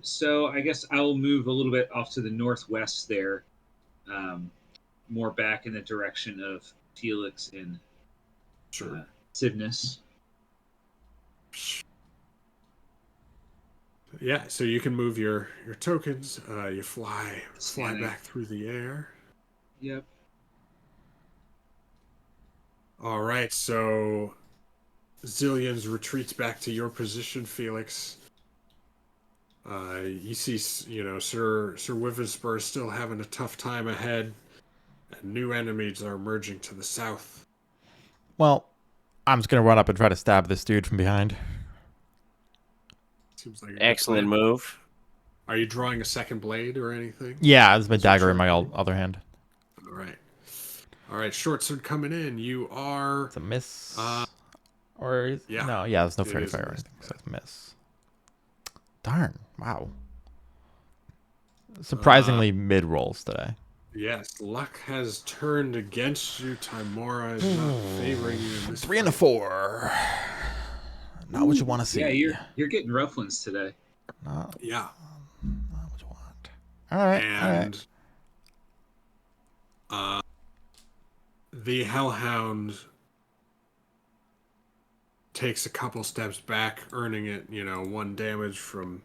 So I guess I'll move a little bit off to the northwest there, more back in the direction of Felix and Sivnus. Yeah, so you can move your tokens. You fly Scanning. back through the air. Yep. All right, so Zillions retreats back to your position, Felix. You see, Sir Wivenspur is still having a tough time ahead, and new enemies are emerging to the south. Well, I'm just gonna run up and try to stab this dude from behind. Seems like Excellent move. Are you drawing a second blade or anything? Yeah, there's my dagger in my other hand. All right. Short sword coming in. You are. It's a miss. No, Yeah, there's no fairy fire or anything, so it's a miss. Darn! Wow. Surprisingly mid rolls today. Yes, luck has turned against you. Timora is not favoring you in this 3 and a 4. Not what you want to see. Yeah, you're getting rough ones today. Not what you want. All right. And the Hellhound takes a couple steps back, earning it, 1 damage from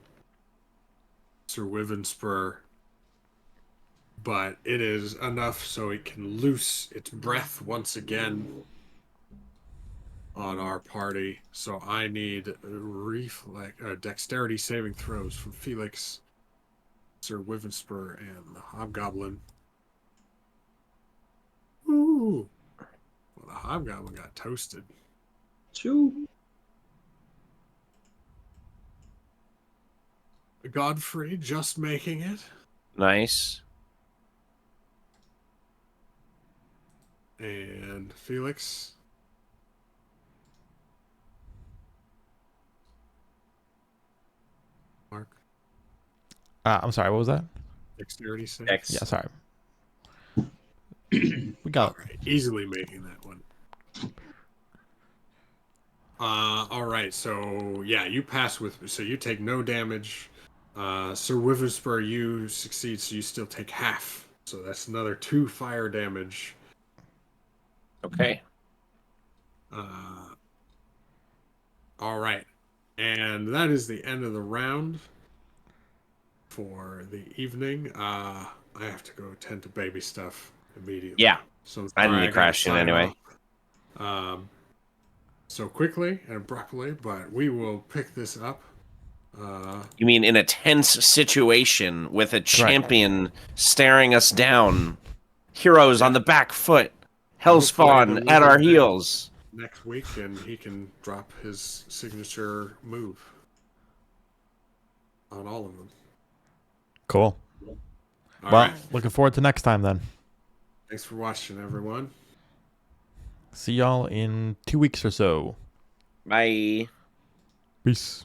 Sir Wivenspur. But it is enough so it can loose its breath once again on our party. So I need dexterity saving throws from Felix, Sir Wivenspur, and the Hobgoblin. Ooh. Well, the Hobgoblin got toasted. Choo. Godfrey just making it. Nice. And Felix. Mark. I'm sorry, what was that? Dexterity save. Yeah, sorry. We got All right, easily making that one. All right, so yeah, you pass so you take no damage. Sir Witherspoon, you succeed, so you still take half. So that's another 2 fire damage. Okay. All right, and that is the end of the round for the evening. I have to go tend to baby stuff immediately. Yeah. So I need to crash in anyway. So quickly and abruptly, but we will pick this up. You mean in a tense situation with a champion staring us down, heroes on the back foot, Hellspawn at our heels. Next week, and he can drop his signature move on all of them. Cool. Well, looking forward to next time then. Thanks for watching, everyone. See y'all in 2 weeks or so. Bye. Peace.